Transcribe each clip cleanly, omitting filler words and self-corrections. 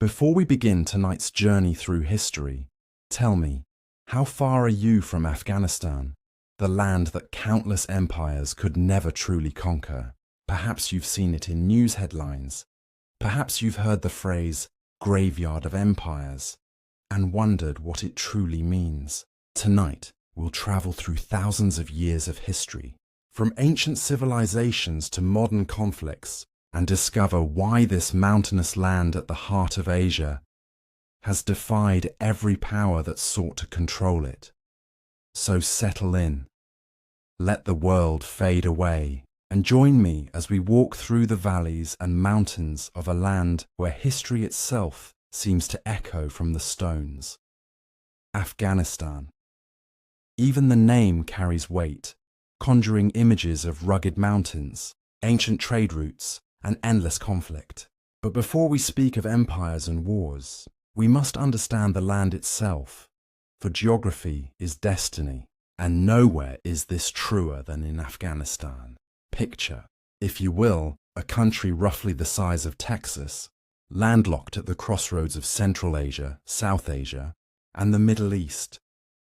Before we begin tonight's journey through history, tell me, how far are you from Afghanistan, the land that countless empires could never truly conquer? Perhaps you've seen it in news headlines. Perhaps you've heard the phrase, graveyard of empires, and wondered what it truly means. Tonight, we'll travel through thousands of years of history, from ancient civilizations to modern conflicts, and discover why this mountainous land at the heart of Asia has defied every power that sought to control it. So settle in, let the world fade away, and join me as we walk through the valleys and mountains of a land where history itself seems to echo from the stones. Afghanistan. Even the name carries weight, conjuring images of rugged mountains, ancient trade routes, and endless conflict. But before we speak of empires and wars, we must understand the land itself, for geography is destiny, and nowhere is this truer than in Afghanistan. Picture, if you will, a country roughly the size of Texas, landlocked at the crossroads of Central Asia, South Asia, and the Middle East.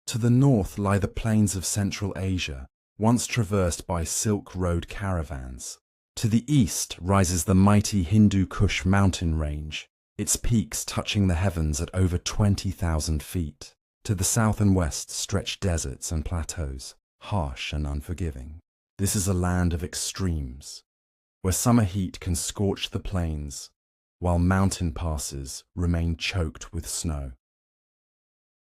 To the north lie the plains of Central Asia, once traversed by Silk Road caravans. To the east rises the mighty Hindu Kush mountain range, its peaks touching the heavens at over 20,000 feet. To the south and west stretch deserts and plateaus, harsh and unforgiving. This is a land of extremes, where summer heat can scorch the plains, while mountain passes remain choked with snow.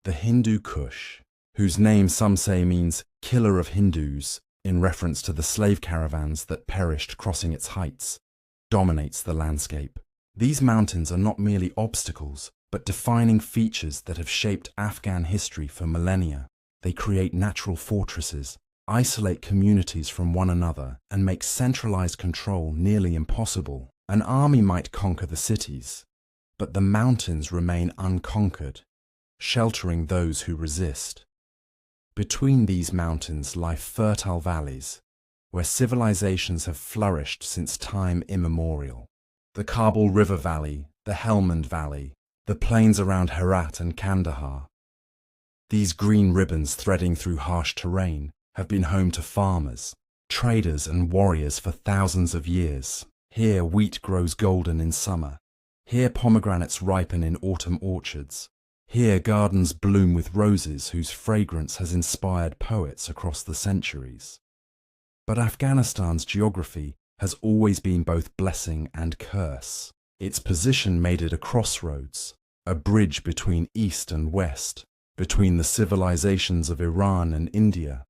The Hindu Kush, whose name some say means killer of Hindus, in reference to the slave caravans that perished crossing its heights, dominates the landscape. These mountains are not merely obstacles, but defining features that have shaped Afghan history for millennia. They create natural fortresses, isolate communities from one another, and make centralized control nearly impossible. An army might conquer the cities, but the mountains remain unconquered, sheltering those who resist. Between these mountains lie fertile valleys, where civilizations have flourished since time immemorial. The Kabul River Valley, the Helmand Valley, the plains around Herat and Kandahar. These green ribbons threading through harsh terrain have been home to farmers, traders and warriors for thousands of years. Here wheat grows golden in summer. Here pomegranates ripen in autumn orchards. Here gardens bloom with roses whose fragrance has inspired poets across the centuries. But Afghanistan's geography has always been both blessing and curse. Its position made it a crossroads, a bridge between East and West, between the civilizations of Iran and India,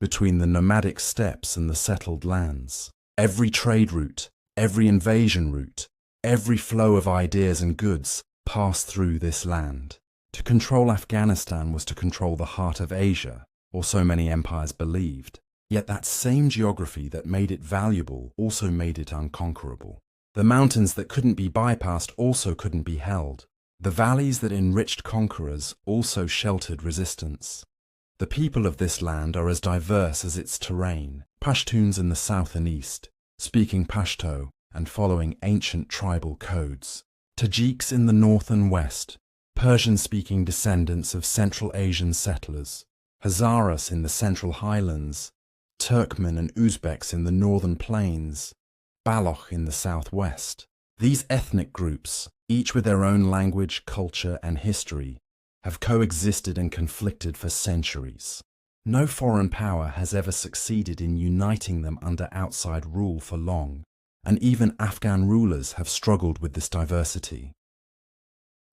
between the nomadic steppes and the settled lands. Every trade route, every invasion route, every flow of ideas and goods passed through this land. To control Afghanistan was to control the heart of Asia, or so many empires believed. Yet that same geography that made it valuable also made it unconquerable. The mountains that couldn't be bypassed also couldn't be held. The valleys that enriched conquerors also sheltered resistance. The people of this land are as diverse as its terrain. Pashtuns in the south and east, speaking Pashto and following ancient tribal codes. Tajiks in the north and west, Persian-speaking descendants of Central Asian settlers. Hazaras in the central highlands, Turkmen and Uzbeks in the northern plains, Baloch in the southwest. These ethnic groups, each with their own language, culture and history, have coexisted and conflicted for centuries. No foreign power has ever succeeded in uniting them under outside rule for long, and even Afghan rulers have struggled with this diversity.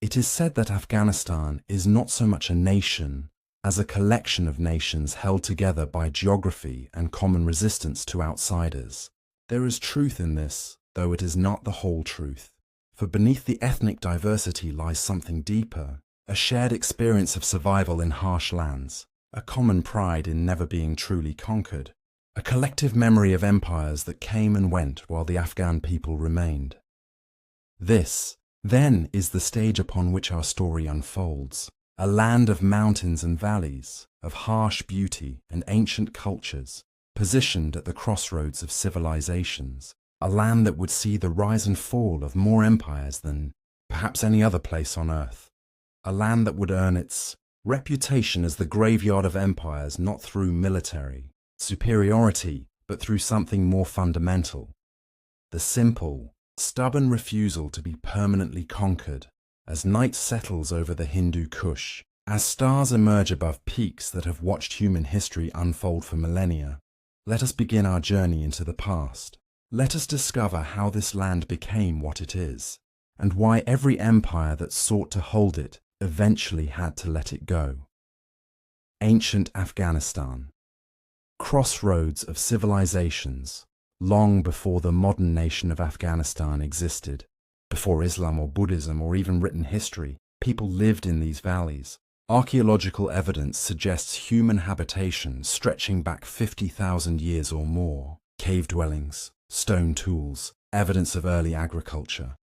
It is said that Afghanistan is not so much a nation as a collection of nations held together by geography and common resistance to outsiders. There is truth in this, though it is not the whole truth. For beneath the ethnic diversity lies something deeper, a shared experience of survival in harsh lands, a common pride in never being truly conquered, a collective memory of empires that came and went while the Afghan people remained. This, then, is the stage upon which our story unfolds. A land of mountains and valleys, of harsh beauty and ancient cultures, positioned at the crossroads of civilizations. A land that would see the rise and fall of more empires than perhaps any other place on Earth. A land that would earn its reputation as the graveyard of empires not through military superiority, but through something more fundamental. The simple, stubborn refusal to be permanently conquered. As night settles over the Hindu Kush, as stars emerge above peaks that have watched human history unfold for millennia, let us begin our journey into the past. Let us discover how this land became what it is, and why every empire that sought to hold it eventually had to let it go. Ancient Afghanistan. Crossroads of civilizations, long before the modern nation of Afghanistan existed. Before Islam or Buddhism or even written history, people lived in these valleys. Archaeological evidence suggests human habitation stretching back 50,000 years or more. Cave dwellings, stone tools, evidence of early agriculture.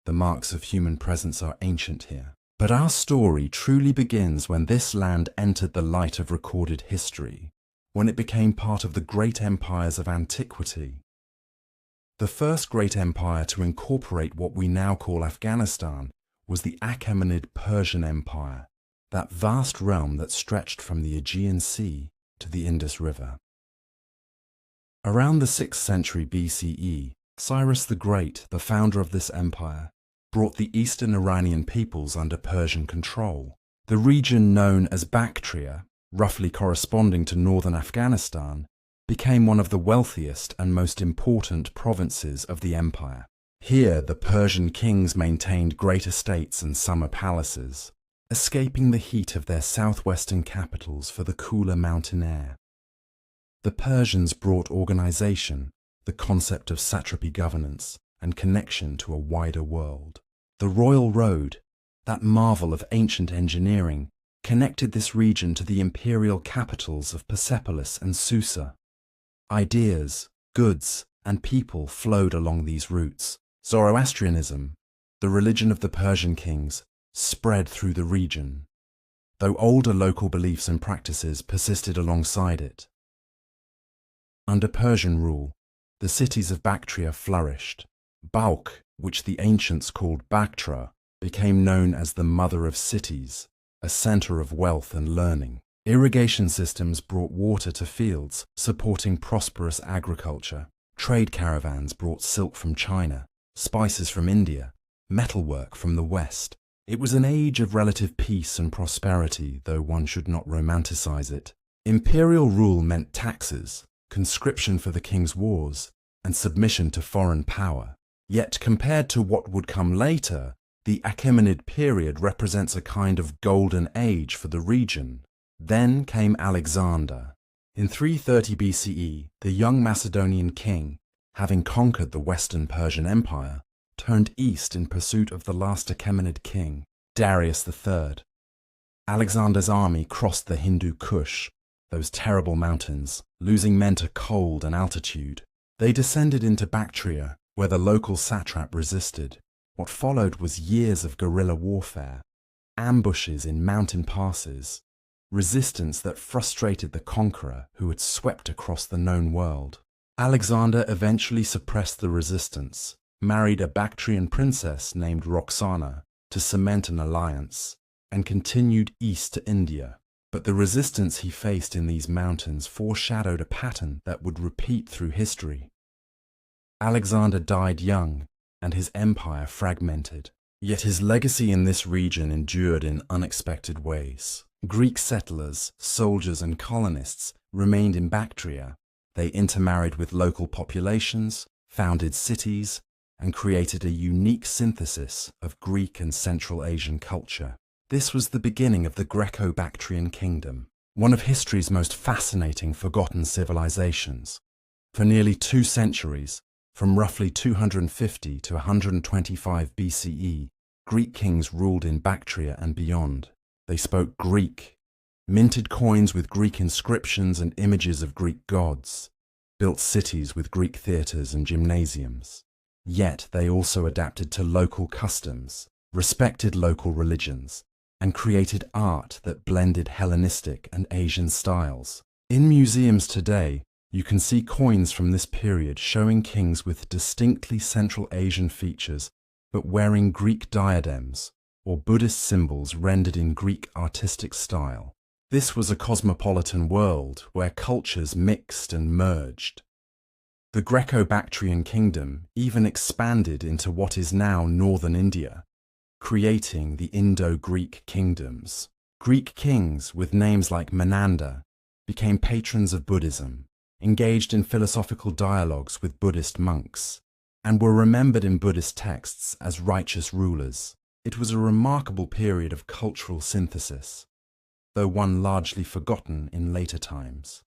The marks of human presence are ancient here. But our story truly begins when this land entered the light of recorded history, when it became part of the great empires of antiquity. The first great empire to incorporate what we now call Afghanistan was the Achaemenid Persian Empire, that vast realm that stretched from the Aegean Sea to the Indus River. Around the 6th century BCE, Cyrus the Great, the founder of this empire, brought the eastern Iranian peoples under Persian control. The region known as Bactria, roughly corresponding to northern Afghanistan, became one of the wealthiest and most important provinces of the empire. Here, the Persian kings maintained great estates and summer palaces, escaping the heat of their southwestern capitals for the cooler mountain air. The Persians brought organization, the concept of satrapy governance, and connection to a wider world. The Royal Road, that marvel of ancient engineering, connected this region to the imperial capitals of Persepolis and Susa. Ideas, goods, and people flowed along these routes. Zoroastrianism, the religion of the Persian kings, spread through the region, though older local beliefs and practices persisted alongside it. Under Persian rule, the cities of Bactria flourished. Balkh, which the ancients called Bactra, became known as the mother of cities, a center of wealth and learning. Irrigation systems brought water to fields, supporting prosperous agriculture. Trade caravans brought silk from China, spices from India, metalwork from the West. It was an age of relative peace and prosperity, though one should not romanticize it. Imperial rule meant taxes, conscription for the king's wars, and submission to foreign power. Yet compared to what would come later, the Achaemenid period represents a kind of golden age for the region. Then came Alexander. In 330 BCE, the young Macedonian king, having conquered the Western Persian Empire, turned east in pursuit of the last Achaemenid king, Darius III. Alexander's army crossed the Hindu Kush, those terrible mountains, losing men to cold and altitude. They descended into Bactria, where the local satrap resisted. What followed was years of guerrilla warfare, ambushes in mountain passes, resistance that frustrated the conqueror who had swept across the known world. Alexander eventually suppressed the resistance, married a Bactrian princess named Roxana to cement an alliance, and continued east to India. But the resistance he faced in these mountains foreshadowed a pattern that would repeat through history. Alexander died young, and his empire fragmented. Yet his legacy in this region endured in unexpected ways. Greek settlers, soldiers, and colonists remained in Bactria. They intermarried with local populations, founded cities, and created a unique synthesis of Greek and Central Asian culture. This was the beginning of the Greco-Bactrian kingdom, one of history's most fascinating forgotten civilizations. For nearly 2 centuries, from roughly 250 to 125 BCE, Greek kings ruled in Bactria and beyond. They spoke Greek, minted coins with Greek inscriptions and images of Greek gods, built cities with Greek theatres and gymnasiums. Yet they also adapted to local customs, respected local religions, and created art that blended Hellenistic and Asian styles. In museums today, you can see coins from this period showing kings with distinctly Central Asian features but wearing Greek diadems, or Buddhist symbols rendered in Greek artistic style. This was a cosmopolitan world where cultures mixed and merged. The Greco-Bactrian kingdom even expanded into what is now northern India, creating the Indo-Greek kingdoms. Greek kings with names like Menander became patrons of Buddhism, engaged in philosophical dialogues with Buddhist monks, and were remembered in Buddhist texts as righteous rulers. It was a remarkable period of cultural synthesis, though one largely forgotten in later times.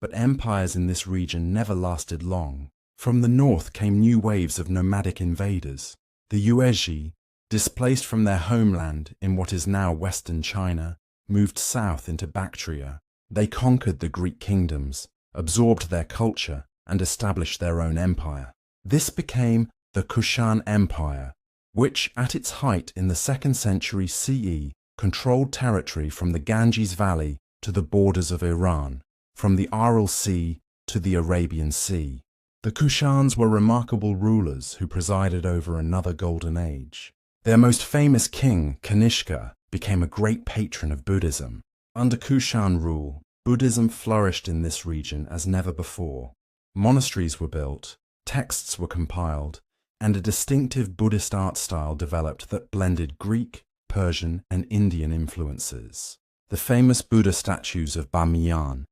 But empires in this region never lasted long. From the north came new waves of nomadic invaders. The Yuezhi, displaced from their homeland in what is now western China, moved south into Bactria. They conquered the Greek kingdoms, absorbed their culture, and established their own empire. This became the Kushan Empire, which, at its height in the 2nd century CE, controlled territory from the Ganges Valley to the borders of Iran, from the Aral Sea to the Arabian Sea. The Kushans were remarkable rulers who presided over another golden age. Their most famous king, Kanishka, became a great patron of Buddhism. Under Kushan rule, Buddhism flourished in this region as never before. Monasteries were built, texts were compiled, and a distinctive Buddhist art style developed that blended Greek, Persian, and Indian influences. The famous Buddha statues of Bamiyan,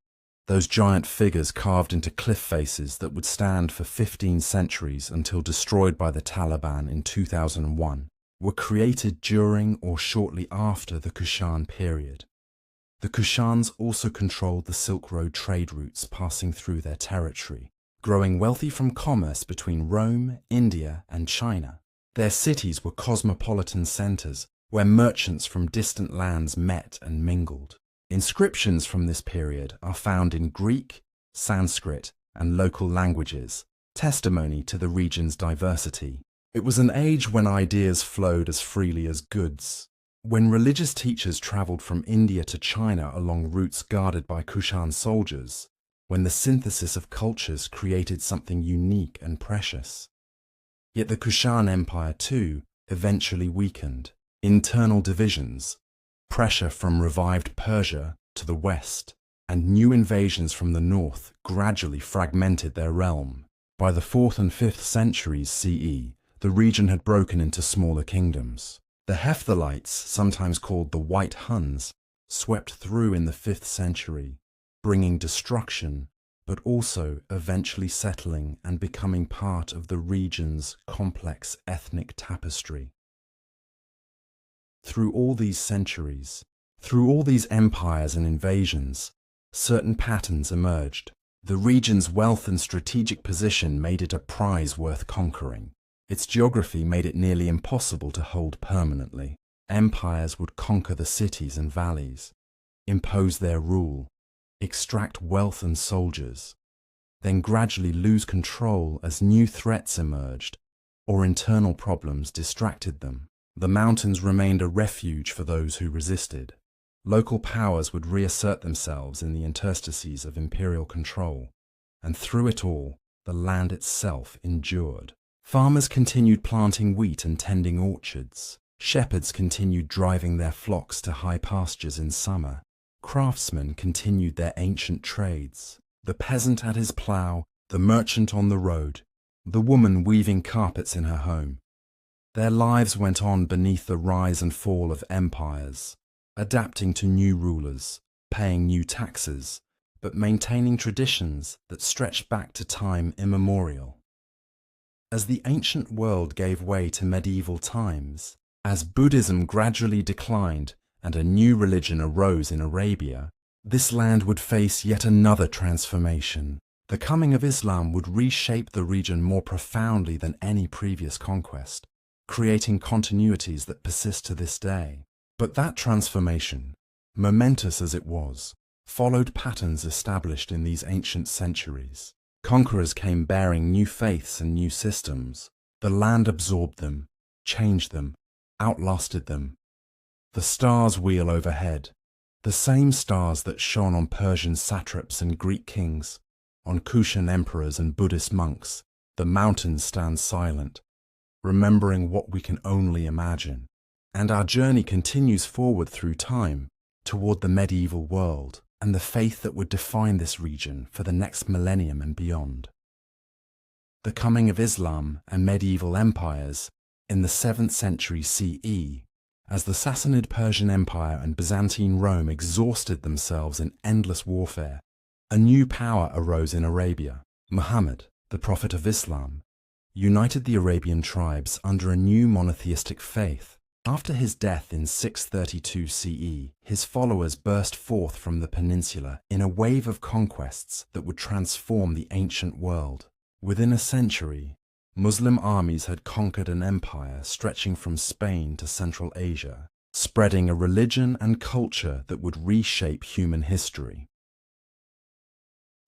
those giant figures carved into cliff faces that would stand for 15 centuries until destroyed by the Taliban in 2001, were created during or shortly after the Kushan period. The Kushans also controlled the Silk Road trade routes passing through their territory, growing wealthy from commerce between Rome, India, and China. Their cities were cosmopolitan centers where merchants from distant lands met and mingled. Inscriptions from this period are found in Greek, Sanskrit, and local languages, testimony to the region's diversity. It was an age when ideas flowed as freely as goods. When religious teachers traveled from India to China along routes guarded by Kushan soldiers, when the synthesis of cultures created something unique and precious. Yet the Kushan Empire, too, eventually weakened. Internal divisions, pressure from revived Persia to the west, and new invasions from the north gradually fragmented their realm. By the 4th and 5th centuries CE, the region had broken into smaller kingdoms. The Hephthalites, sometimes called the White Huns, swept through in the 5th century, bringing destruction, but also eventually settling and becoming part of the region's complex ethnic tapestry. Through all these centuries, through all these empires and invasions, certain patterns emerged. The region's wealth and strategic position made it a prize worth conquering. Its geography made it nearly impossible to hold permanently. Empires would conquer the cities and valleys, impose their rule, extract wealth and soldiers, then gradually lose control as new threats emerged or internal problems distracted them. The mountains remained a refuge for those who resisted. Local powers would reassert themselves in the interstices of imperial control, and through it all, the land itself endured. Farmers continued planting wheat and tending orchards. Shepherds continued driving their flocks to high pastures in summer. Craftsmen continued their ancient trades. The peasant at his plough, the merchant on the road, the woman weaving carpets in her home. Their lives went on beneath the rise and fall of empires, adapting to new rulers, paying new taxes, but maintaining traditions that stretched back to time immemorial. As the ancient world gave way to medieval times, as Buddhism gradually declined and a new religion arose in Arabia, this land would face yet another transformation. The coming of Islam would reshape the region more profoundly than any previous conquest, creating continuities that persist to this day. But that transformation, momentous as it was, followed patterns established in these ancient centuries. Conquerors came bearing new faiths and new systems. The land absorbed them, changed them, outlasted them. The stars wheel overhead, the same stars that shone on Persian satraps and Greek kings, on Kushan emperors and Buddhist monks. The mountains stand silent, remembering what we can only imagine. And our journey continues forward through time, toward the medieval world and the faith that would define this region for the next millennium and beyond. The coming of Islam and medieval empires in the 7th century CE, as the Sassanid Persian Empire and Byzantine Rome exhausted themselves in endless warfare, a new power arose in Arabia. Muhammad, the prophet of Islam, united the Arabian tribes under a new monotheistic faith. After his death in 632 CE, his followers burst forth from the peninsula in a wave of conquests that would transform the ancient world. Within a century, Muslim armies had conquered an empire stretching from Spain to Central Asia, spreading a religion and culture that would reshape human history.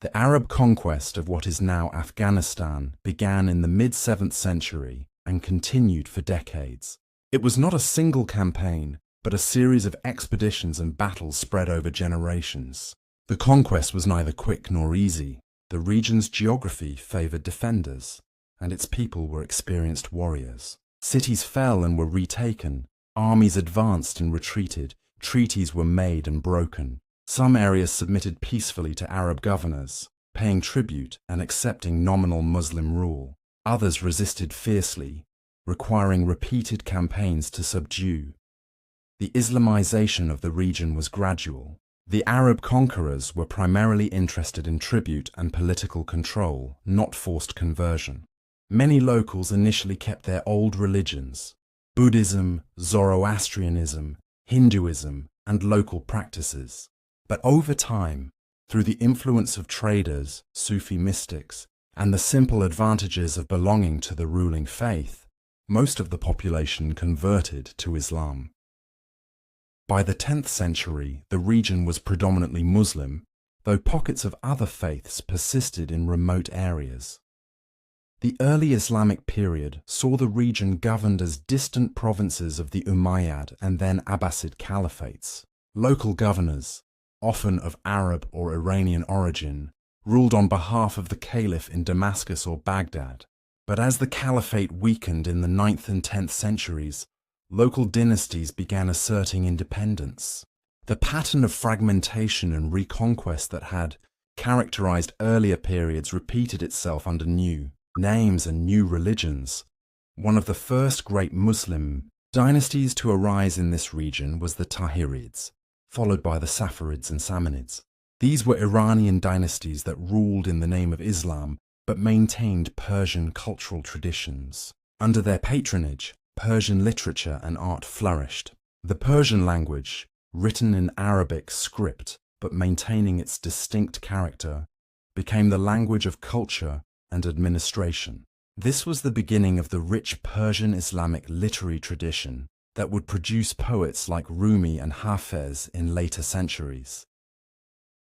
The Arab conquest of what is now Afghanistan began in the mid-7th century and continued for decades. It was not a single campaign, but a series of expeditions and battles spread over generations. The conquest was neither quick nor easy. The region's geography favored defenders, and its people were experienced warriors. Cities fell and were retaken, armies advanced and retreated, treaties were made and broken. Some areas submitted peacefully to Arab governors, paying tribute and accepting nominal Muslim rule. Others resisted fiercely, requiring repeated campaigns to subdue. The Islamization of the region was gradual. The Arab conquerors were primarily interested in tribute and political control, not forced conversion. Many locals initially kept their old religions, Buddhism, Zoroastrianism, Hinduism, and local practices. But over time, through the influence of traders, Sufi mystics, and the simple advantages of belonging to the ruling faith, most of the population converted to Islam. By the 10th century, the region was predominantly Muslim, though pockets of other faiths persisted in remote areas. The early Islamic period saw the region governed as distant provinces of the Umayyad and then Abbasid caliphates. Local governors, often of Arab or Iranian origin, ruled on behalf of the caliph in Damascus or Baghdad. But as the caliphate weakened in the 9th and 10th centuries, local dynasties began asserting independence. The pattern of fragmentation and reconquest that had characterized earlier periods repeated itself under new names and new religions. One of the first great Muslim dynasties to arise in this region was the Tahirids, followed by the Saffarids and Samanids. These were Iranian dynasties that ruled in the name of Islam, but maintained Persian cultural traditions. Under their patronage, Persian literature and art flourished. The Persian language, written in Arabic script but maintaining its distinct character, became the language of culture and administration. This was the beginning of the rich Persian Islamic literary tradition that would produce poets like Rumi and Hafez in later centuries.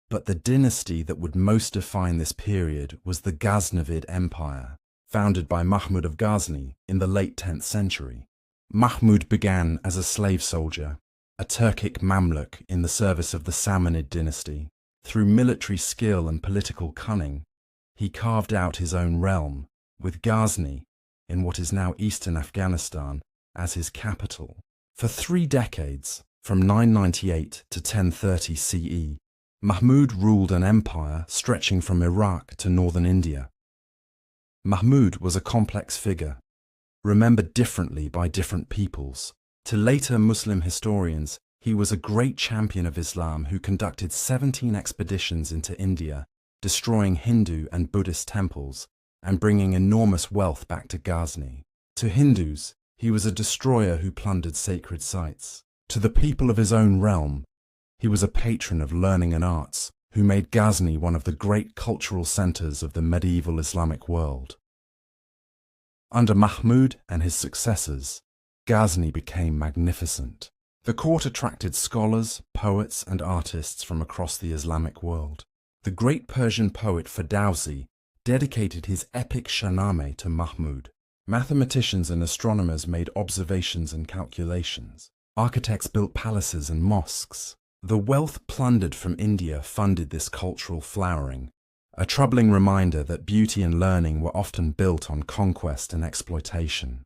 But the dynasty that would most define this period was the Ghaznavid Empire, founded by Mahmud of Ghazni in the late 10th century. Mahmud began as a slave soldier, a Turkic Mamluk in the service of the Samanid dynasty. Through military skill and political cunning, he carved out his own realm, with Ghazni, in what is now eastern Afghanistan, as his capital. For 3 decades, from 998 to 1030 CE, Mahmud ruled an empire stretching from Iraq to northern India. Mahmud was a complex figure, remembered differently by different peoples. To later Muslim historians, he was a great champion of Islam who conducted 17 expeditions into India, destroying Hindu and Buddhist temples and bringing enormous wealth back to Ghazni. To Hindus, he was a destroyer who plundered sacred sites. To the people of his own realm, he was a patron of learning and arts who made Ghazni one of the great cultural centers of the medieval Islamic world. Under Mahmud and his successors, Ghazni became magnificent. The court attracted scholars, poets, and artists from across the Islamic world. The great Persian poet Ferdowsi dedicated his epic Shahnameh to Mahmud. Mathematicians and astronomers made observations and calculations. Architects built palaces and mosques. The wealth plundered from India funded this cultural flowering, a troubling reminder that beauty and learning were often built on conquest and exploitation.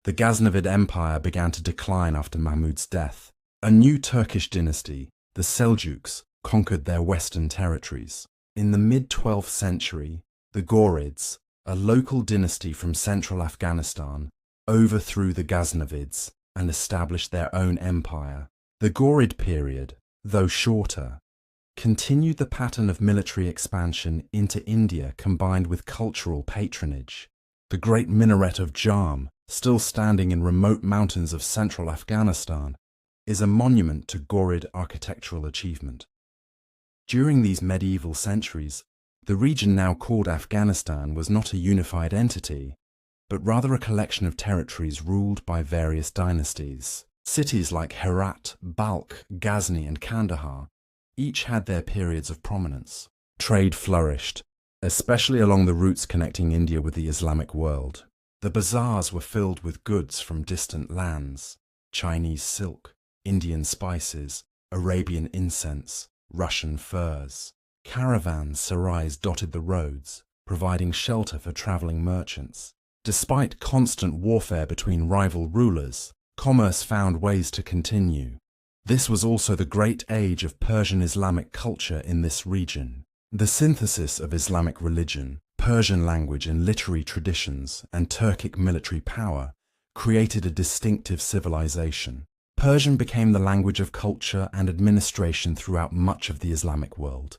The Ghaznavid Empire began to decline after Mahmud's death. A new Turkish dynasty, the Seljuks, conquered their western territories. In the mid-12th century, the Ghurids, a local dynasty from central Afghanistan, overthrew the Ghaznavids and established their own empire. The Ghurid period, though shorter, continued the pattern of military expansion into India combined with cultural patronage. The great minaret of Jam, still standing in remote mountains of central Afghanistan, is a monument to Ghurid architectural achievement. During these medieval centuries, the region now called Afghanistan was not a unified entity, but rather a collection of territories ruled by various dynasties. Cities like Herat, Balkh, Ghazni and Kandahar each had their periods of prominence. Trade flourished, especially along the routes connecting India with the Islamic world. The bazaars were filled with goods from distant lands: Chinese silk, Indian spices, Arabian incense, Russian furs. Caravans, sarais dotted the roads, providing shelter for traveling merchants. Despite constant warfare between rival rulers, commerce found ways to continue. This was also the great age of Persian Islamic culture in this region. The synthesis of Islamic religion, Persian language and literary traditions, and Turkic military power created a distinctive civilization. Persian became the language of culture and administration throughout much of the Islamic world,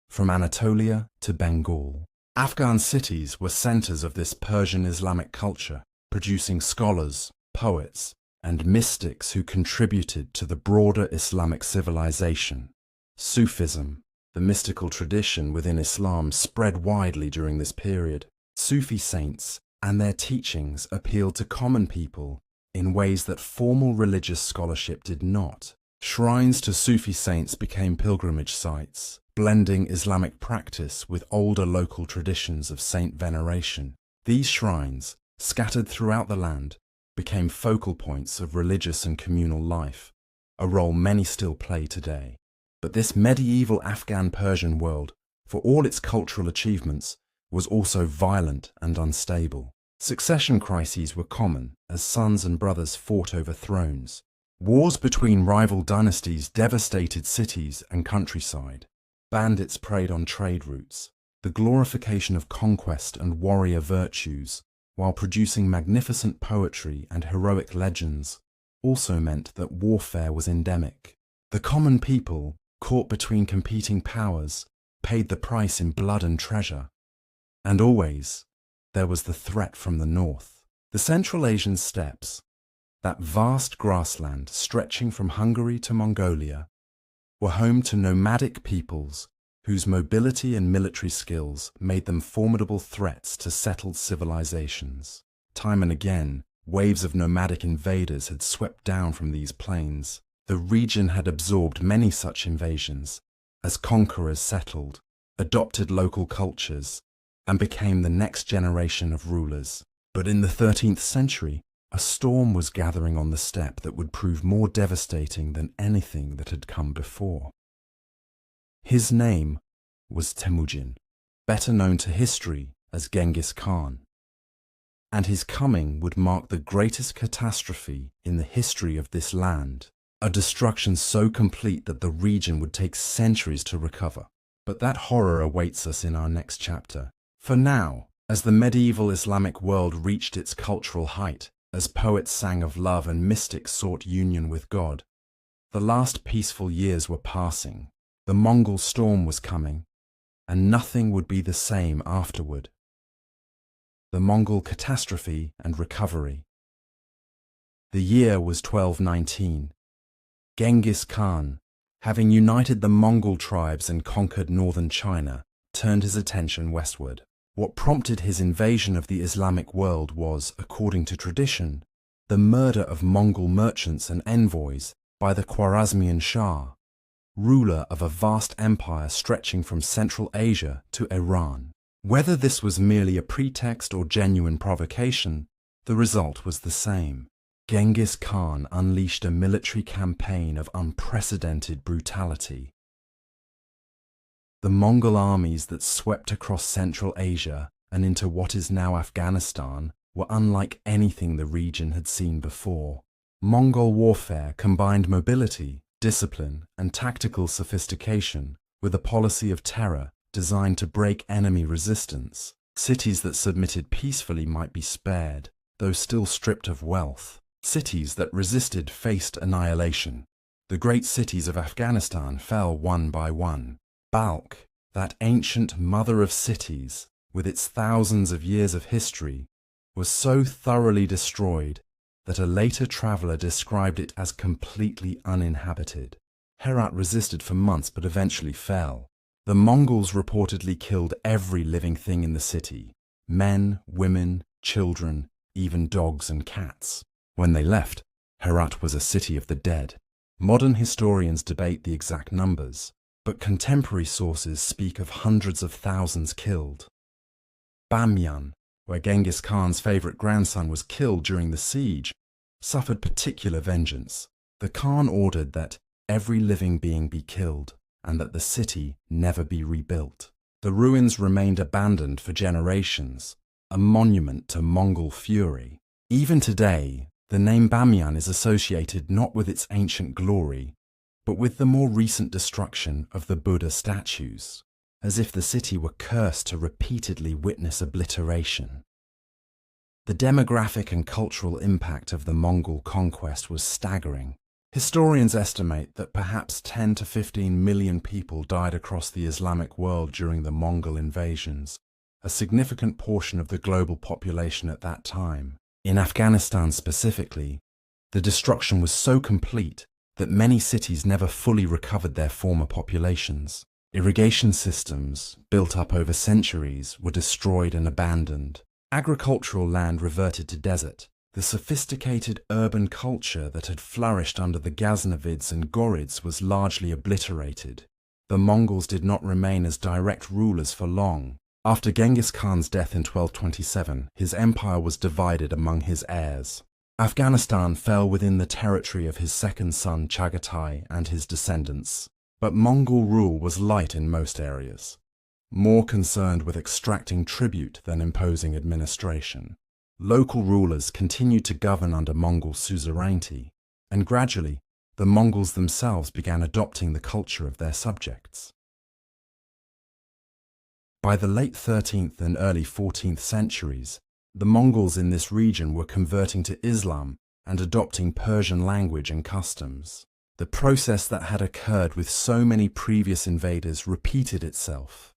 from Anatolia to Bengal. Afghan cities were centers of this Persian Islamic culture, producing scholars, poets, and mystics who contributed to the broader Islamic civilization. Sufism, the mystical tradition within Islam, spread widely during this period. Sufi saints and their teachings appealed to common people in ways that formal religious scholarship did not. Shrines to Sufi saints became pilgrimage sites, blending Islamic practice with older local traditions of saint veneration. These shrines, scattered throughout the land, became focal points of religious and communal life, a role many still play today. But this medieval Afghan-Persian world, for all its cultural achievements, was also violent and unstable. Succession crises were common as sons and brothers fought over thrones. Wars between rival dynasties devastated cities and countryside. Bandits preyed on trade routes. The glorification of conquest and warrior virtues, while producing magnificent poetry and heroic legends, also meant that warfare was endemic. The common people, caught between competing powers, paid the price in blood and treasure. And always, there was the threat from the north. The Central Asian steppes, that vast grassland stretching from Hungary to Mongolia, were home to nomadic peoples whose mobility and military skills made them formidable threats to settled civilizations. Time and again, waves of nomadic invaders had swept down from these plains. The region had absorbed many such invasions as conquerors settled, adopted local cultures, and became the next generation of rulers. But in the 13th century, a storm was gathering on the steppe that would prove more devastating than anything that had come before. His name was Temujin, better known to history as Genghis Khan. And his coming would mark the greatest catastrophe in the history of this land, a destruction so complete that the region would take centuries to recover. But that horror awaits us in our next chapter. For now, as the medieval Islamic world reached its cultural height, as poets sang of love and mystics sought union with God, the last peaceful years were passing. The Mongol storm was coming, and nothing would be the same afterward. The Mongol catastrophe and recovery. The year was 1219. Genghis Khan, having united the Mongol tribes and conquered northern China, turned his attention westward. What prompted his invasion of the Islamic world was, according to tradition, the murder of Mongol merchants and envoys by the Khwarezmian Shah, ruler of a vast empire stretching from Central Asia to Iran. Whether this was merely a pretext or genuine provocation, the result was the same. Genghis Khan unleashed a military campaign of unprecedented brutality. The Mongol armies that swept across Central Asia and into what is now Afghanistan were unlike anything the region had seen before. Mongol warfare combined mobility, discipline, and tactical sophistication with a policy of terror designed to break enemy resistance. Cities that submitted peacefully might be spared, though still stripped of wealth. Cities that resisted faced annihilation. The great cities of Afghanistan fell one by one. Balkh, that ancient mother of cities, with its thousands of years of history, was so thoroughly destroyed that a later traveller described it as completely uninhabited. Herat resisted for months but eventually fell. The Mongols reportedly killed every living thing in the city: men, women, children, even dogs and cats. When they left, Herat was a city of the dead. Modern historians debate the exact numbers, but contemporary sources speak of hundreds of thousands killed. Bamyan, where Genghis Khan's favourite grandson was killed during the siege, suffered particular vengeance. The Khan ordered that every living being be killed and that the city never be rebuilt. The ruins remained abandoned for generations, a monument to Mongol fury. Even today, the name Bamyan is associated not with its ancient glory, but with the more recent destruction of the Buddha statues, as if the city were cursed to repeatedly witness obliteration. The demographic and cultural impact of the Mongol conquest was staggering. Historians estimate that perhaps 10 to 15 million people died across the Islamic world during the Mongol invasions, a significant portion of the global population at that time. In Afghanistan specifically, the destruction was so complete that many cities never fully recovered their former populations. Irrigation systems, built up over centuries, were destroyed and abandoned. Agricultural land reverted to desert. The sophisticated urban culture that had flourished under the Ghaznavids and Ghurids was largely obliterated. The Mongols did not remain as direct rulers for long. After Genghis Khan's death in 1227, his empire was divided among his heirs. Afghanistan fell within the territory of his second son Chagatai and his descendants. But Mongol rule was light in most areas, more concerned with extracting tribute than imposing administration. Local rulers continued to govern under Mongol suzerainty, and gradually the Mongols themselves began adopting the culture of their subjects. By the late 13th and early 14th centuries, the Mongols in this region were converting to Islam and adopting Persian language and customs. The process that had occurred with so many previous invaders repeated itself.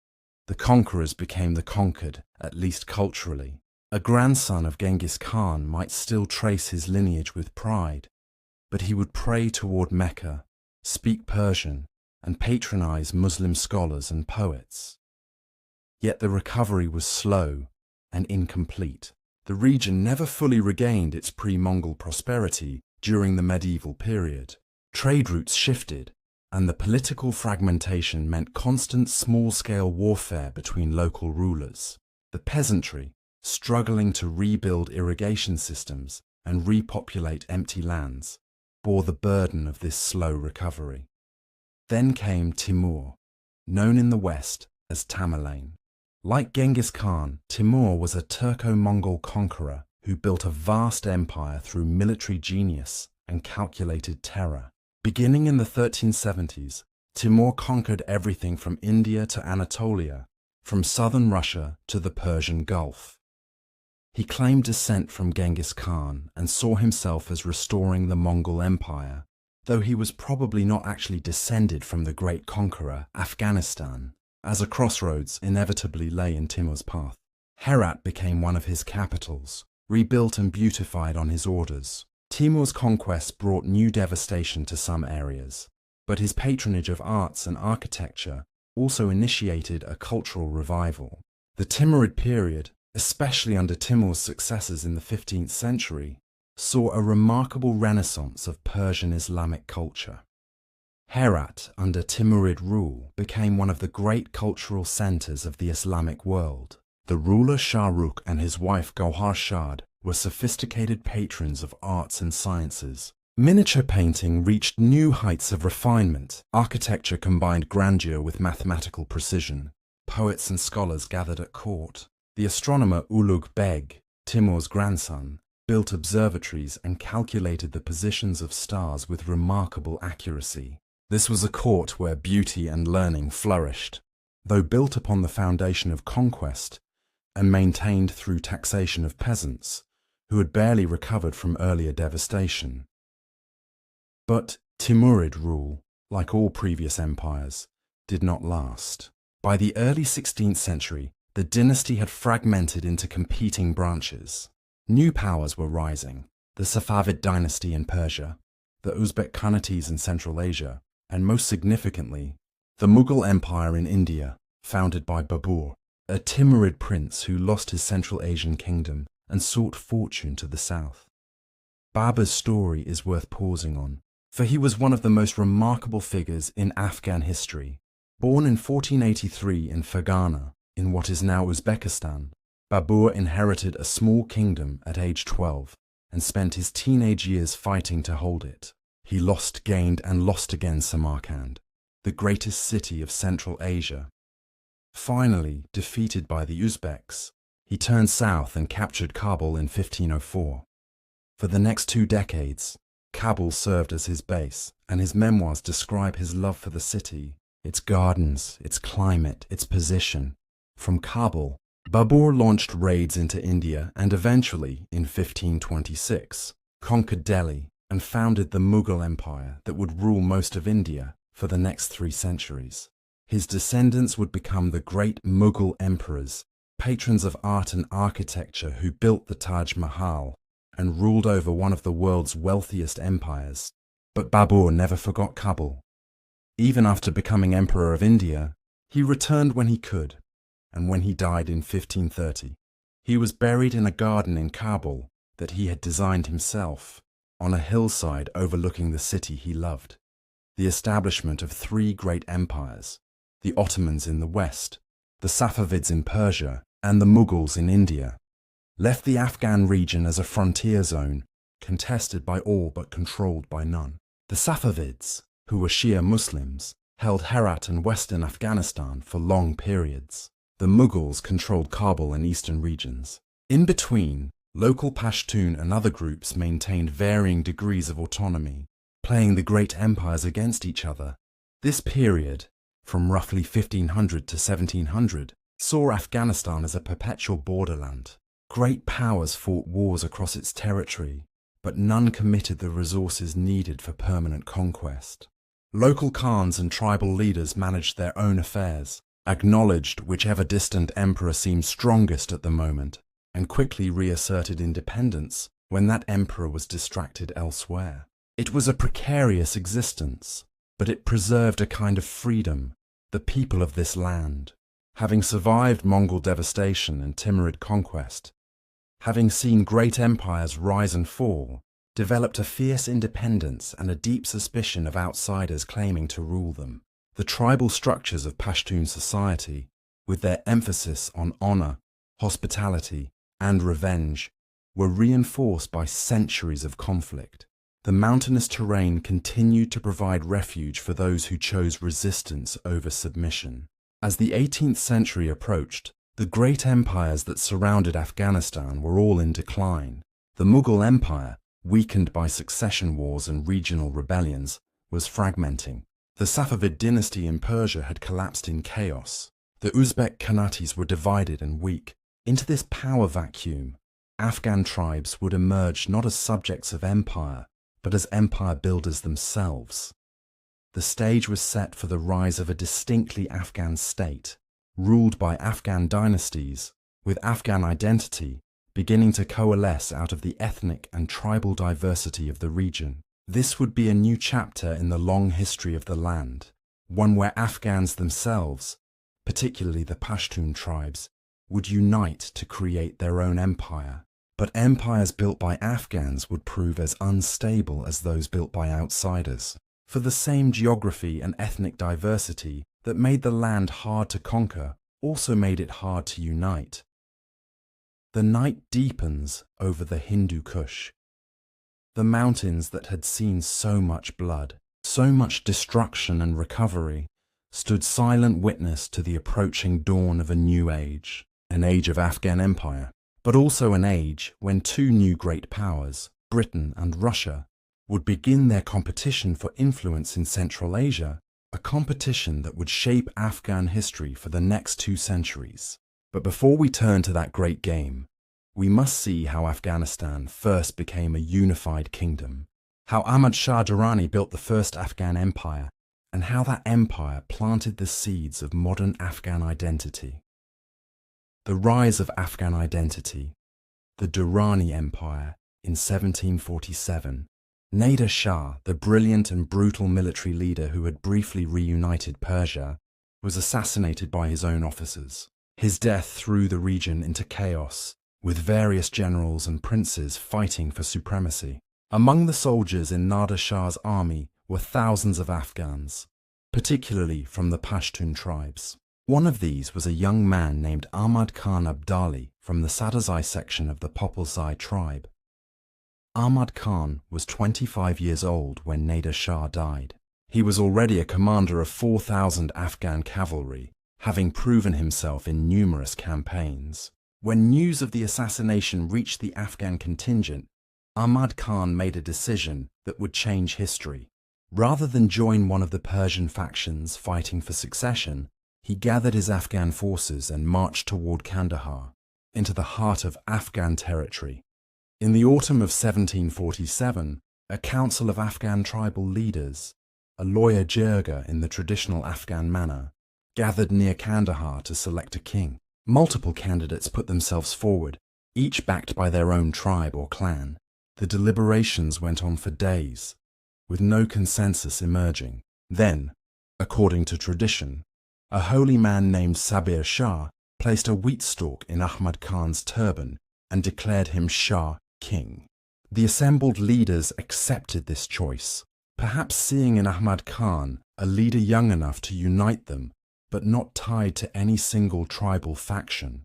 The conquerors became the conquered, at least culturally. A grandson of Genghis Khan might still trace his lineage with pride, but he would pray toward Mecca, speak Persian, and patronize Muslim scholars and poets. Yet the recovery was slow and incomplete. The region never fully regained its pre-Mongol prosperity during the medieval period. Trade routes shifted, and the political fragmentation meant constant small-scale warfare between local rulers. The peasantry, struggling to rebuild irrigation systems and repopulate empty lands, bore the burden of this slow recovery. Then came Timur, known in the West as Tamerlane. Like Genghis Khan, Timur was a Turco-Mongol conqueror who built a vast empire through military genius and calculated terror. Beginning in the 1370s, Timur conquered everything from India to Anatolia, from southern Russia to the Persian Gulf. He claimed descent from Genghis Khan and saw himself as restoring the Mongol Empire, though he was probably not actually descended from the great conqueror, Afghanistan, as a crossroads inevitably lay in Timur's path. Herat became one of his capitals, rebuilt and beautified on his orders. Timur's conquests brought new devastation to some areas, but his patronage of arts and architecture also initiated a cultural revival. The Timurid period, especially under Timur's successors in the 15th century, saw a remarkable renaissance of Persian Islamic culture. Herat, under Timurid rule, became one of the great cultural centers of the Islamic world. The ruler Shah Rukh and his wife Gauhar Shad were sophisticated patrons of arts and sciences. Miniature painting reached new heights of refinement. Architecture combined grandeur with mathematical precision. Poets and scholars gathered at court. The astronomer Ulugh Beg, Timur's grandson, built observatories and calculated the positions of stars with remarkable accuracy. This was a court where beauty and learning flourished, though built upon the foundation of conquest and maintained through taxation of peasants, who had barely recovered from earlier devastation. But Timurid rule, like all previous empires, did not last. By the early 16th century, the dynasty had fragmented into competing branches. New powers were rising: the Safavid dynasty in Persia, the Uzbek Khanates in Central Asia, and most significantly, the Mughal Empire in India, founded by Babur, a Timurid prince who lost his Central Asian kingdom and sought fortune to the south. Babur's story is worth pausing on, for he was one of the most remarkable figures in Afghan history. Born in 1483 in Fergana, in what is now Uzbekistan, Babur inherited a small kingdom at age 12 and spent his teenage years fighting to hold it. He lost, gained, and lost again Samarkand, the greatest city of Central Asia. Finally, defeated by the Uzbeks, he turned south and captured Kabul in 1504. For the next 2 decades, Kabul served as his base, and his memoirs describe his love for the city, its gardens, its climate, its position. From Kabul, Babur launched raids into India and eventually, in 1526, conquered Delhi and founded the Mughal Empire that would rule most of India for the next 3 centuries. His descendants would become the great Mughal emperors, patrons of art and architecture who built the Taj Mahal and ruled over one of the world's wealthiest empires. But Babur never forgot Kabul. Even after becoming Emperor of India, he returned when he could, and when he died in 1530, he was buried in a garden in Kabul that he had designed himself, on a hillside overlooking the city he loved. The establishment of 3 great empires, the Ottomans in the west, the Safavids in Persia, and the Mughals in India, left the Afghan region as a frontier zone, contested by all but controlled by none. The Safavids, who were Shia Muslims, held Herat and western Afghanistan for long periods. The Mughals controlled Kabul and eastern regions. In between, local Pashtun and other groups maintained varying degrees of autonomy, playing the great empires against each other. This period, from roughly 1500 to 1700, saw Afghanistan as a perpetual borderland. Great powers fought wars across its territory, but none committed the resources needed for permanent conquest. Local khans and tribal leaders managed their own affairs, acknowledged whichever distant emperor seemed strongest at the moment, and quickly reasserted independence when that emperor was distracted elsewhere. It was a precarious existence, but it preserved a kind of freedom. The people of this land, having survived Mongol devastation and Timurid conquest, having seen great empires rise and fall, developed a fierce independence and a deep suspicion of outsiders claiming to rule them. The tribal structures of Pashtun society, with their emphasis on honor, hospitality, and revenge, were reinforced by centuries of conflict. The mountainous terrain continued to provide refuge for those who chose resistance over submission. As the 18th century approached, the great empires that surrounded Afghanistan were all in decline. The Mughal Empire, weakened by succession wars and regional rebellions, was fragmenting. The Safavid dynasty in Persia had collapsed in chaos. The Uzbek Khanates were divided and weak. Into this power vacuum, Afghan tribes would emerge not as subjects of empire, but as empire builders themselves. The stage was set for the rise of a distinctly Afghan state, ruled by Afghan dynasties, with Afghan identity beginning to coalesce out of the ethnic and tribal diversity of the region. This would be a new chapter in the long history of the land, one where Afghans themselves, particularly the Pashtun tribes, would unite to create their own empire. But empires built by Afghans would prove as unstable as those built by outsiders. For the same geography and ethnic diversity that made the land hard to conquer also made it hard to unite. The night deepens over the Hindu Kush. The mountains that had seen so much blood, so much destruction and recovery, stood silent witness to the approaching dawn of a new age, an age of Afghan empire. but also an age when two new great powers, Britain and Russia, would begin their competition for influence in Central Asia, a competition that would shape Afghan history for the next 2 centuries. But before we turn to that great game, we must see how Afghanistan first became a unified kingdom, how Ahmad Shah Durrani built the first Afghan empire, and how that empire planted the seeds of modern Afghan identity. The rise of Afghan identity, the Durrani Empire in 1747. Nader Shah, the brilliant and brutal military leader who had briefly reunited Persia, was assassinated by his own officers. His death threw the region into chaos, with various generals and princes fighting for supremacy. Among the soldiers in Nader Shah's army were thousands of Afghans, particularly from the Pashtun tribes. One of these was a young man named Ahmad Khan Abdali from the Sadazai section of the Popalzai tribe. Ahmad Khan was 25 years old when Nader Shah died. He was already a commander of 4,000 Afghan cavalry, having proven himself in numerous campaigns. When news of the assassination reached the Afghan contingent, Ahmad Khan made a decision that would change history. Rather than join one of the Persian factions fighting for succession, he gathered his Afghan forces and marched toward Kandahar, into the heart of Afghan territory. In the autumn of 1747, a council of Afghan tribal leaders, a lawyer jirga in the traditional Afghan manner, gathered near Kandahar to select a king. Multiple candidates put themselves forward, each backed by their own tribe or clan. The deliberations went on for days, with no consensus emerging. Then, according to tradition, a holy man named Sabir Shah placed a wheat stalk in Ahmad Khan's turban and declared him Shah king. The assembled leaders accepted this choice, perhaps seeing in Ahmad Khan a leader young enough to unite them, but not tied to any single tribal faction.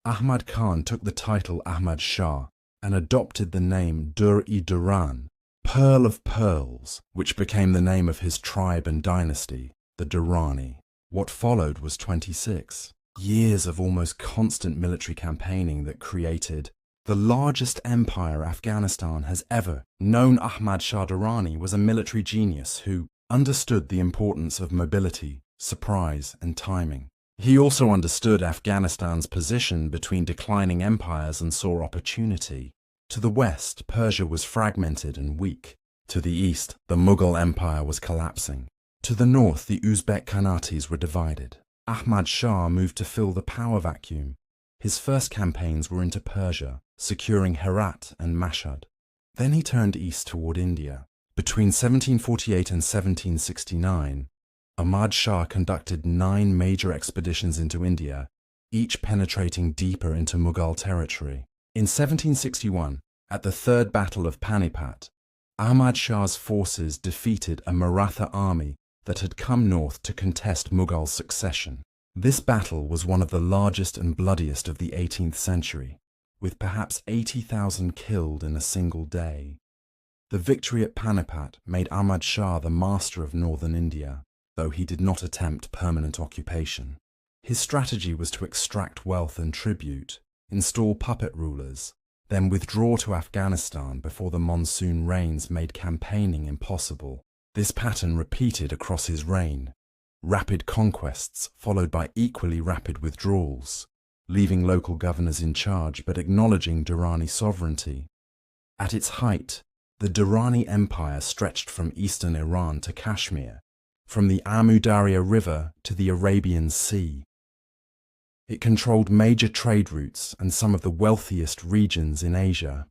Ahmad Khan took the title Ahmad Shah and adopted the name Dur-i-Duran, Pearl of Pearls, which became the name of his tribe and dynasty, the Durrani. What followed was 26 years of almost constant military campaigning that created the largest empire Afghanistan has ever known. Ahmad Shah Durrani was a military genius who understood the importance of mobility, surprise, and timing. He also understood Afghanistan's position between declining empires and saw opportunity. To the west, Persia was fragmented and weak. To the east, the Mughal Empire was collapsing. To the north, the Uzbek Khanates were divided. Ahmad Shah moved to fill the power vacuum. His first campaigns were into Persia, securing Herat and Mashhad. Then he turned east toward India. Between 1748 and 1769, Ahmad Shah conducted 9 major expeditions into India, each penetrating deeper into Mughal territory. In 1761, at the Third Battle of Panipat, Ahmad Shah's forces defeated a Maratha army that had come north to contest Mughal succession. This battle was one of the largest and bloodiest of the 18th century, with perhaps 80,000 killed in a single day. The victory at Panipat made Ahmad Shah the master of northern India, though he did not attempt permanent occupation. His strategy was to extract wealth and tribute, install puppet rulers, then withdraw to Afghanistan before the monsoon rains made campaigning impossible. This pattern repeated across his reign. Rapid conquests followed by equally rapid withdrawals, leaving local governors in charge but acknowledging Durrani sovereignty. At its height, the Durrani Empire stretched from eastern Iran to Kashmir, from the Amu Darya River to the Arabian Sea. It controlled major trade routes and some of the wealthiest regions in Asia.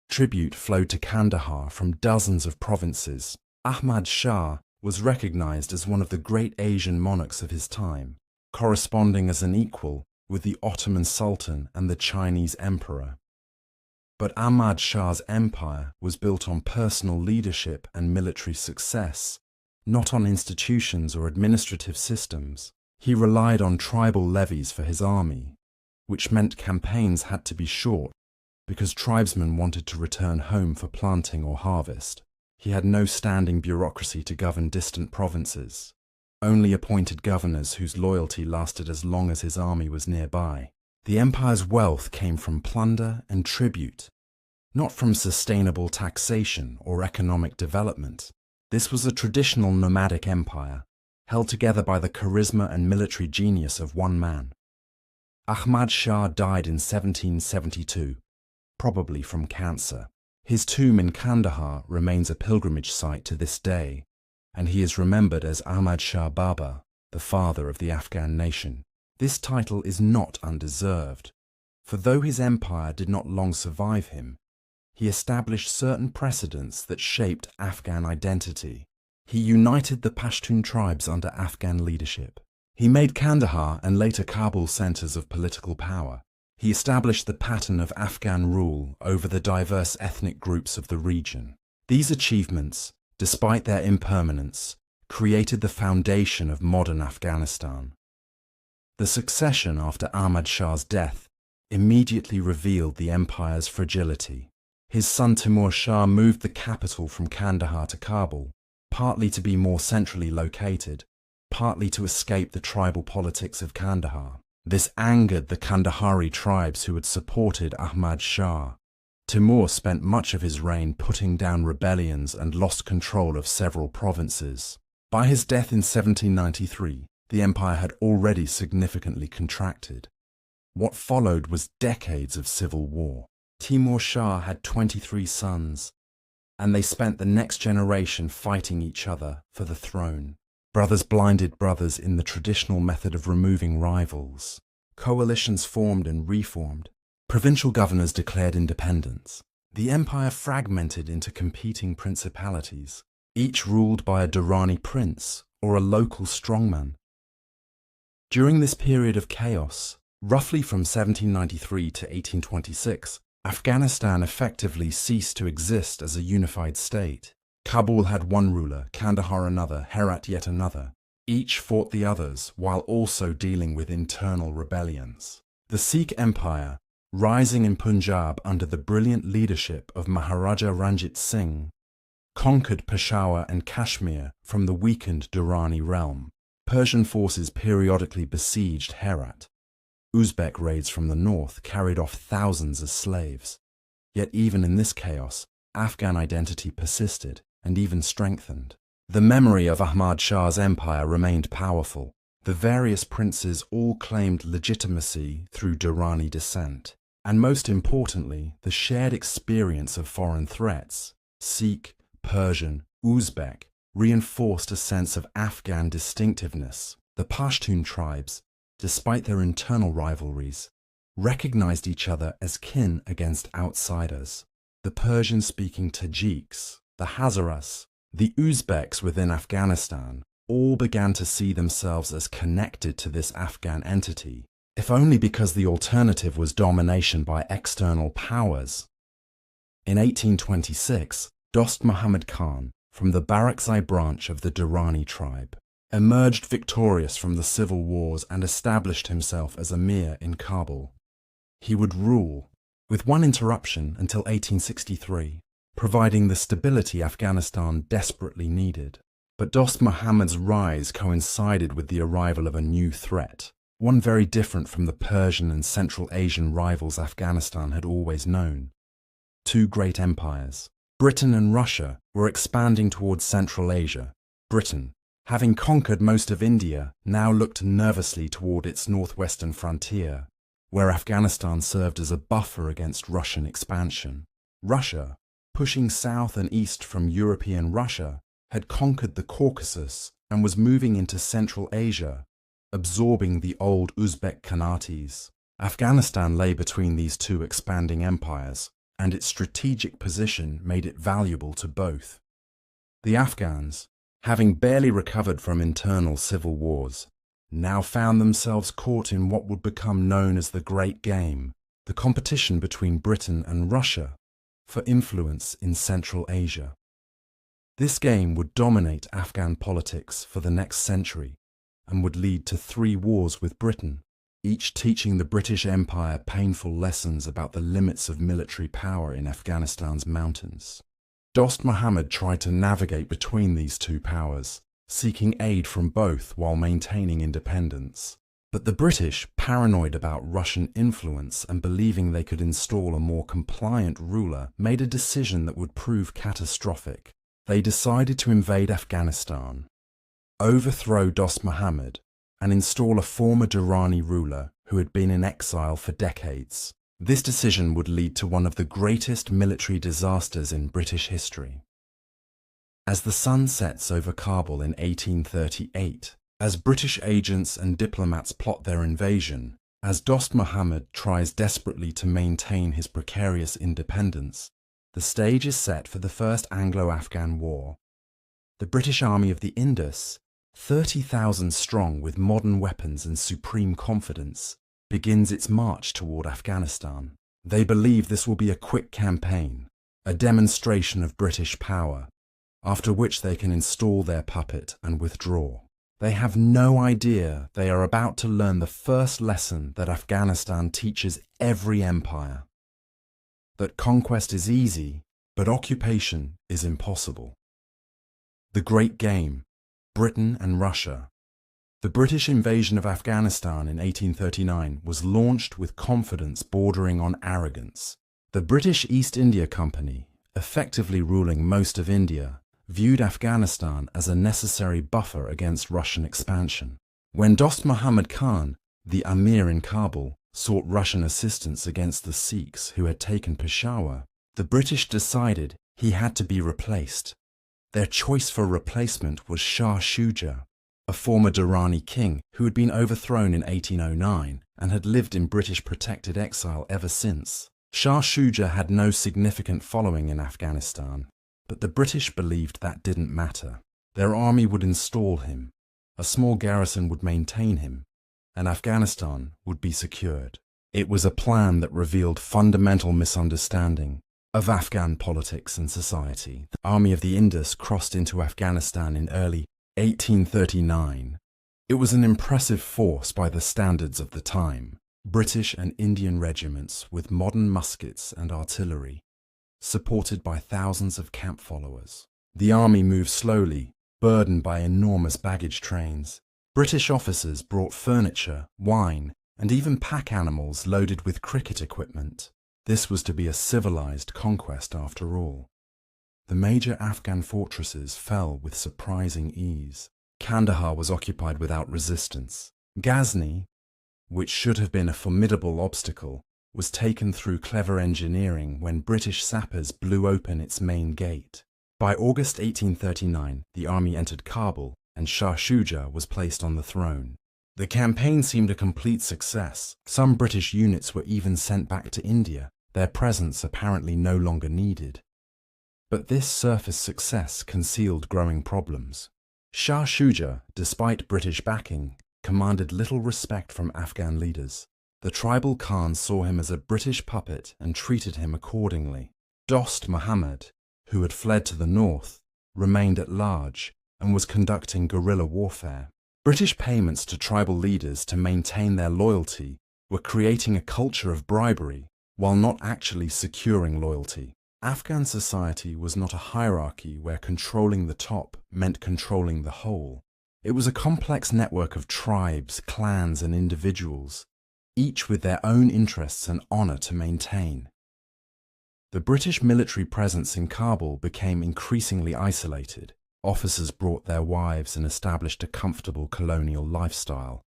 Tribute flowed to Kandahar from dozens of provinces. Ahmad Shah was recognized as one of the great Asian monarchs of his time, corresponding as an equal with the Ottoman Sultan and the Chinese Emperor. But Ahmad Shah's empire was built on personal leadership and military success, not on institutions or administrative systems. He relied on tribal levies for his army, which meant campaigns had to be short because tribesmen wanted to return home for planting or harvest. He had no standing bureaucracy to govern distant provinces, only appointed governors whose loyalty lasted as long as his army was nearby. The empire's wealth came from plunder and tribute, not from sustainable taxation or economic development. This was a traditional nomadic empire, held together by the charisma and military genius of one man. Ahmad Shah died in 1772, probably from cancer. His tomb in Kandahar remains a pilgrimage site to this day, and he is remembered as Ahmad Shah Baba, the father of the Afghan nation. This title is not undeserved, for though his empire did not long survive him, he established certain precedents that shaped Afghan identity. He united the Pashtun tribes under Afghan leadership. He made Kandahar and later Kabul centers of political power. He established the pattern of Afghan rule over the diverse ethnic groups of the region. These achievements, despite their impermanence, created the foundation of modern Afghanistan. The succession after Ahmad Shah's death immediately revealed the empire's fragility. His son Timur Shah moved the capital from Kandahar to Kabul, partly to be more centrally located, partly to escape the tribal politics of Kandahar. This angered the Kandahari tribes who had supported Ahmad Shah. Timur spent much of his reign putting down rebellions and lost control of several provinces. By his death in 1793, the empire had already significantly contracted. What followed was decades of civil war. Timur Shah had 23 sons, and they spent the next generation fighting each other for the throne. Brothers blinded brothers in the traditional method of removing rivals. Coalitions formed and reformed. Provincial governors declared independence. The empire fragmented into competing principalities, each ruled by a Durrani prince or a local strongman. During this period of chaos, roughly from 1793 to 1826, Afghanistan effectively ceased to exist as a unified state. Kabul had one ruler, Kandahar another, Herat yet another. Each fought the others while also dealing with internal rebellions. The Sikh Empire, rising in Punjab under the brilliant leadership of Maharaja Ranjit Singh, conquered Peshawar and Kashmir from the weakened Durrani realm. Persian forces periodically besieged Herat. Uzbek raids from the north carried off thousands as slaves. Yet even in this chaos, Afghan identity persisted and even strengthened. The memory of Ahmad Shah's empire remained powerful. The various princes all claimed legitimacy through Durrani descent. And most importantly, the shared experience of foreign threats, Sikh, Persian, Uzbek, reinforced a sense of Afghan distinctiveness. The Pashtun tribes, despite their internal rivalries, recognized each other as kin against outsiders. The Persian-speaking Tajiks, the Hazaras, the Uzbeks within Afghanistan, all began to see themselves as connected to this Afghan entity, if only because the alternative was domination by external powers. In 1826, Dost Muhammad Khan, from the Barakzai branch of the Durrani tribe, emerged victorious from the civil wars and established himself as emir in Kabul. He would rule, with one interruption until 1863, providing the stability Afghanistan desperately needed. But Dost Muhammad's rise coincided with the arrival of a new threat, one very different from the Persian and Central Asian rivals Afghanistan had always known. Two great empires, Britain and Russia, were expanding towards Central Asia. Britain, having conquered most of India, now looked nervously toward its northwestern frontier, where Afghanistan served as a buffer against Russian expansion. Russia, pushing south and east from European Russia, had conquered the Caucasus and was moving into Central Asia, absorbing the old Uzbek Khanates. Afghanistan lay between these two expanding empires, and its strategic position made it valuable to both. The Afghans, having barely recovered from internal civil wars, now found themselves caught in what would become known as the Great Game, the competition between Britain and Russia for influence in Central Asia. This game would dominate Afghan politics for the next century and would lead to 3 wars with Britain, each teaching the British Empire painful lessons about the limits of military power in Afghanistan's mountains. Dost Muhammad tried to navigate between these two powers, seeking aid from both while maintaining independence. But the British, paranoid about Russian influence and believing they could install a more compliant ruler, made a decision that would prove catastrophic. They decided to invade Afghanistan, overthrow Dost Muhammad, and install a former Durrani ruler who had been in exile for decades. This decision would lead to one of the greatest military disasters in British history. As the sun sets over Kabul in 1838, as British agents and diplomats plot their invasion, as Dost Muhammad tries desperately to maintain his precarious independence, the stage is set for the First Anglo-Afghan War. The British Army of the Indus, 30,000 strong with modern weapons and supreme confidence, begins its march toward Afghanistan. They believe this will be a quick campaign, a demonstration of British power, after which they can install their puppet and withdraw. They have no idea they are about to learn the first lesson that Afghanistan teaches every empire: that conquest is easy, but occupation is impossible. The Great Game, Britain and Russia. The British invasion of Afghanistan in 1839 was launched with confidence bordering on arrogance. The British East India Company, effectively ruling most of India, viewed Afghanistan as a necessary buffer against Russian expansion. When Dost Muhammad Khan, the Amir in Kabul, sought Russian assistance against the Sikhs who had taken Peshawar, the British decided he had to be replaced. Their choice for replacement was Shah Shuja, a former Durrani king who had been overthrown in 1809 and had lived in British protected exile ever since. Shah Shuja had no significant following in Afghanistan, but the British believed that didn't matter. Their army would install him, a small garrison would maintain him, and Afghanistan would be secured. It was a plan that revealed fundamental misunderstanding of Afghan politics and society. The Army of the Indus crossed into Afghanistan in early 1839. It was an impressive force by the standards of the time. British and Indian regiments with modern muskets and artillery, supported by thousands of camp followers. The army moved slowly, burdened by enormous baggage trains. British officers brought furniture, wine, and even pack animals loaded with cricket equipment. This was to be a civilized conquest after all. The major Afghan fortresses fell with surprising ease. Kandahar was occupied without resistance. Ghazni, which should have been a formidable obstacle, was taken through clever engineering when British sappers blew open its main gate. By August 1839, the army entered Kabul and Shah Shuja was placed on the throne. The campaign seemed a complete success. Some British units were even sent back to India, their presence apparently no longer needed. But this surface success concealed growing problems. Shah Shuja, despite British backing, commanded little respect from Afghan leaders. The tribal Khan saw him as a British puppet and treated him accordingly. Dost Muhammad, who had fled to the north, remained at large and was conducting guerrilla warfare. British payments to tribal leaders to maintain their loyalty were creating a culture of bribery while not actually securing loyalty. Afghan society was not a hierarchy where controlling the top meant controlling the whole. It was a complex network of tribes, clans, and individuals, each with their own interests and honor to maintain. The British military presence in Kabul became increasingly isolated. Officers brought their wives and established a comfortable colonial lifestyle,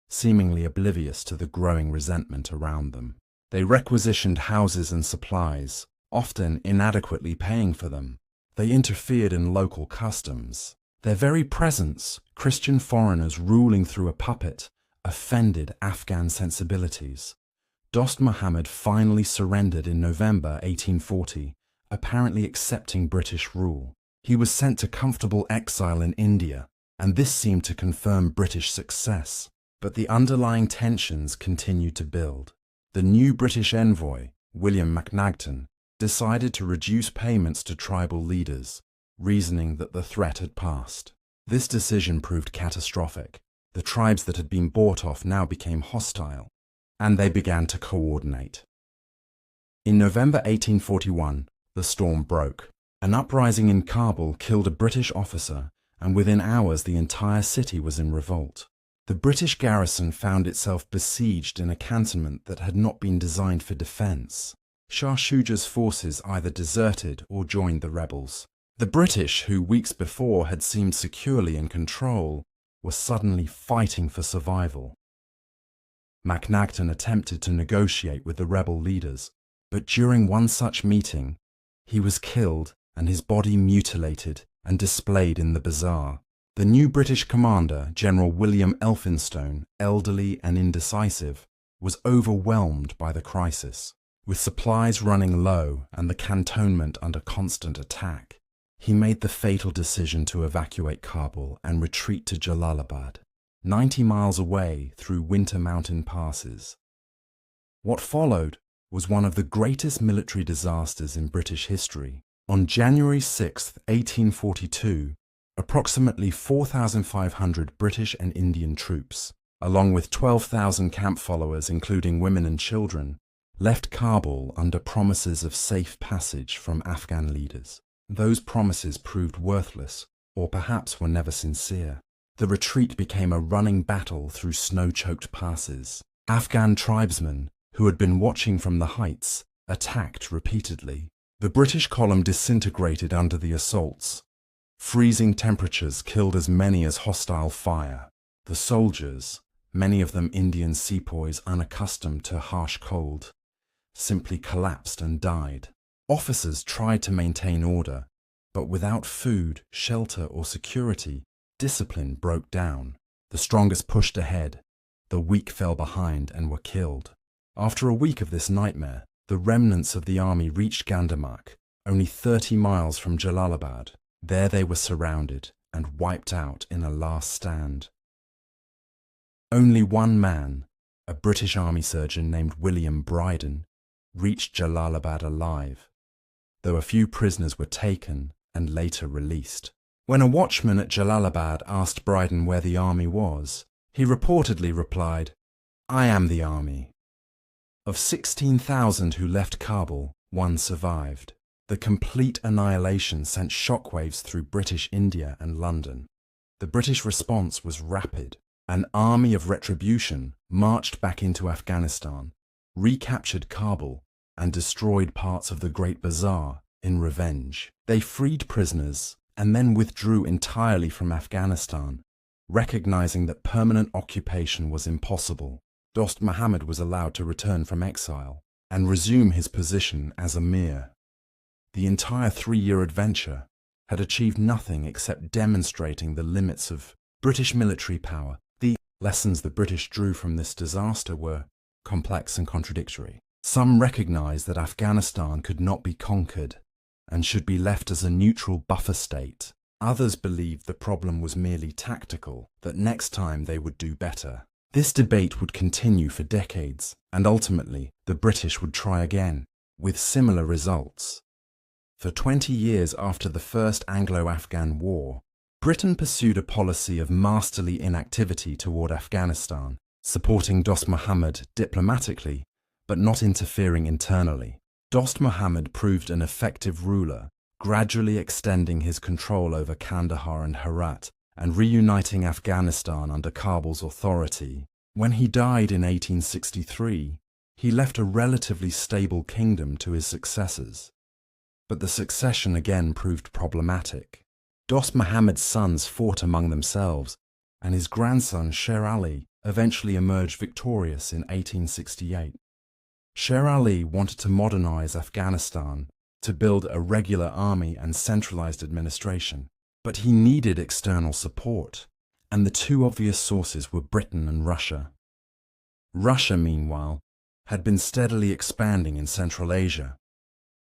seemingly oblivious to the growing resentment around them. They requisitioned houses and supplies, often inadequately paying for them. They interfered in local customs. Their very presence, Christian foreigners ruling through a puppet, offended Afghan sensibilities. Dost Muhammad finally surrendered in November 1840, apparently accepting British rule. He was sent to comfortable exile in India, and this seemed to confirm British success. But the underlying tensions continued to build. The new British envoy, William McNagton, decided to reduce payments to tribal leaders, reasoning that the threat had passed. This decision proved catastrophic. The tribes that had been bought off now became hostile, and they began to coordinate. In November 1841, the storm broke. An uprising in Kabul killed a British officer, and within hours the entire city was in revolt. The British garrison found itself besieged in a cantonment that had not been designed for defence. Shah Shuja's forces either deserted or joined the rebels. The British, who weeks before had seemed securely in control, were suddenly fighting for survival. MacNagtan attempted to negotiate with the rebel leaders, but during one such meeting, he was killed and his body mutilated and displayed in the bazaar. The new British commander, General William Elphinstone, elderly and indecisive, was overwhelmed by the crisis. With supplies running low and the cantonment under constant attack, he made the fatal decision to evacuate Kabul and retreat to Jalalabad, 90 miles away through winter mountain passes. What followed was one of the greatest military disasters in British history. On January 6, 1842, approximately 4,500 British and Indian troops, along with 12,000 camp followers including women and children, left Kabul under promises of safe passage from Afghan leaders. Those promises proved worthless, or perhaps were never sincere. The retreat became a running battle through snow-choked passes. Afghan tribesmen, who had been watching from the heights, attacked repeatedly. The British column disintegrated under the assaults. Freezing temperatures killed as many as hostile fire. The soldiers, many of them Indian sepoys unaccustomed to harsh cold, simply collapsed and died. Officers tried to maintain order, but without food, shelter, or security, discipline broke down. The strongest pushed ahead, the weak fell behind and were killed. After a week of this nightmare, the remnants of the army reached Gandamak, only 30 miles from Jalalabad. There they were surrounded and wiped out in a last stand. Only one man, a British army surgeon named William Brydon, reached Jalalabad alive, though a few prisoners were taken and later released. When a watchman at Jalalabad asked Brydon where the army was, he reportedly replied, "I am the army." Of 16,000 who left Kabul, one survived. The complete annihilation sent shockwaves through British India and London. The British response was rapid. An army of retribution marched back into Afghanistan, recaptured Kabul, and destroyed parts of the Great Bazaar in revenge. They freed prisoners and then withdrew entirely from Afghanistan, recognizing that permanent occupation was impossible. Dost Muhammad was allowed to return from exile and resume his position as emir. The entire 3-year adventure had achieved nothing except demonstrating the limits of British military power. The lessons the British drew from this disaster were complex and contradictory. Some recognized that Afghanistan could not be conquered and should be left as a neutral buffer state. Others believed the problem was merely tactical, that next time they would do better. This debate would continue for decades, and ultimately the British would try again, with similar results. For 20 years after the First Anglo-Afghan War, Britain pursued a policy of masterly inactivity toward Afghanistan, supporting Dost Muhammad diplomatically, but not interfering internally. Dost Muhammad proved an effective ruler, gradually extending his control over Kandahar and Herat and reuniting Afghanistan under Kabul's authority. When he died in 1863, he left a relatively stable kingdom to his successors. But the succession again proved problematic. Dost Muhammad's sons fought among themselves, and his grandson Sher Ali eventually emerged victorious in 1868. Sher Ali wanted to modernize Afghanistan, to build a regular army and centralized administration, but he needed external support, and the two obvious sources were Britain and Russia. Russia, meanwhile, had been steadily expanding in Central Asia.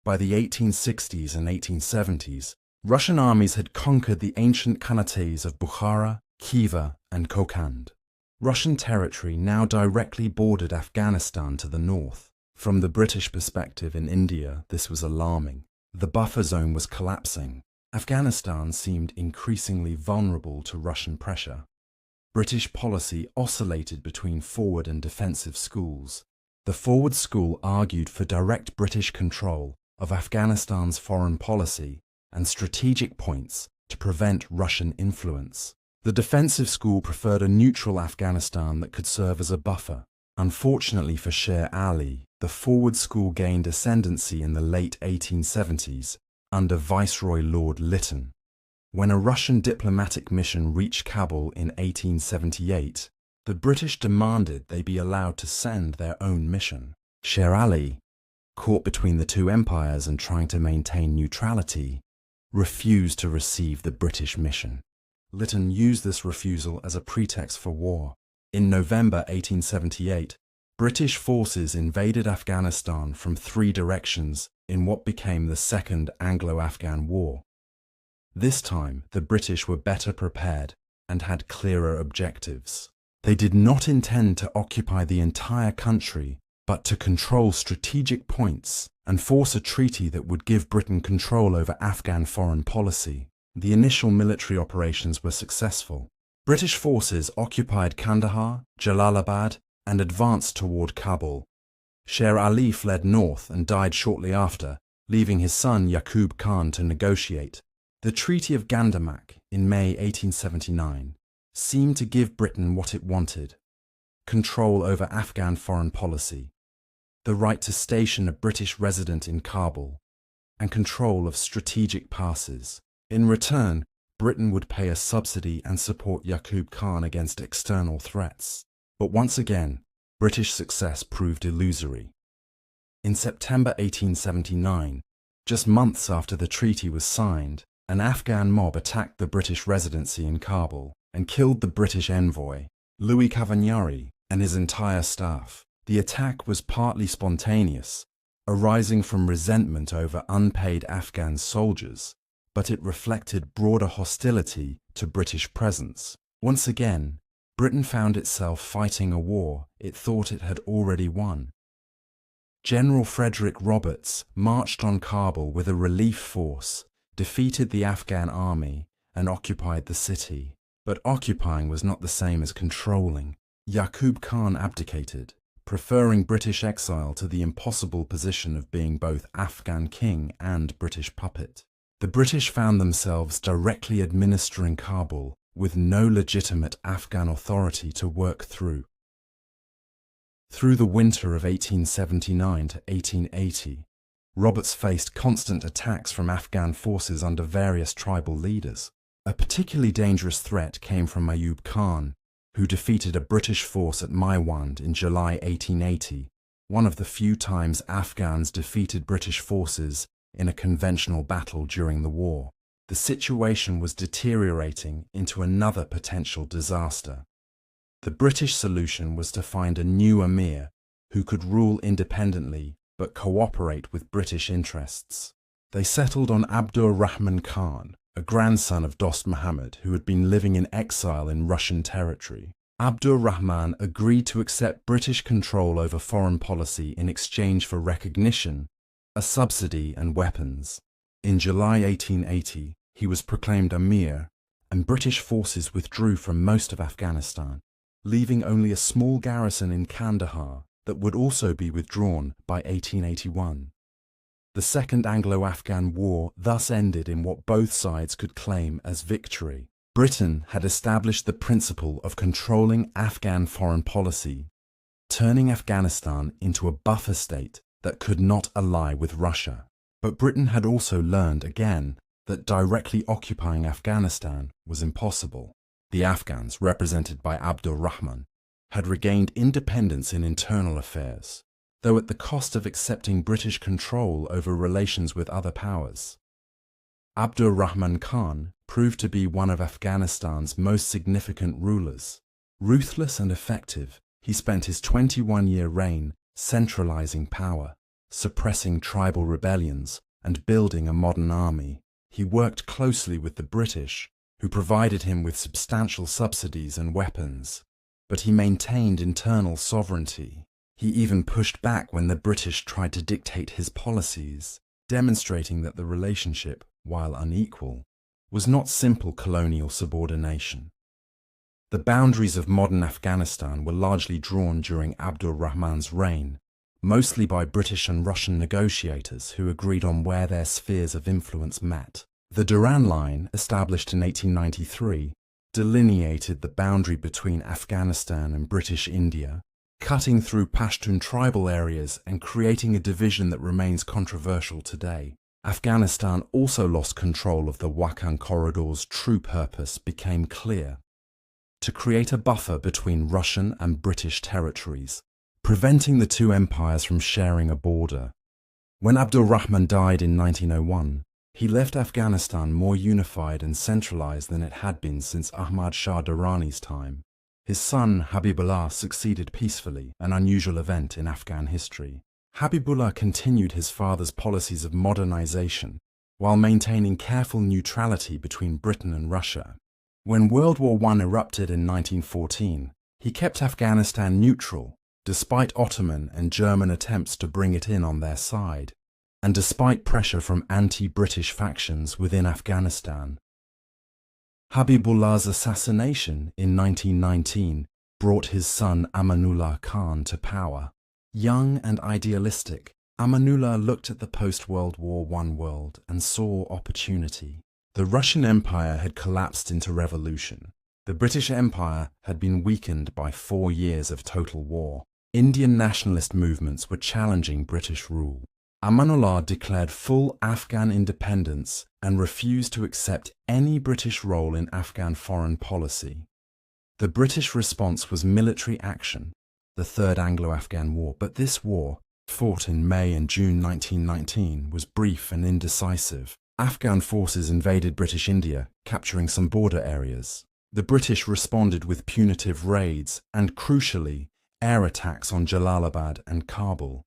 By the 1860s and 1870s, Russian armies had conquered the ancient khanates of Bukhara, Khiva, and Kokand. Russian territory now directly bordered Afghanistan to the north. From the British perspective in India, this was alarming. The buffer zone was collapsing. Afghanistan seemed increasingly vulnerable to Russian pressure. British policy oscillated between forward and defensive schools. The forward school argued for direct British control of Afghanistan's foreign policy and strategic points to prevent Russian influence. The defensive school preferred a neutral Afghanistan that could serve as a buffer. Unfortunately for Sher Ali, the forward school gained ascendancy in the late 1870s under Viceroy Lord Lytton. When a Russian diplomatic mission reached Kabul in 1878, the British demanded they be allowed to send their own mission. Sher Ali, caught between the two empires and trying to maintain neutrality, refused to receive the British mission. Lytton used this refusal as a pretext for war. In November 1878, British forces invaded Afghanistan from 3 directions in what became the Second Anglo-Afghan War. This time, the British were better prepared and had clearer objectives. They did not intend to occupy the entire country, but to control strategic points and force a treaty that would give Britain control over Afghan foreign policy. The initial military operations were successful. British forces occupied Kandahar, Jalalabad, and advanced toward Kabul. Sher Ali fled north and died shortly after, leaving his son Yaqub Khan to negotiate. The Treaty of Gandamak in May 1879 seemed to give Britain what it wanted: control over Afghan foreign policy, the right to station a British resident in Kabul, and control of strategic passes. In return, Britain would pay a subsidy and support Yaqub Khan against external threats. But once again, British success proved illusory. In September 1879, just months after the treaty was signed, an Afghan mob attacked the British residency in Kabul and killed the British envoy, Louis Cavagnari, and his entire staff. The attack was partly spontaneous, arising from resentment over unpaid Afghan soldiers, but it reflected broader hostility to British presence. Once again, Britain found itself fighting a war it thought it had already won. General Frederick Roberts marched on Kabul with a relief force, defeated the Afghan army, and occupied the city. But occupying was not the same as controlling. Yaqub Khan abdicated, preferring British exile to the impossible position of being both Afghan king and British puppet. The British found themselves directly administering Kabul with no legitimate Afghan authority to work through. Through the winter of 1879 to 1880, Roberts faced constant attacks from Afghan forces under various tribal leaders. A particularly dangerous threat came from Ayub Khan, who defeated a British force at Maiwand in July 1880, one of the few times Afghans defeated British forces in a conventional battle during the war. The situation was deteriorating into another potential disaster. The British solution was to find a new emir who could rule independently but cooperate with British interests. They settled on Abdur Rahman Khan, a grandson of Dost Muhammad who had been living in exile in Russian territory. Abdur Rahman agreed to accept British control over foreign policy in exchange for recognition, a subsidy and weapons. In July 1880, he was proclaimed emir, and British forces withdrew from most of Afghanistan, leaving only a small garrison in Kandahar that would also be withdrawn by 1881. The Second Anglo-Afghan War thus ended in what both sides could claim as victory. Britain had established the principle of controlling Afghan foreign policy, turning Afghanistan into a buffer state that could not ally with Russia. But Britain had also learned again that directly occupying Afghanistan was impossible. The Afghans, represented by Abdur Rahman, had regained independence in internal affairs, though at the cost of accepting British control over relations with other powers. Abdur Rahman Khan proved to be one of Afghanistan's most significant rulers. Ruthless and effective, he spent his 21-year reign centralizing power, suppressing tribal rebellions, and building a modern army. He worked closely with the British, who provided him with substantial subsidies and weapons, but he maintained internal sovereignty. He even pushed back when the British tried to dictate his policies, demonstrating that the relationship, while unequal, was not simple colonial subordination. The boundaries of modern Afghanistan were largely drawn during Abdur Rahman's reign, mostly by British and Russian negotiators who agreed on where their spheres of influence met. The Durand Line, established in 1893, delineated the boundary between Afghanistan and British India, cutting through Pashtun tribal areas and creating a division that remains controversial today. Afghanistan also lost control of the Wakhan corridor's true purpose became clear: to create a buffer between Russian and British territories, preventing the two empires from sharing a border. When Abdul Rahman died in 1901, he left Afghanistan more unified and centralized than it had been since Ahmad Shah Durrani's time. His son Habibullah succeeded peacefully, an unusual event in Afghan history. Habibullah continued his father's policies of modernization while maintaining careful neutrality between Britain and Russia. When World War I erupted in 1914, he kept Afghanistan neutral, despite Ottoman and German attempts to bring it in on their side, and despite pressure from anti-British factions within Afghanistan. Habibullah's assassination in 1919 brought his son Amanullah Khan to power. Young and idealistic, Amanullah looked at the post-World War I world and saw opportunity. The Russian Empire had collapsed into revolution. The British Empire had been weakened by 4 years of total war. Indian nationalist movements were challenging British rule. Amanullah declared full Afghan independence and refused to accept any British role in Afghan foreign policy. The British response was military action, the Third Anglo-Afghan War, but this war, fought in May and June 1919, was brief and indecisive. Afghan forces invaded British India, capturing some border areas. The British responded with punitive raids and, crucially, air attacks on Jalalabad and Kabul,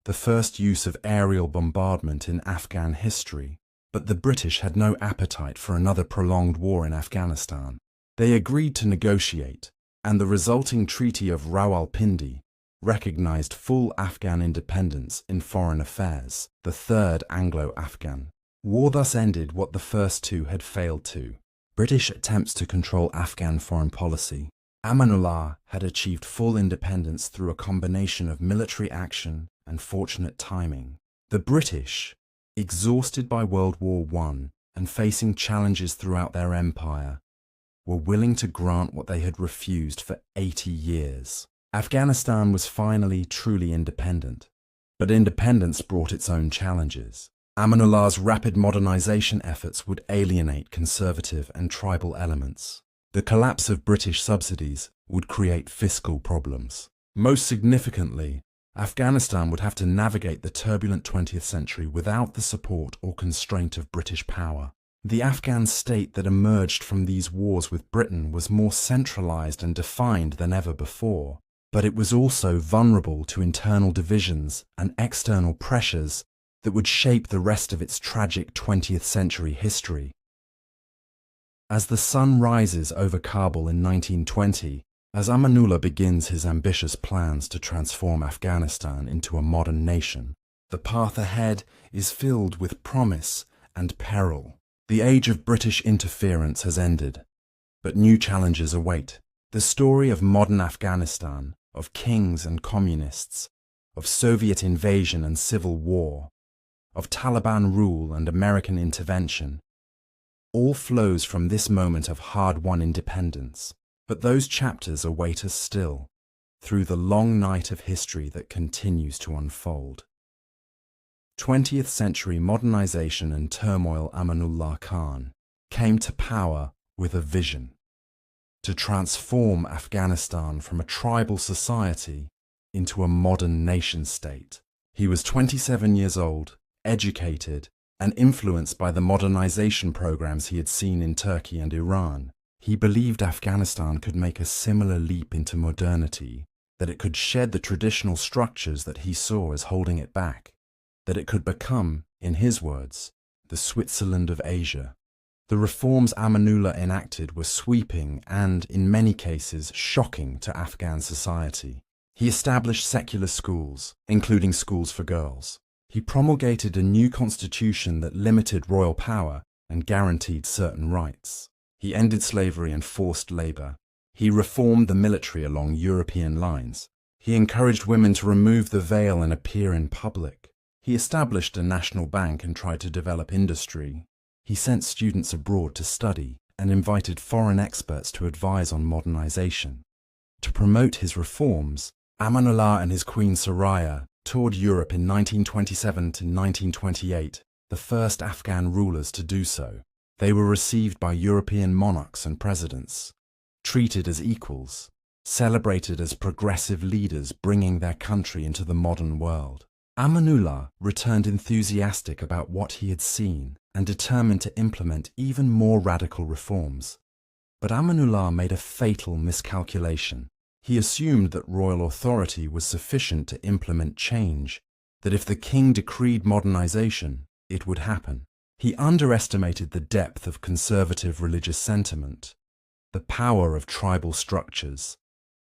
the first use of aerial bombardment in Afghan history. But the British had no appetite for another prolonged war in Afghanistan. They agreed to negotiate, and the resulting Treaty of Rawalpindi recognized full Afghan independence in foreign affairs. The Third Anglo-Afghan War thus ended what the first two had failed to: British attempts to control Afghan foreign policy. Amanullah had achieved full independence through a combination of military action and fortunate timing. The British, exhausted by World War I and facing challenges throughout their empire, were willing to grant what they had refused for 80 years. Afghanistan was finally truly independent, but independence brought its own challenges. Amanullah's rapid modernization efforts would alienate conservative and tribal elements. The collapse of British subsidies would create fiscal problems. Most significantly, Afghanistan would have to navigate the turbulent 20th century without the support or constraint of British power. The Afghan state that emerged from these wars with Britain was more centralized and defined than ever before, but it was also vulnerable to internal divisions and external pressures that would shape the rest of its tragic 20th century history. As the sun rises over Kabul in 1920, as Amanullah begins his ambitious plans to transform Afghanistan into a modern nation, the path ahead is filled with promise and peril. The age of British interference has ended, but new challenges await. The story of modern Afghanistan, of kings and communists, of Soviet invasion and civil war, of Taliban rule and American intervention, all flows from this moment of hard-won independence. But those chapters await us still, through the long night of history that continues to unfold. 20th century modernization and turmoil. Amanullah Khan came to power with a vision: to transform Afghanistan from a tribal society into a modern nation-state. He was 27 years old, educated, and influenced by the modernization programs he had seen in Turkey and Iran. He believed Afghanistan could make a similar leap into modernity, that it could shed the traditional structures that he saw as holding it back, that it could become, in his words, the Switzerland of Asia. The reforms Amanullah enacted were sweeping and, in many cases, shocking to Afghan society. He established secular schools, including schools for girls. He promulgated a new constitution that limited royal power and guaranteed certain rights. He ended slavery and forced labor. He reformed the military along European lines. He encouraged women to remove the veil and appear in public. He established a national bank and tried to develop industry. He sent students abroad to study and invited foreign experts to advise on modernization. To promote his reforms, Amanullah and his queen Soraya toured Europe in 1927 to 1928, the first Afghan rulers to do so. They were received by European monarchs and presidents, treated as equals, celebrated as progressive leaders bringing their country into the modern world. Amanullah returned enthusiastic about what he had seen and determined to implement even more radical reforms. But Amanullah made a fatal miscalculation. He assumed that royal authority was sufficient to implement change, that if the king decreed modernization, it would happen. He underestimated the depth of conservative religious sentiment, the power of tribal structures,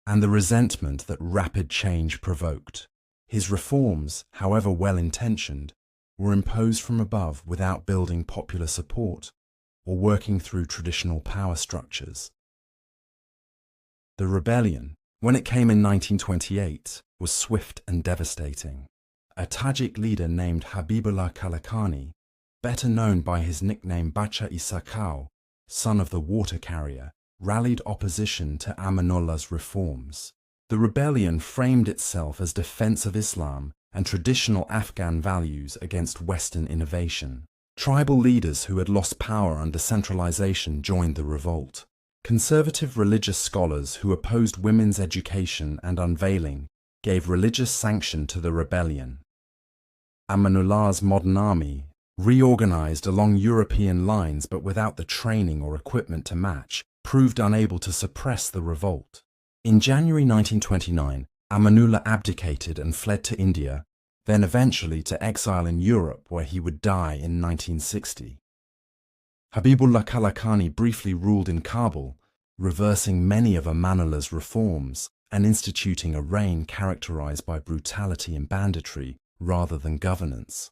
and the resentment that rapid change provoked. His reforms, however well-intentioned, were imposed from above without building popular support or working through traditional power structures. The rebellion, when it came in 1928, was swift and devastating. A Tajik leader named Habibullah Kalakani, better known by his nickname Bacha-i-Sakau, son of the water carrier, rallied opposition to Amanullah's reforms. The rebellion framed itself as defense of Islam and traditional Afghan values against Western innovation. Tribal leaders who had lost power under centralization joined the revolt. Conservative religious scholars who opposed women's education and unveiling gave religious sanction to the rebellion. Amanullah's modern army, reorganized along European lines but without the training or equipment to match, proved unable to suppress the revolt. In January 1929, Amanullah abdicated and fled to India, then eventually to exile in Europe where he would die in 1960. Habibullah Kalakani briefly ruled in Kabul, reversing many of Amanullah's reforms and instituting a reign characterized by brutality and banditry rather than governance.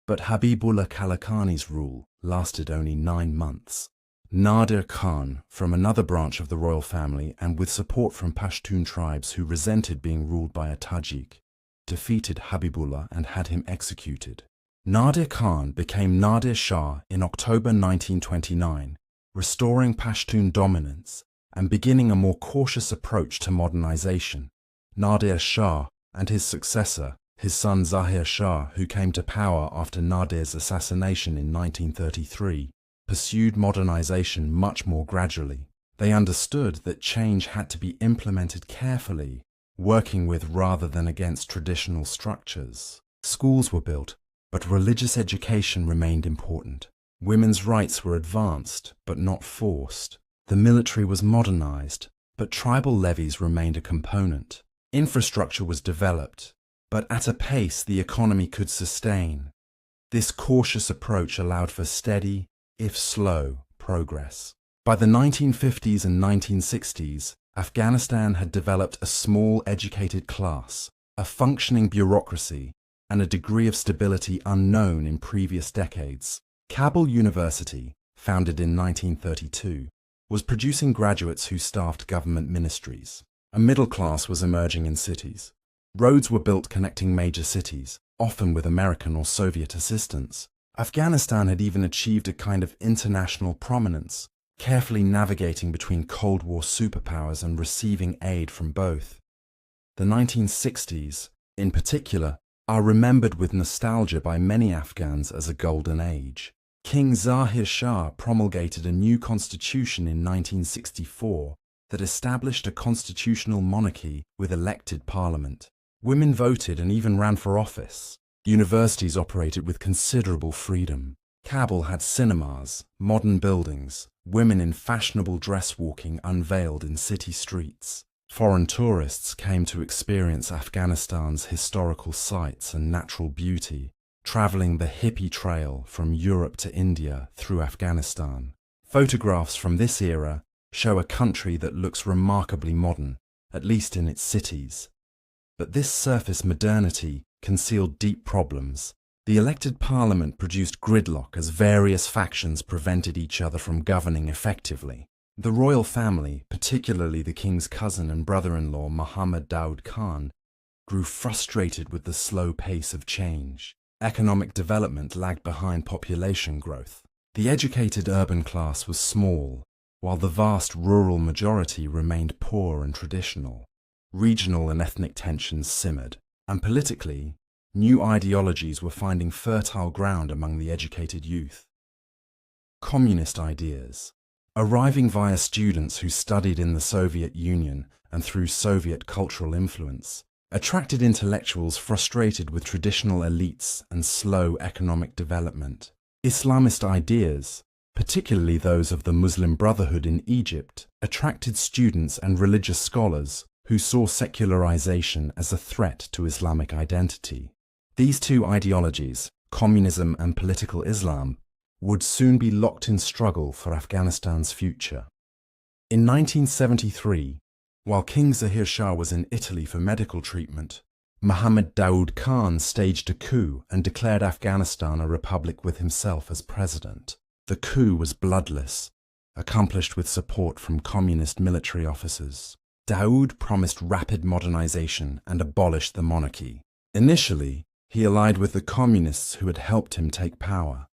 But Habibullah Kalakani's rule lasted only 9 months. Nadir Khan, from another branch of the royal family and with support from Pashtun tribes who resented being ruled by a Tajik, defeated Habibullah and had him executed. Nadir Khan became Nadir Shah in October 1929, restoring Pashtun dominance and beginning a more cautious approach to modernization. Nadir Shah and his successor, his son Zahir Shah, who came to power after Nadir's assassination in 1933, pursued modernization much more gradually. They understood that change had to be implemented carefully, working with rather than against traditional structures. Schools were built, but religious education remained important. Women's rights were advanced, but not forced. The military was modernized, but tribal levies remained a component. Infrastructure was developed, but at a pace the economy could sustain. This cautious approach allowed for steady, if slow, progress. By the 1950s and 1960s, Afghanistan had developed a small educated class, a functioning bureaucracy, and a degree of stability unknown in previous decades. Kabul University, founded in 1932, was producing graduates who staffed government ministries. A middle class was emerging in cities. Roads were built connecting major cities, often with American or Soviet assistance. Afghanistan had even achieved a kind of international prominence, carefully navigating between Cold War superpowers and receiving aid from both. The 1960s, in particular, are remembered with nostalgia by many Afghans as a golden age. King Zahir Shah promulgated a new constitution in 1964 that established a constitutional monarchy with elected parliament. Women voted and even ran for office. Universities operated with considerable freedom. Kabul had cinemas, modern buildings, women in fashionable dress walking unveiled in city streets. Foreign tourists came to experience Afghanistan's historical sites and natural beauty, traveling the hippie trail from Europe to India through Afghanistan. Photographs from this era show a country that looks remarkably modern, at least in its cities. But this surface modernity concealed deep problems. The elected parliament produced gridlock as various factions prevented each other from governing effectively. The royal family, particularly the king's cousin and brother-in-law Muhammad Daud Khan, grew frustrated with the slow pace of change. Economic development lagged behind population growth. The educated urban class was small, while the vast rural majority remained poor and traditional. Regional and ethnic tensions simmered, and politically, new ideologies were finding fertile ground among the educated youth. Communist ideas, arriving via students who studied in the Soviet Union and through Soviet cultural influence, attracted intellectuals frustrated with traditional elites and slow economic development. Islamist ideas, particularly those of the Muslim Brotherhood in Egypt, attracted students and religious scholars who saw secularization as a threat to Islamic identity. These two ideologies, communism and political Islam, would soon be locked in struggle for Afghanistan's future. In 1973, while King Zahir Shah was in Italy for medical treatment, Mohammad Daoud Khan staged a coup and declared Afghanistan a republic with himself as president. The coup was bloodless, accomplished with support from communist military officers. Daoud promised rapid modernization and abolished the monarchy. Initially, he allied with the communists who had helped him take power.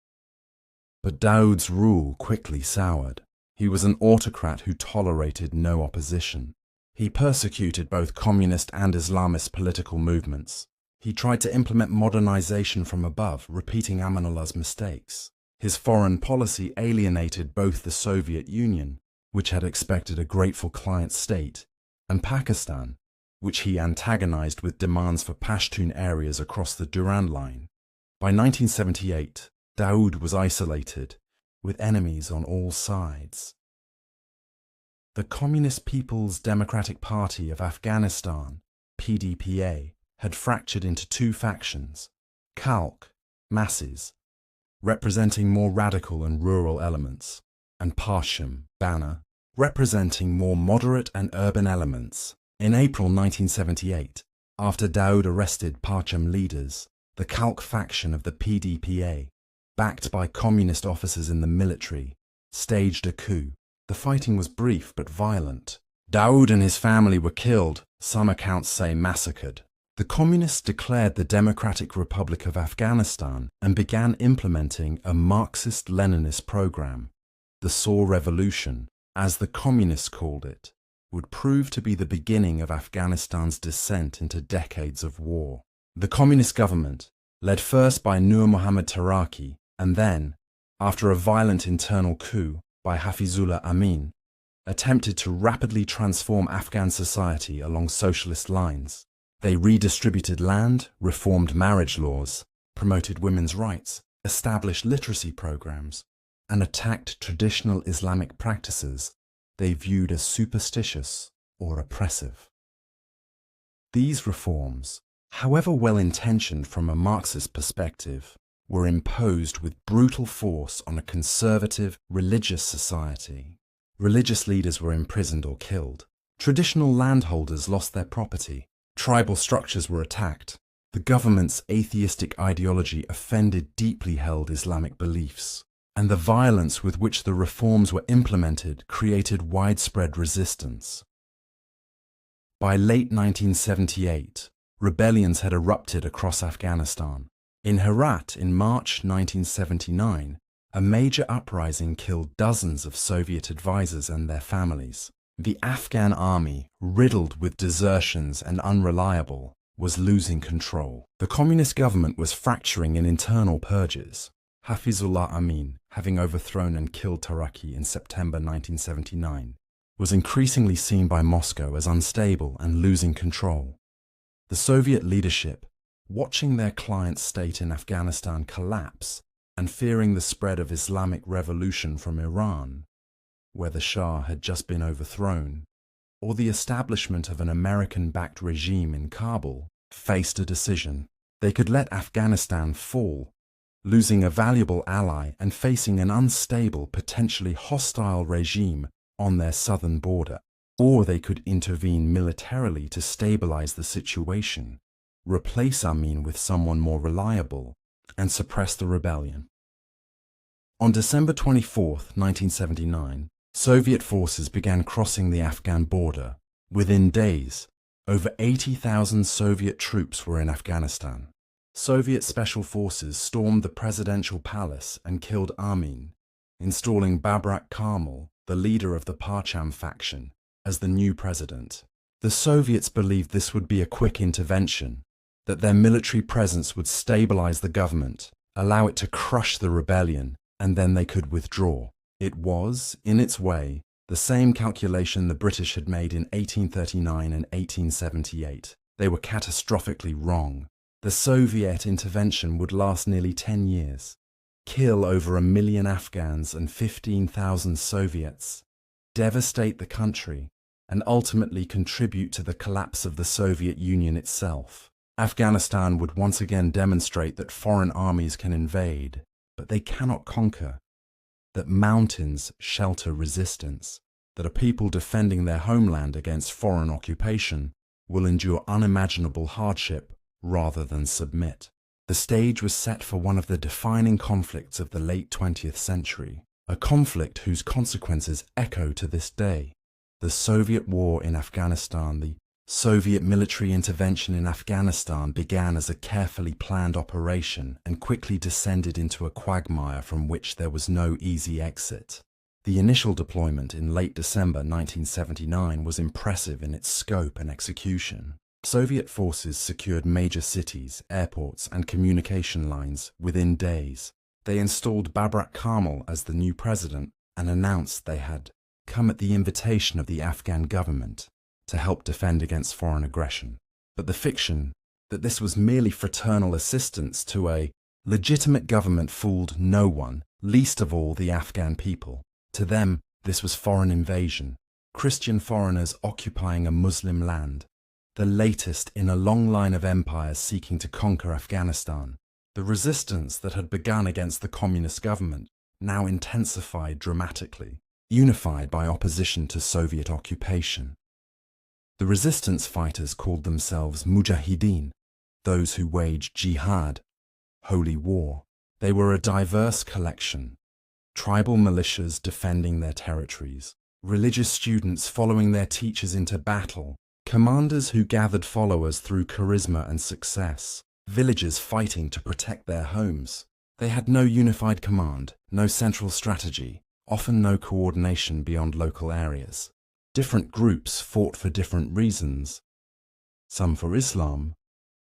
But Daoud's rule quickly soured. He was an autocrat who tolerated no opposition. He persecuted both communist and Islamist political movements. He tried to implement modernization from above, repeating Amanullah's mistakes. His foreign policy alienated both the Soviet Union, which had expected a grateful client state, and Pakistan, which he antagonized with demands for Pashtun areas across the Durand Line. By 1978, Daoud was isolated, with enemies on all sides. The Communist People's Democratic Party of Afghanistan, PDPA, had fractured into two factions: Khalq, masses, representing more radical and rural elements, and Parsham, Bana, representing more moderate and urban elements. In April 1978, after Daoud arrested Parcham leaders, the Khalq faction of the PDPA, backed by communist officers in the military, staged a coup. The fighting was brief but violent. Daoud and his family were killed, some accounts say massacred. The communists declared the Democratic Republic of Afghanistan and began implementing a Marxist-Leninist program. The Saur Revolution, as the communists called it, would prove to be the beginning of Afghanistan's descent into decades of war. The communist government, led first by Nur Muhammad Taraki and then, after a violent internal coup, by Hafizullah Amin, attempted to rapidly transform Afghan society along socialist lines. They redistributed land, reformed marriage laws, promoted women's rights, established literacy programs, and attacked traditional Islamic practices they viewed as superstitious or oppressive. These reforms, however well-intentioned from a Marxist perspective, were imposed with brutal force on a conservative, religious society. Religious leaders were imprisoned or killed. Traditional landholders lost their property. Tribal structures were attacked. The government's atheistic ideology offended deeply held Islamic beliefs, and the violence with which the reforms were implemented created widespread resistance. By late 1978, rebellions had erupted across Afghanistan. In Herat in March 1979, a major uprising killed dozens of Soviet advisors and their families. The Afghan army, riddled with desertions and unreliable, was losing control. The communist government was fracturing in internal purges. Hafizullah Amin, having overthrown and killed Taraki in September 1979, was increasingly seen by Moscow as unstable and losing control. The Soviet leadership, watching their client state in Afghanistan collapse and fearing the spread of Islamic revolution from Iran, where the Shah had just been overthrown, or the establishment of an American-backed regime in Kabul, faced a decision. They could let Afghanistan fall, losing a valuable ally and facing an unstable, potentially hostile regime on their southern border, or they could intervene militarily to stabilize the situation, replace Amin with someone more reliable, and suppress the rebellion. On December 24, 1979, Soviet forces began crossing the Afghan border. Within days, over 80,000 Soviet troops were in Afghanistan. Soviet special forces stormed the presidential palace and killed Amin, installing Babrak Karmal, the leader of the Parcham faction, as the new president. The Soviets believed this would be a quick intervention, that their military presence would stabilize the government, allow it to crush the rebellion, and then they could withdraw. It was, in its way, the same calculation the British had made in 1839 and 1878. They were catastrophically wrong. The Soviet intervention would last nearly 10 years, kill over 1 million Afghans and 15,000 Soviets, devastate the country, and ultimately contribute to the collapse of the Soviet Union itself. Afghanistan would once again demonstrate that foreign armies can invade, but they cannot conquer, that mountains shelter resistance, that a people defending their homeland against foreign occupation will endure unimaginable hardship rather than submit. The stage was set for one of the defining conflicts of the late 20th century, a conflict whose consequences echo to this day. The Soviet war in Afghanistan. The Soviet military intervention in Afghanistan began as a carefully planned operation and quickly descended into a quagmire from which there was no easy exit. The initial deployment in late December 1979 was impressive in its scope and execution. Soviet forces secured major cities, airports, and communication lines within days. They installed Babrak Karmal as the new president and announced they had come at the invitation of the Afghan government to help defend against foreign aggression. But the fiction that this was merely fraternal assistance to a legitimate government fooled no one, least of all the Afghan people. To them, this was foreign invasion, Christian foreigners occupying a Muslim land, the latest in a long line of empires seeking to conquer Afghanistan. The resistance that had begun against the communist government now intensified dramatically, unified by opposition to Soviet occupation. The resistance fighters called themselves Mujahideen, those who waged jihad, holy war. They were a diverse collection, tribal militias defending their territories, religious students following their teachers into battle, commanders who gathered followers through charisma and success, villagers fighting to protect their homes. They had no unified command, no central strategy, often no coordination beyond local areas. Different groups fought for different reasons, some for Islam,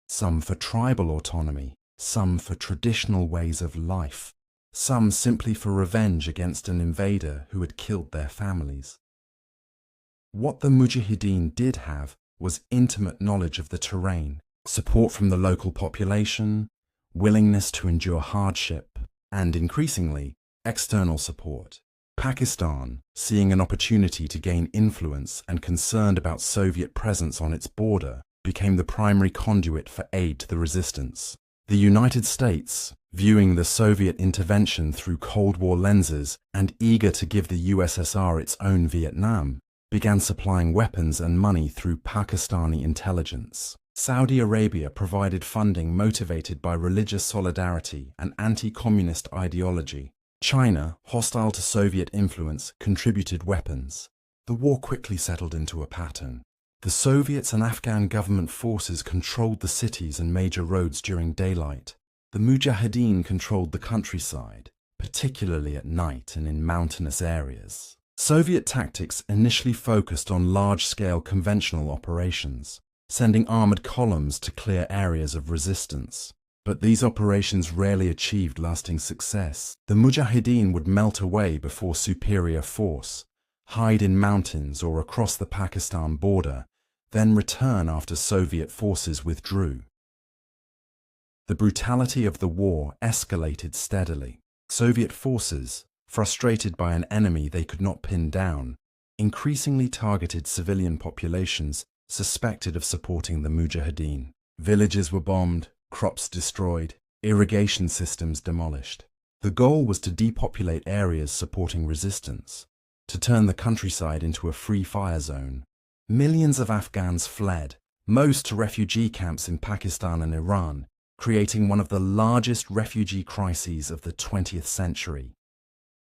some for tribal autonomy, some for traditional ways of life, some simply for revenge against an invader who had killed their families. What the Mujahideen did have was intimate knowledge of the terrain, support from the local population, willingness to endure hardship, and increasingly, external support. Pakistan, seeing an opportunity to gain influence and concerned about Soviet presence on its border, became the primary conduit for aid to the resistance. The United States, viewing the Soviet intervention through Cold War lenses and eager to give the USSR its own Vietnam, began supplying weapons and money through Pakistani intelligence. Saudi Arabia provided funding motivated by religious solidarity and anti-communist ideology. China, hostile to Soviet influence, contributed weapons. The war quickly settled into a pattern. The Soviets and Afghan government forces controlled the cities and major roads during daylight. The Mujahideen controlled the countryside, particularly at night and in mountainous areas. Soviet tactics initially focused on large-scale conventional operations, sending armored columns to clear areas of resistance. But these operations rarely achieved lasting success. The Mujahideen would melt away before superior force, hide in mountains or across the Pakistan border, then return after Soviet forces withdrew. The brutality of the war escalated steadily. Soviet forces, frustrated by an enemy they could not pin down, increasingly targeted civilian populations suspected of supporting the Mujahideen. Villages were bombed, crops destroyed, irrigation systems demolished. The goal was to depopulate areas supporting resistance, to turn the countryside into a free fire zone. Millions of Afghans fled, most to refugee camps in Pakistan and Iran, creating one of the largest refugee crises of the 20th century.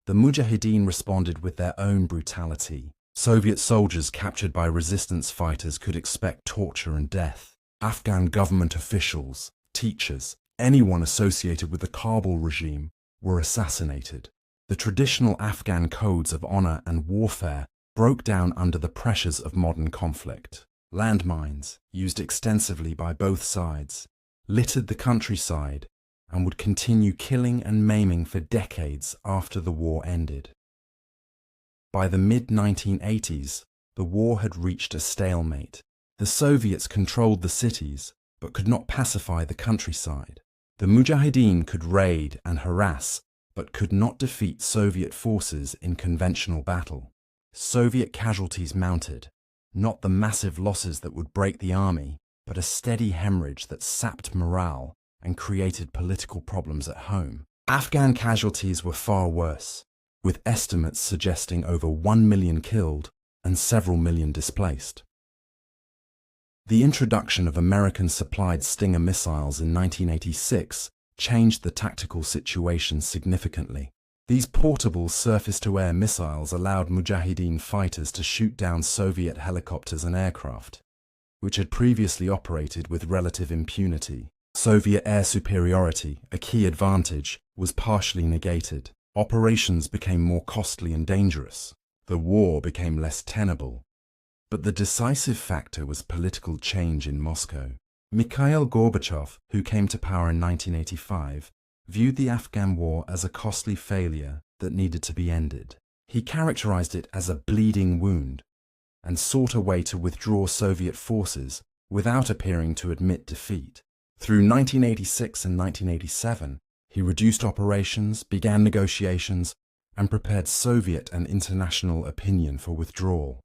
The Mujahideen responded with their own brutality. Soviet soldiers captured by resistance fighters could expect torture and death. Afghan government officials, teachers, anyone associated with the Kabul regime were assassinated. The traditional Afghan codes of honor and warfare broke down under the pressures of modern conflict. Landmines, used extensively by both sides, littered the countryside and would continue killing and maiming for decades after the war ended. By the mid-1980s, the war had reached a stalemate. The Soviets controlled the cities, but could not pacify the countryside. The Mujahideen could raid and harass, but could not defeat Soviet forces in conventional battle. Soviet casualties mounted, not the massive losses that would break the army, but a steady hemorrhage that sapped morale and created political problems at home. Afghan casualties were far worse, with estimates suggesting over 1 million killed and several million displaced. The introduction of American-supplied Stinger missiles in 1986 changed the tactical situation significantly. These portable surface-to-air missiles allowed Mujahideen fighters to shoot down Soviet helicopters and aircraft, which had previously operated with relative impunity. Soviet air superiority, a key advantage, was partially negated. Operations became more costly and dangerous. The war became less tenable. But the decisive factor was political change in Moscow. Mikhail Gorbachev, who came to power in 1985, viewed the Afghan war as a costly failure that needed to be ended. He characterized it as a bleeding wound and sought a way to withdraw Soviet forces without appearing to admit defeat. Through 1986 and 1987, he reduced operations, began negotiations, and prepared Soviet and international opinion for withdrawal.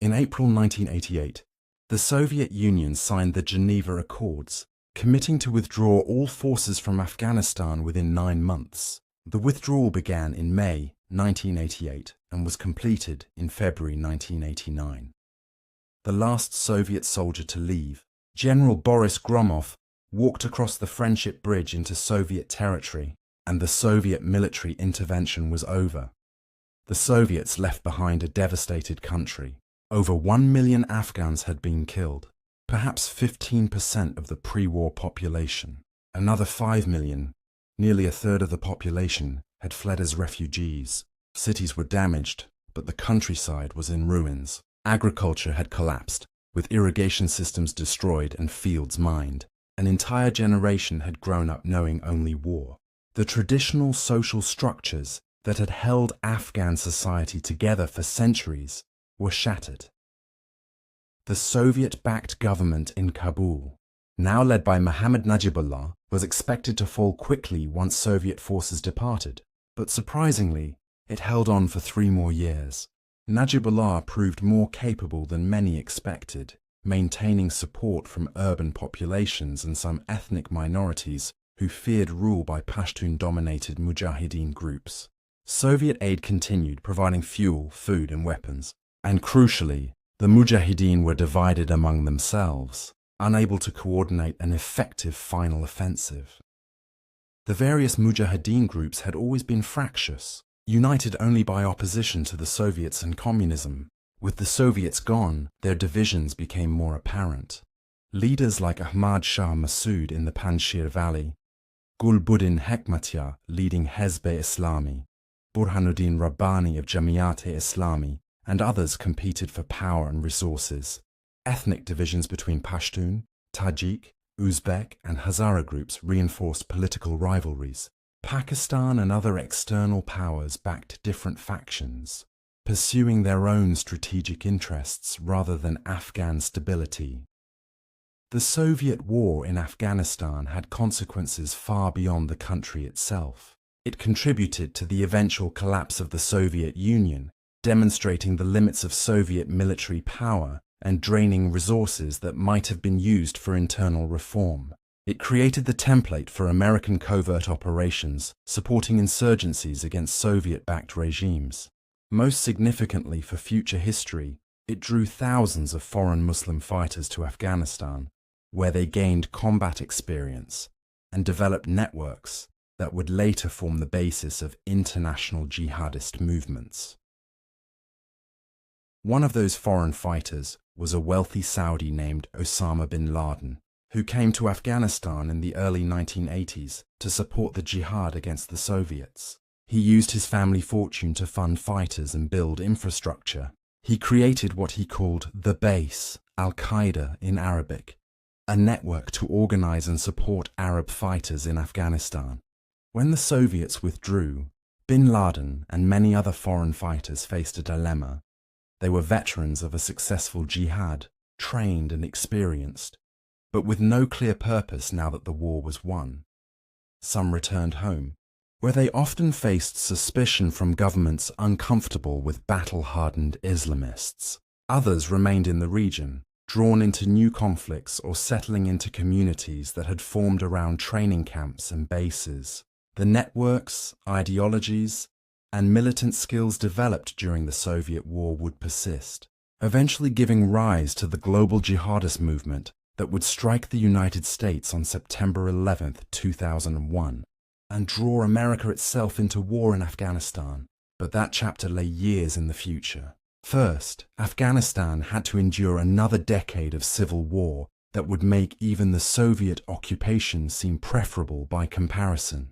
In April 1988, the Soviet Union signed the Geneva Accords, committing to withdraw all forces from Afghanistan within 9 months. The withdrawal began in May 1988 and was completed in February 1989. The last Soviet soldier to leave, General Boris Gromov, walked across the Friendship Bridge into Soviet territory, and the Soviet military intervention was over. The Soviets left behind a devastated country. Over 1 million Afghans had been killed, perhaps 15% of the pre-war population. Another 5 million, nearly a third of the population, had fled as refugees. Cities were damaged, but the countryside was in ruins. Agriculture had collapsed, with irrigation systems destroyed and fields mined. An entire generation had grown up knowing only war. The traditional social structures that had held Afghan society together for centuries were shattered. The Soviet-backed government in Kabul, now led by Mohammad Najibullah, was expected to fall quickly once Soviet forces departed, but surprisingly, it held on for 3 more years. Najibullah proved more capable than many expected, maintaining support from urban populations and some ethnic minorities who feared rule by Pashtun-dominated Mujahideen groups. Soviet aid continued, providing fuel, food, and weapons. And crucially, the Mujahideen were divided among themselves, unable to coordinate an effective final offensive. The various Mujahideen groups had always been fractious, united only by opposition to the Soviets and communism. With the Soviets gone, their divisions became more apparent. Leaders like Ahmad Shah Massoud in the Panjshir Valley, Gulbuddin Hekmatyar leading Hezb-e-Islami, Burhanuddin Rabbani of Jamiat-e-Islami, and others competed for power and resources. Ethnic divisions between Pashtun, Tajik, Uzbek, and Hazara groups reinforced political rivalries. Pakistan and other external powers backed different factions, pursuing their own strategic interests rather than Afghan stability. The Soviet war in Afghanistan had consequences far beyond the country itself. It contributed to the eventual collapse of the Soviet Union, demonstrating the limits of Soviet military power and draining resources that might have been used for internal reform. It created the template for American covert operations, supporting insurgencies against Soviet-backed regimes. Most significantly for future history, it drew thousands of foreign Muslim fighters to Afghanistan, where they gained combat experience and developed networks that would later form the basis of international jihadist movements. One of those foreign fighters was a wealthy Saudi named Osama bin Laden, who came to Afghanistan in the early 1980s to support the jihad against the Soviets. He used his family fortune to fund fighters and build infrastructure. He created what he called the base, Al-Qaeda in Arabic, a network to organize and support Arab fighters in Afghanistan. When the Soviets withdrew, bin Laden and many other foreign fighters faced a dilemma. They were veterans of a successful jihad, trained and experienced, but with no clear purpose now that the war was won. Some returned home, where they often faced suspicion from governments uncomfortable with battle-hardened Islamists. Others remained in the region, drawn into new conflicts or settling into communities that had formed around training camps and bases. The networks, ideologies, and militant skills developed during the Soviet war would persist, eventually giving rise to the global jihadist movement that would strike the United States on September 11, 2001, and draw America itself into war in Afghanistan. But that chapter lay years in the future. First, Afghanistan had to endure another decade of civil war that would make even the Soviet occupation seem preferable by comparison.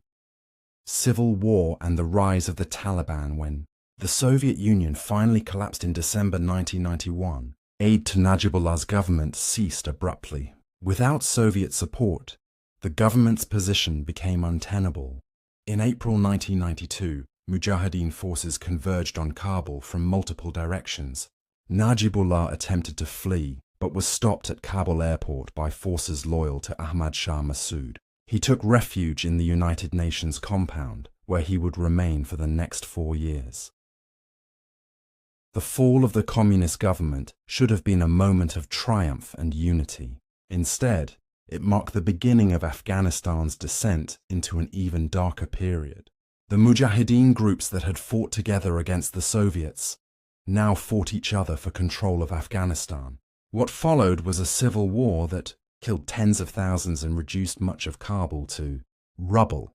Civil war and the rise of the Taliban. When the Soviet Union finally collapsed in December 1991, aid to Najibullah's government ceased abruptly. Without Soviet support, the government's position became untenable. In April 1992, Mujahideen forces converged on Kabul from multiple directions. Najibullah attempted to flee, but was stopped at Kabul airport by forces loyal to Ahmad Shah Massoud. He took refuge in the United Nations compound, where he would remain for the next 4 years. The fall of the communist government should have been a moment of triumph and unity. Instead, it marked the beginning of Afghanistan's descent into an even darker period. The Mujahideen groups that had fought together against the Soviets now fought each other for control of Afghanistan. What followed was a civil war that killed tens of thousands and reduced much of Kabul to rubble.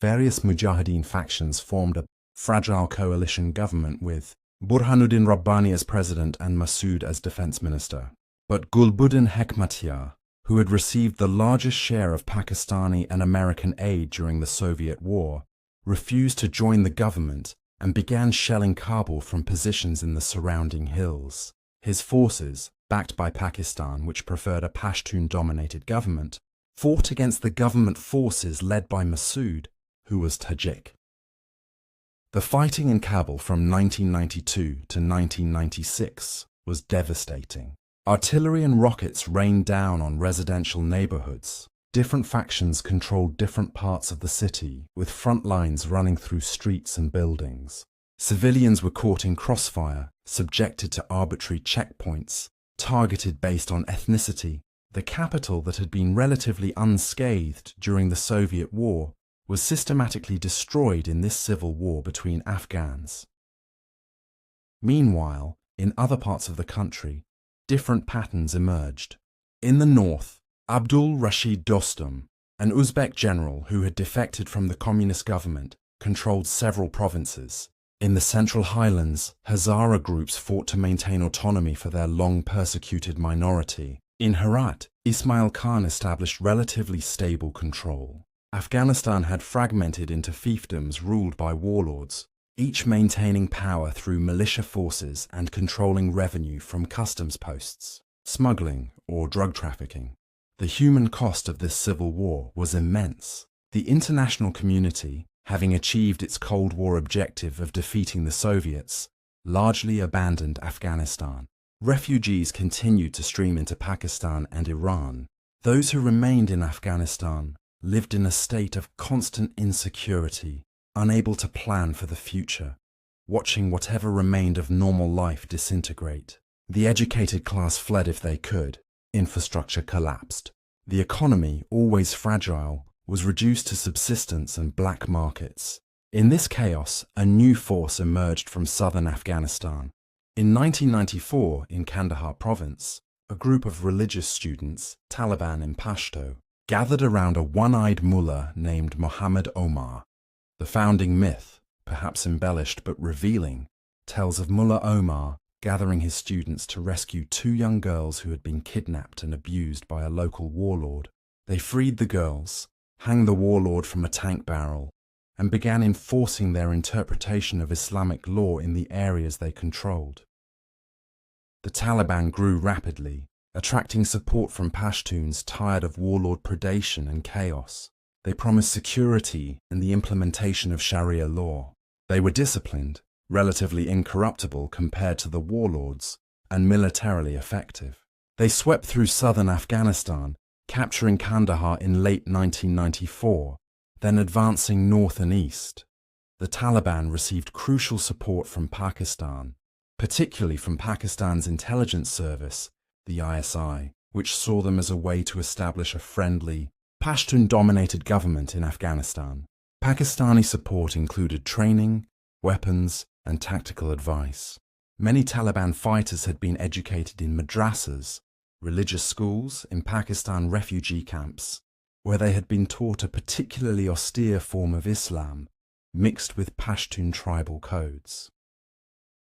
Various Mujahideen factions formed a fragile coalition government with Burhanuddin Rabbani as president and Massoud as defense minister. But Gulbuddin Hekmatyar, who had received the largest share of Pakistani and American aid during the Soviet war, refused to join the government and began shelling Kabul from positions in the surrounding hills. His forces, backed by Pakistan, which preferred a Pashtun-dominated government, fought against the government forces led by Massoud, who was Tajik. The fighting in Kabul from 1992 to 1996 was devastating. Artillery and rockets rained down on residential neighborhoods. Different factions controlled different parts of the city, with front lines running through streets and buildings. Civilians were caught in crossfire, subjected to arbitrary checkpoints, targeted based on ethnicity. The capital that had been relatively unscathed during the Soviet war was systematically destroyed in this civil war between Afghans. Meanwhile, in other parts of the country, different patterns emerged. In the north, Abdul Rashid Dostum, an Uzbek general who had defected from the communist government, controlled several provinces. In the Central Highlands, Hazara groups fought to maintain autonomy for their long-persecuted minority. In Herat, Ismail Khan established relatively stable control. Afghanistan had fragmented into fiefdoms ruled by warlords, each maintaining power through militia forces and controlling revenue from customs posts, smuggling, or drug trafficking. The human cost of this civil war was immense. The international community, having achieved its Cold War objective of defeating the Soviets, largely abandoned Afghanistan. Refugees continued to stream into Pakistan and Iran. Those who remained in Afghanistan lived in a state of constant insecurity, unable to plan for the future, watching whatever remained of normal life disintegrate. The educated class fled if they could. Infrastructure collapsed. The economy, always fragile, was reduced to subsistence and black markets. In this chaos, a new force emerged from southern Afghanistan. In 1994, in Kandahar province, a group of religious students, Taliban in Pashto, gathered around a one-eyed mullah named Muhammad Omar. The founding myth, perhaps embellished but revealing, tells of Mullah Omar gathering his students to rescue 2 young girls who had been kidnapped and abused by a local warlord. They freed the girls, hanged the warlord from a tank barrel, and began enforcing their interpretation of Islamic law in the areas they controlled. The Taliban grew rapidly, attracting support from Pashtuns tired of warlord predation and chaos. They promised security and the implementation of Sharia law. They were disciplined, relatively incorruptible compared to the warlords, and militarily effective. They swept through southern Afghanistan, capturing Kandahar in late 1994, then advancing north and east. The Taliban received crucial support from Pakistan, particularly from Pakistan's intelligence service, the ISI, which saw them as a way to establish a friendly, Pashtun-dominated government in Afghanistan. Pakistani support included training, weapons, and tactical advice. Many Taliban fighters had been educated in madrasas, religious schools in Pakistan refugee camps, where they had been taught a particularly austere form of Islam, mixed with Pashtun tribal codes.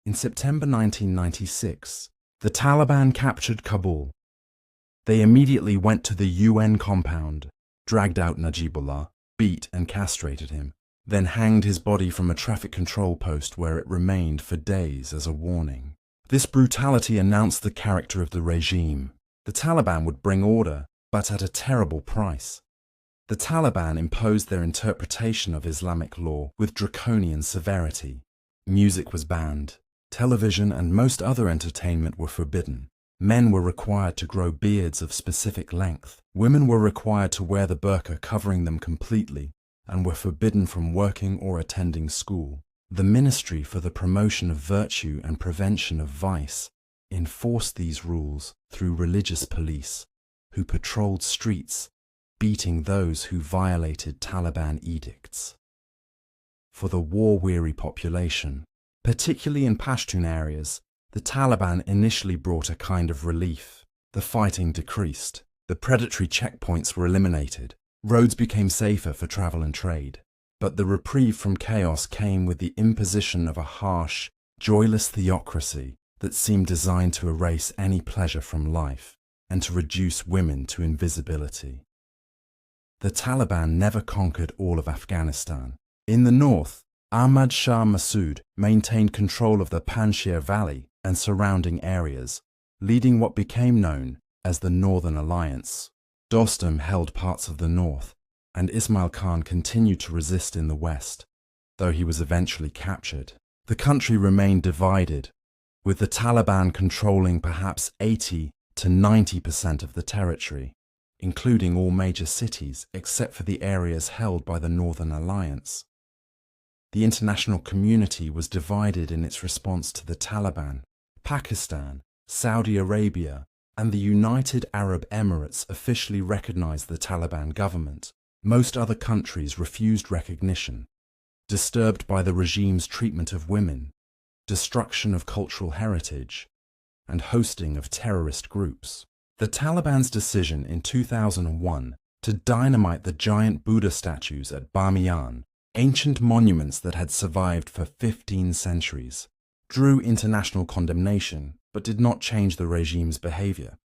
In September 1996, the Taliban captured Kabul. They immediately went to the UN compound, dragged out Najibullah, beat and castrated him, then hanged his body from a traffic control post where it remained for days as a warning. This brutality announced the character of the regime. The Taliban would bring order, but at a terrible price. The Taliban imposed their interpretation of Islamic law with draconian severity. Music was banned. Television and most other entertainment were forbidden. Men were required to grow beards of specific length. Women were required to wear the burqa covering them completely and were forbidden from working or attending school. The Ministry for the Promotion of Virtue and Prevention of Vice enforced these rules through religious police, who patrolled streets, beating those who violated Taliban edicts. For the war-weary population, particularly in Pashtun areas, the Taliban initially brought a kind of relief. The fighting decreased, the predatory checkpoints were eliminated, roads became safer for travel and trade. But the reprieve from chaos came with the imposition of a harsh, joyless theocracy that seemed designed to erase any pleasure from life and to reduce women to invisibility. The Taliban never conquered all of Afghanistan. In the north, Ahmad Shah Massoud maintained control of the Panjshir Valley and surrounding areas, leading what became known as the Northern Alliance. Dostum held parts of the north, and Ismail Khan continued to resist in the west, though he was eventually captured. The country remained divided, with the Taliban controlling perhaps 80 to 90% of the territory, including all major cities except for the areas held by the Northern Alliance. The international community was divided in its response to the Taliban. Pakistan, Saudi Arabia, and the United Arab Emirates officially recognized the Taliban government. Most other countries refused recognition, disturbed by the regime's treatment of women, destruction of cultural heritage, and hosting of terrorist groups. The Taliban's decision in 2001 to dynamite the giant Buddha statues at Bamiyan, ancient monuments that had survived for 15 centuries, drew international condemnation but did not change the regime's behavior.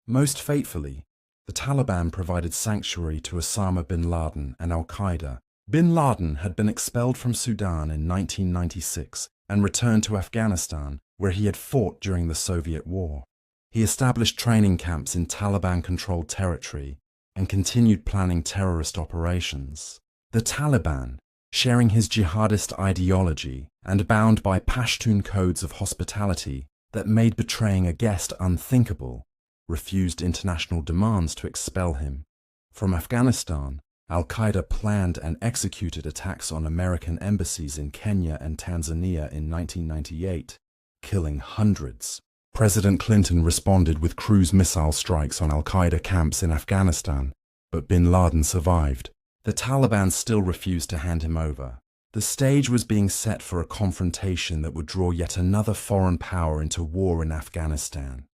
Most fatefully, the Taliban provided sanctuary to Osama bin Laden and al-Qaeda. Bin Laden had been expelled from Sudan in 1996 and returned to Afghanistan, where he had fought during the Soviet War. He established training camps in Taliban-controlled territory and continued planning terrorist operations. The Taliban, sharing his jihadist ideology and bound by Pashtun codes of hospitality that made betraying a guest unthinkable, refused international demands to expel him. From Afghanistan, al-Qaeda planned and executed attacks on American embassies in Kenya and Tanzania in 1998, killing hundreds. President Clinton responded with cruise missile strikes on al-Qaeda camps in Afghanistan, but bin Laden survived. The Taliban still refused to hand him over. The stage was being set for a confrontation that would draw yet another foreign power into war in Afghanistan.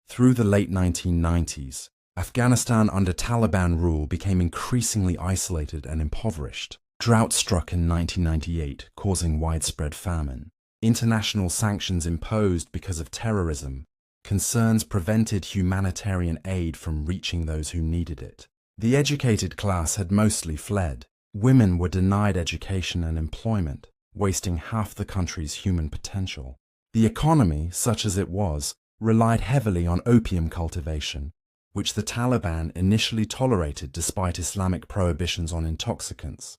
Through the late 1990s, Afghanistan under Taliban rule became increasingly isolated and impoverished. Drought struck in 1998, causing widespread famine. International sanctions imposed because of terrorism. Concerns prevented humanitarian aid from reaching those who needed it. The educated class had mostly fled. Women were denied education and employment, wasting half the country's human potential. The economy, such as it was, relied heavily on opium cultivation, which the Taliban initially tolerated despite Islamic prohibitions on intoxicants.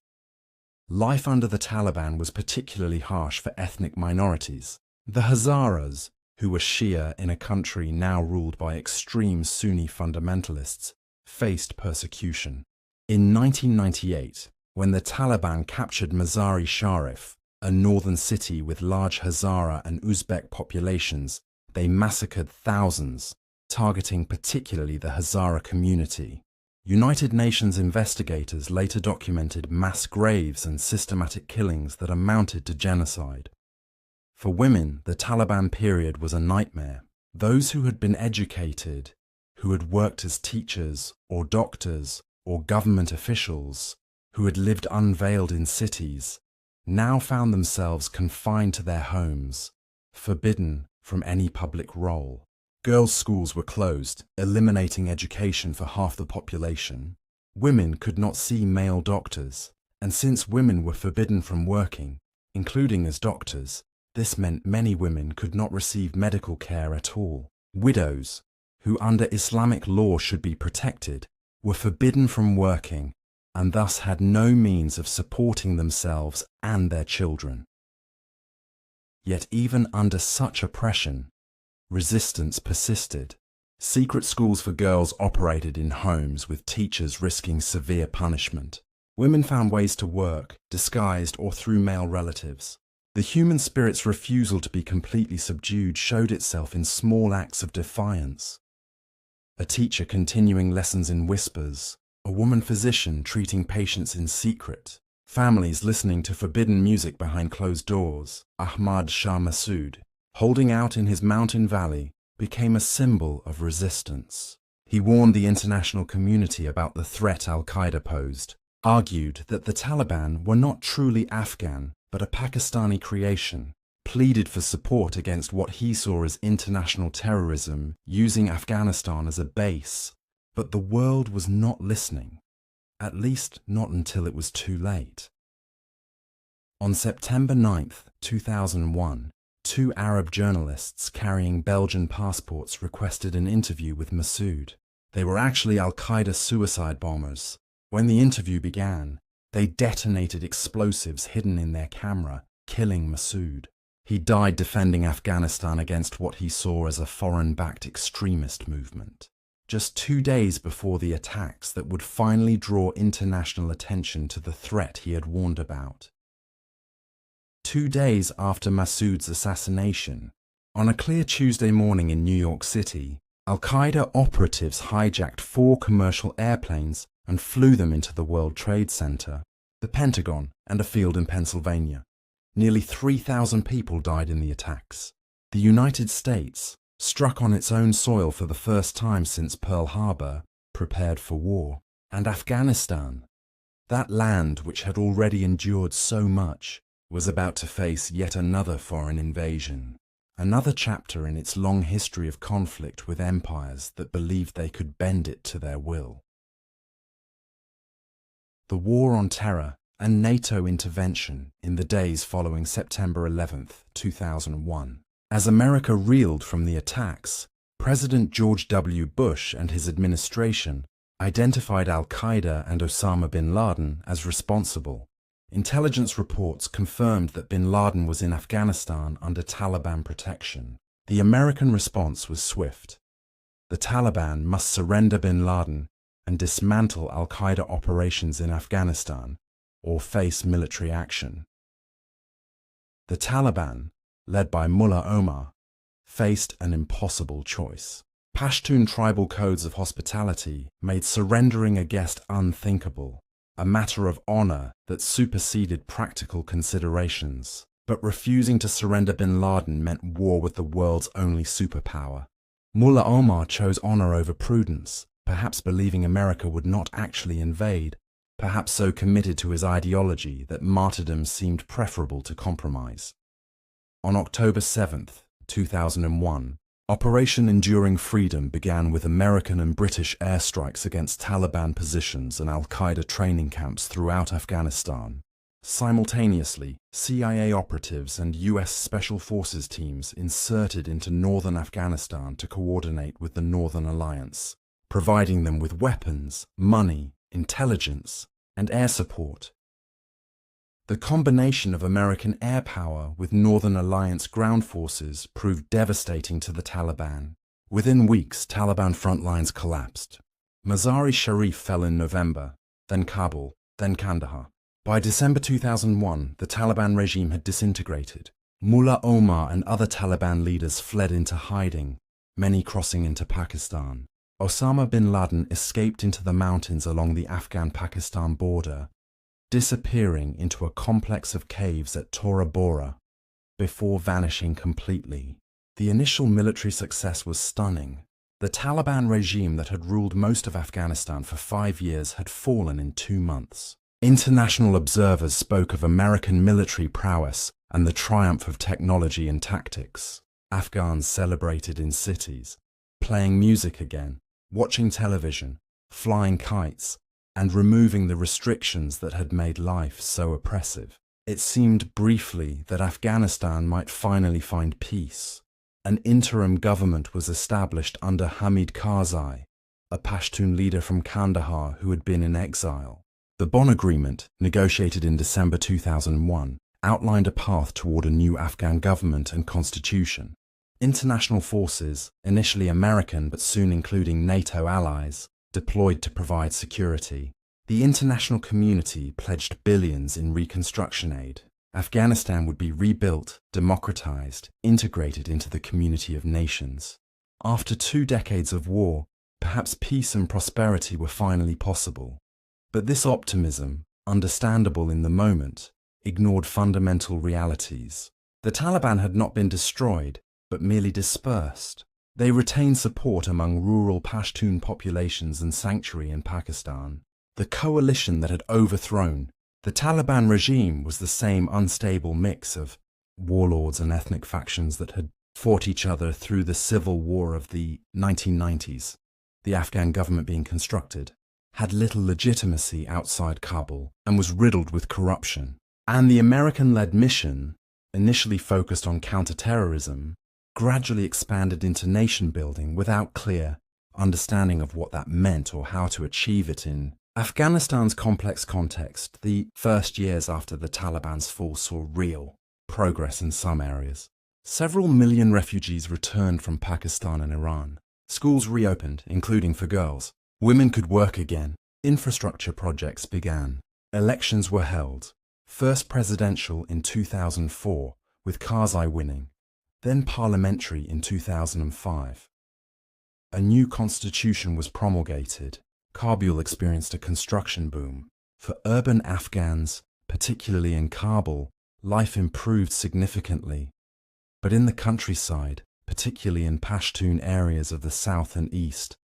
Life under the Taliban was particularly harsh for ethnic minorities. The Hazaras, who were Shia in a country now ruled by extreme Sunni fundamentalists, faced persecution. In 1998, when the Taliban captured Mazar-e-Sharif, a northern city with large Hazara and Uzbek populations, they massacred thousands, targeting particularly the Hazara community. United Nations investigators later documented mass graves and systematic killings that amounted to genocide. For women, the Taliban period was a nightmare. Those who had been educated, who had worked as teachers or doctors or government officials, who had lived unveiled in cities, now found themselves confined to their homes, forbidden from any public role. Girls' schools were closed, eliminating education for half the population. Women could not see male doctors, and since women were forbidden from working, including as doctors, this meant many women could not receive medical care at all. Widows, who under Islamic law should be protected, were forbidden from working and thus had no means of supporting themselves and their children. Yet even under such oppression, resistance persisted. Secret schools for girls operated in homes with teachers risking severe punishment. Women found ways to work, disguised or through male relatives. The human spirit's refusal to be completely subdued showed itself in small acts of defiance. A teacher continuing lessons in whispers, a woman physician treating patients in secret, families listening to forbidden music behind closed doors. Ahmad Shah Massoud, holding out in his mountain valley, became a symbol of resistance. He warned the international community about the threat al-Qaeda posed, argued that the Taliban were not truly Afghan but a Pakistani creation, pleaded for support against what he saw as international terrorism, using Afghanistan as a base. But the world was not listening, at least not until it was too late. On September 9, 2001, two Arab journalists carrying Belgian passports requested an interview with Massoud. They were actually al-Qaeda suicide bombers. When the interview began, they detonated explosives hidden in their camera, killing Massoud. He died defending Afghanistan against what he saw as a foreign-backed extremist movement. Just 2 days before the attacks that would finally draw international attention to the threat he had warned about. 2 days after Massoud's assassination, on a clear Tuesday morning in New York City, al-Qaeda operatives hijacked 4 commercial airplanes and flew them into the World Trade Center, the Pentagon, and a field in Pennsylvania. Nearly 3,000 people died in the attacks. The United States, struck on its own soil for the first time since Pearl Harbor, prepared for war. And Afghanistan, that land which had already endured so much, was about to face yet another foreign invasion. Another chapter in its long history of conflict with empires that believed they could bend it to their will. The War on Terror and NATO intervention in the days following September 11, 2001. As America reeled from the attacks, President George W. Bush and his administration identified al-Qaeda and Osama bin Laden as responsible. Intelligence reports confirmed that bin Laden was in Afghanistan under Taliban protection. The American response was swift. The Taliban must surrender bin Laden and dismantle al-Qaeda operations in Afghanistan or face military action. The Taliban, led by Mullah Omar, faced an impossible choice. Pashtun tribal codes of hospitality made surrendering a guest unthinkable, a matter of honor that superseded practical considerations. But refusing to surrender bin Laden meant war with the world's only superpower. Mullah Omar chose honor over prudence, perhaps believing America would not actually invade, perhaps so committed to his ideology that martyrdom seemed preferable to compromise. On October 7, 2001, Operation Enduring Freedom began with American and British airstrikes against Taliban positions and al-Qaeda training camps throughout Afghanistan. Simultaneously, CIA operatives and US Special Forces teams inserted into northern Afghanistan to coordinate with the Northern Alliance, providing them with weapons, money, intelligence, and air support. The combination of American air power with Northern Alliance ground forces proved devastating to the Taliban. Within weeks, Taliban front lines collapsed. Mazar-e-Sharif fell in November, then Kabul, then Kandahar. By December 2001, the Taliban regime had disintegrated. Mullah Omar and other Taliban leaders fled into hiding, many crossing into Pakistan. Osama bin Laden escaped into the mountains along the Afghan-Pakistan border, disappearing into a complex of caves at Tora Bora, before vanishing completely. The initial military success was stunning. The Taliban regime that had ruled most of Afghanistan for 5 years had fallen in 2 months. International observers spoke of American military prowess and the triumph of technology and tactics. Afghans celebrated in cities, playing music again, watching television, flying kites, and removing the restrictions that had made life so oppressive. It seemed briefly that Afghanistan might finally find peace. An interim government was established under Hamid Karzai, a Pashtun leader from Kandahar who had been in exile. The Bonn Agreement, negotiated in December 2001, outlined a path toward a new Afghan government and constitution. International forces, initially American but soon including NATO allies, deployed to provide security. The international community pledged billions in reconstruction aid. Afghanistan would be rebuilt, democratized, integrated into the community of nations. After 2 decades of war, perhaps peace and prosperity were finally possible. But this optimism, understandable in the moment, ignored fundamental realities. The Taliban had not been destroyed, but merely dispersed. They retained support among rural Pashtun populations and sanctuary in Pakistan. The coalition that had overthrown the Taliban regime was the same unstable mix of warlords and ethnic factions that had fought each other through the civil war of the 1990s. The Afghan government being constructed had little legitimacy outside Kabul and was riddled with corruption. And the American-led mission, initially focused on counterterrorism, gradually expanded into nation-building without clear understanding of what that meant or how to achieve it in Afghanistan's complex context. The first years after the Taliban's fall saw real progress in some areas. Several million refugees returned from Pakistan and Iran. Schools reopened, including for girls. Women could work again. Infrastructure projects began. Elections were held. First presidential in 2004, with Karzai winning. Then parliamentary in 2005. A new constitution was promulgated. Kabul experienced a construction boom. For urban Afghans, particularly in Kabul, life improved significantly. But in the countryside, particularly in Pashtun areas of the south and east,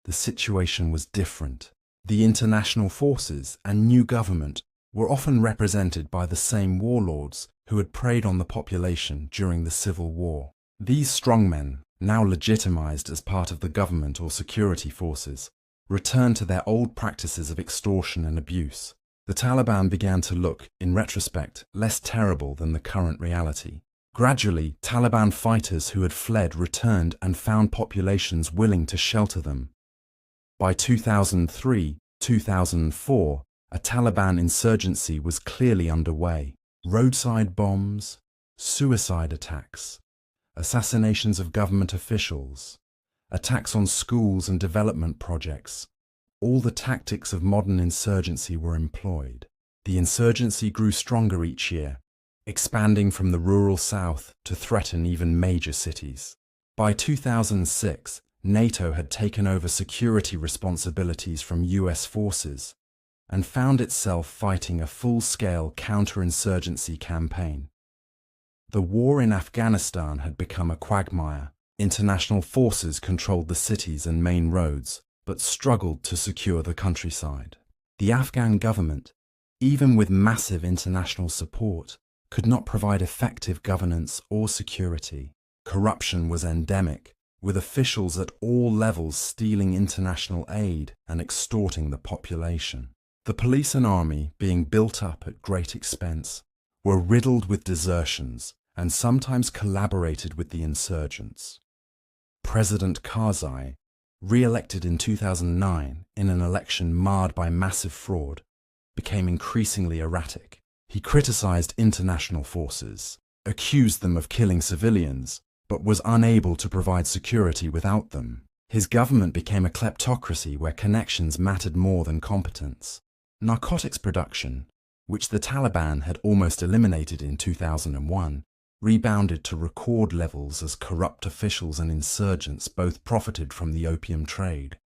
the situation was different. The international forces and new government were often represented by the same warlords who had preyed on the population during the civil war. These strongmen, now legitimized as part of the government or security forces, returned to their old practices of extortion and abuse. The Taliban began to look, in retrospect, less terrible than the current reality. Gradually, Taliban fighters who had fled returned and found populations willing to shelter them. By 2003-2004, a Taliban insurgency was clearly underway. Roadside bombs, suicide attacks, assassinations of government officials, attacks on schools and development projects. All the tactics of modern insurgency were employed. The insurgency grew stronger each year, expanding from the rural south to threaten even major cities. By 2006, NATO had taken over security responsibilities from US forces and found itself fighting a full-scale counterinsurgency campaign. The war in Afghanistan had become a quagmire. International forces controlled the cities and main roads, but struggled to secure the countryside. The Afghan government, even with massive international support, could not provide effective governance or security. Corruption was endemic, with officials at all levels stealing international aid and extorting the population. The police and army, being built up at great expense, were riddled with desertions and sometimes collaborated with the insurgents. President Karzai, re-elected in 2009 in an election marred by massive fraud, became increasingly erratic. He criticized international forces, accused them of killing civilians, but was unable to provide security without them. His government became a kleptocracy where connections mattered more than competence. Narcotics production, which the Taliban had almost eliminated in 2001, rebounded to record levels as corrupt officials and insurgents both profited from the opium trade.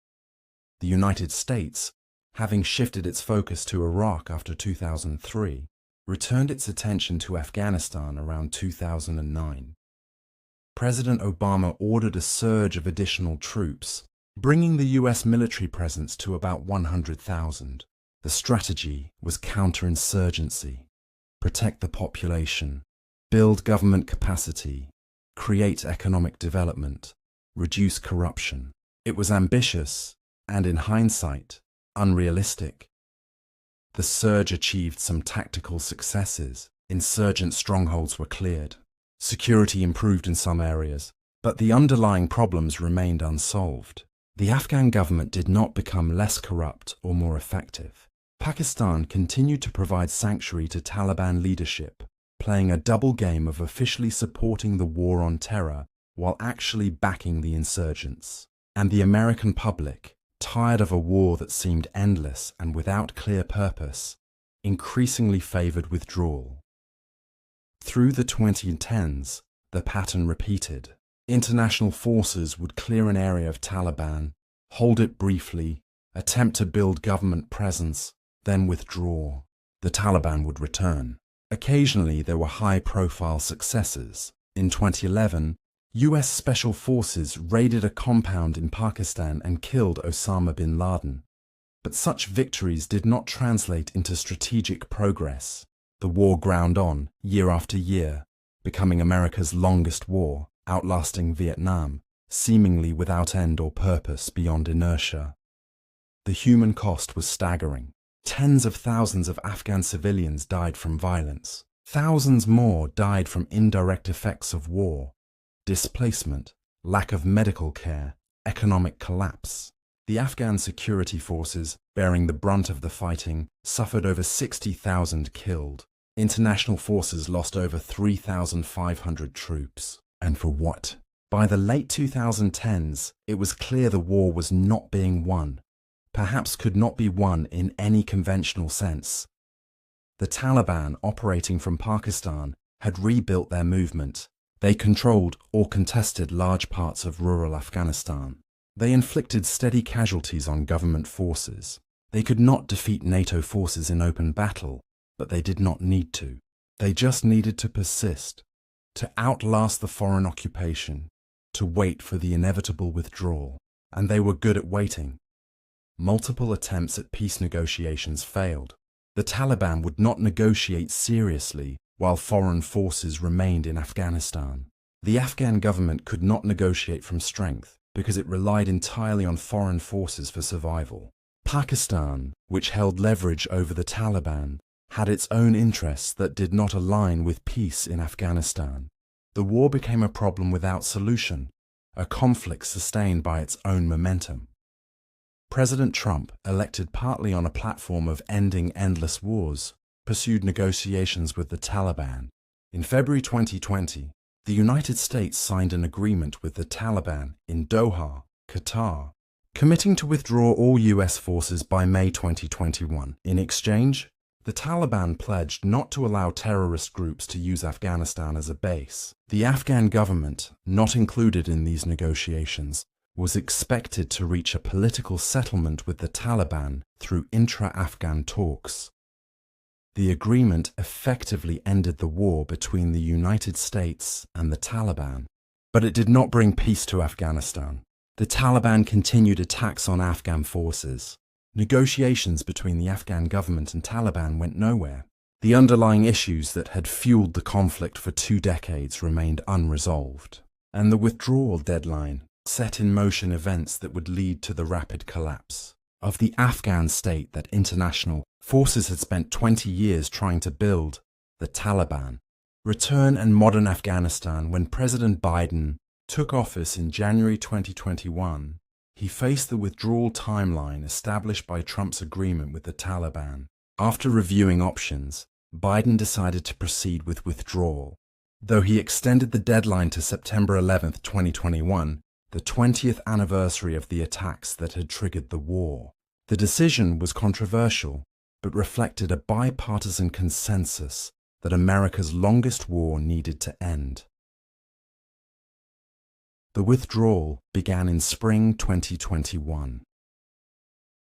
The United States, having shifted its focus to Iraq after 2003, returned its attention to Afghanistan around 2009. President Obama ordered a surge of additional troops, bringing the US military presence to about 100,000. The strategy was counterinsurgency, protect the population, build government capacity, create economic development, reduce corruption. It was ambitious and, in hindsight, unrealistic. The surge achieved some tactical successes. Insurgent strongholds were cleared. Security improved in some areas, but the underlying problems remained unsolved. The Afghan government did not become less corrupt or more effective. Pakistan continued to provide sanctuary to Taliban leadership, playing a double game of officially supporting the war on terror while actually backing the insurgents. And the American public, tired of a war that seemed endless and without clear purpose, increasingly favored withdrawal. Through the 2010s, the pattern repeated. International forces would clear an area of Taliban, hold it briefly, attempt to build government presence, then withdraw. The Taliban would return. Occasionally, there were high-profile successes. In 2011, US Special Forces raided a compound in Pakistan and killed Osama bin Laden. But such victories did not translate into strategic progress. The war ground on, year after year, becoming America's longest war, outlasting Vietnam, seemingly without end or purpose beyond inertia. The human cost was staggering. Tens of thousands of Afghan civilians died from violence. Thousands more died from indirect effects of war. Displacement, lack of medical care, economic collapse. The Afghan security forces, bearing the brunt of the fighting, suffered over 60,000 killed. International forces lost over 3,500 troops. And for what? By the late 2010s, it was clear the war was not being won. Perhaps could not be won in any conventional sense. The Taliban, operating from Pakistan, had rebuilt their movement. They controlled or contested large parts of rural Afghanistan. They inflicted steady casualties on government forces. They could not defeat NATO forces in open battle, but they did not need to. They just needed to persist, to outlast the foreign occupation, to wait for the inevitable withdrawal. And they were good at waiting. Multiple attempts at peace negotiations failed. The Taliban would not negotiate seriously while foreign forces remained in Afghanistan. The Afghan government could not negotiate from strength because it relied entirely on foreign forces for survival. Pakistan, which held leverage over the Taliban, had its own interests that did not align with peace in Afghanistan. The war became a problem without solution, a conflict sustained by its own momentum. President Trump, elected partly on a platform of ending endless wars, pursued negotiations with the Taliban. In February 2020, the United States signed an agreement with the Taliban in Doha, Qatar, committing to withdraw all US forces by May 2021. In exchange, the Taliban pledged not to allow terrorist groups to use Afghanistan as a base. The Afghan government, not included in these negotiations, was expected to reach a political settlement with the Taliban through intra-Afghan talks. The agreement effectively ended the war between the United States and the Taliban, but it did not bring peace to Afghanistan. The Taliban continued attacks on Afghan forces. Negotiations between the Afghan government and Taliban went nowhere. The underlying issues that had fueled the conflict for 2 decades remained unresolved, and the withdrawal deadline, set in motion events that would lead to the rapid collapse of the Afghan state that international forces had spent 20 years trying to build, the Taliban. Return and modern Afghanistan. When President Biden took office in January 2021, he faced the withdrawal timeline established by Trump's agreement with the Taliban. After reviewing options, Biden decided to proceed with withdrawal. Though he extended the deadline to September 11, 2021, the 20th anniversary of the attacks that had triggered the war. The decision was controversial, but reflected a bipartisan consensus that America's longest war needed to end. The withdrawal began in spring 2021.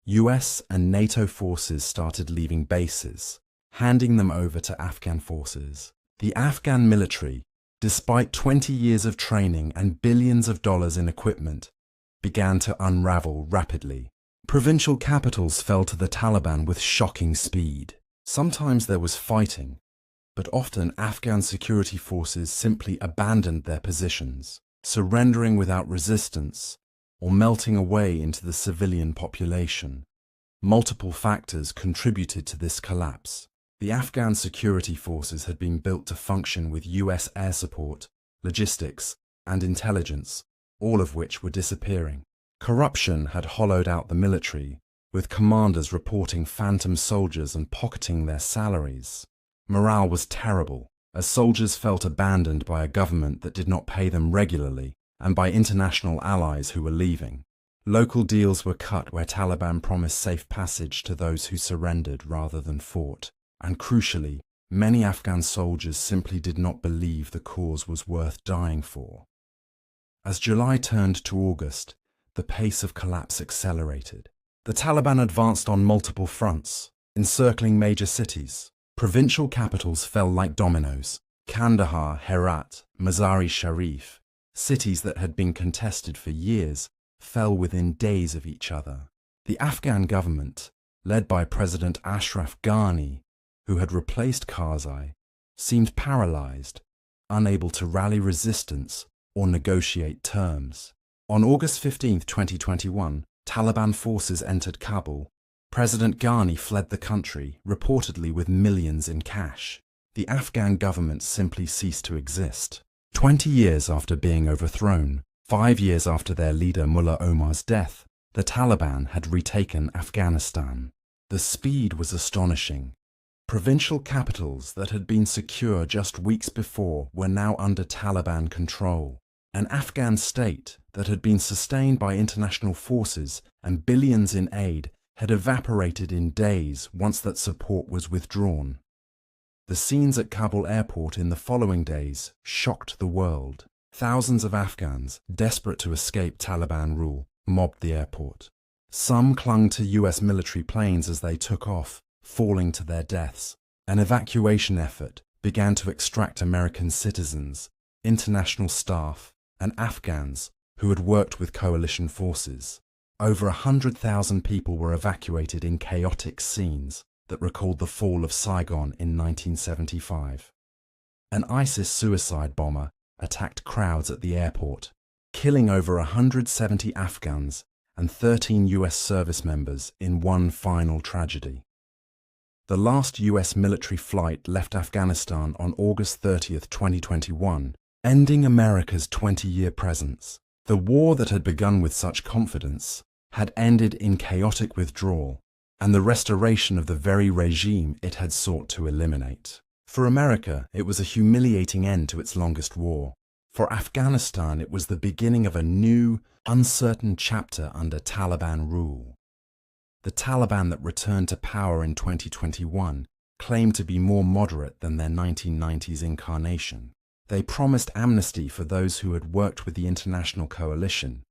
US and NATO forces started leaving bases, handing them over to Afghan forces. The Afghan military, despite 20 years of training and billions of dollars in equipment, began to unravel rapidly. Provincial capitals fell to the Taliban with shocking speed. Sometimes there was fighting, but often Afghan security forces simply abandoned their positions, surrendering without resistance or melting away into the civilian population. Multiple factors contributed to this collapse. The Afghan security forces had been built to function with US air support, logistics, and intelligence, all of which were disappearing. Corruption had hollowed out the military, with commanders reporting phantom soldiers and pocketing their salaries. Morale was terrible, as soldiers felt abandoned by a government that did not pay them regularly and by international allies who were leaving. Local deals were cut where Taliban promised safe passage to those who surrendered rather than fought. And crucially, many Afghan soldiers simply did not believe the cause was worth dying for. As July turned to August, the pace of collapse accelerated. The Taliban advanced on multiple fronts, encircling major cities. Provincial capitals fell like dominoes. Kandahar, Herat, Mazar-i-Sharif, cities that had been contested for years, fell within days of each other. The Afghan government, led by President Ashraf Ghani, who had replaced Karzai, seemed paralyzed, unable to rally resistance or negotiate terms. On August 15, 2021, Taliban forces entered Kabul. President Ghani fled the country, reportedly with millions in cash. The Afghan government simply ceased to exist. 20 years after being overthrown, 5 years after their leader Mullah Omar's death, the Taliban had retaken Afghanistan. The speed was astonishing. Provincial capitals that had been secure just weeks before were now under Taliban control. An Afghan state that had been sustained by international forces and billions in aid had evaporated in days once that support was withdrawn. The scenes at Kabul airport in the following days shocked the world. Thousands of Afghans, desperate to escape Taliban rule, mobbed the airport. Some clung to US military planes as they took off, falling to their deaths. An evacuation effort began to extract American citizens, international staff, and Afghans who had worked with coalition forces. Over 100,000 people were evacuated in chaotic scenes that recalled the fall of Saigon in 1975. An ISIS suicide bomber attacked crowds at the airport, killing over 170 Afghans and 13 US service members in one final tragedy. The last US military flight left Afghanistan on August 30, 2021, ending America's 20-year presence. The war that had begun with such confidence had ended in chaotic withdrawal and the restoration of the very regime it had sought to eliminate. For America, it was a humiliating end to its longest war. For Afghanistan, it was the beginning of a new, uncertain chapter under Taliban rule. The Taliban that returned to power in 2021 claimed to be more moderate than their 1990s incarnation. They promised amnesty for those who had worked with the international coalition,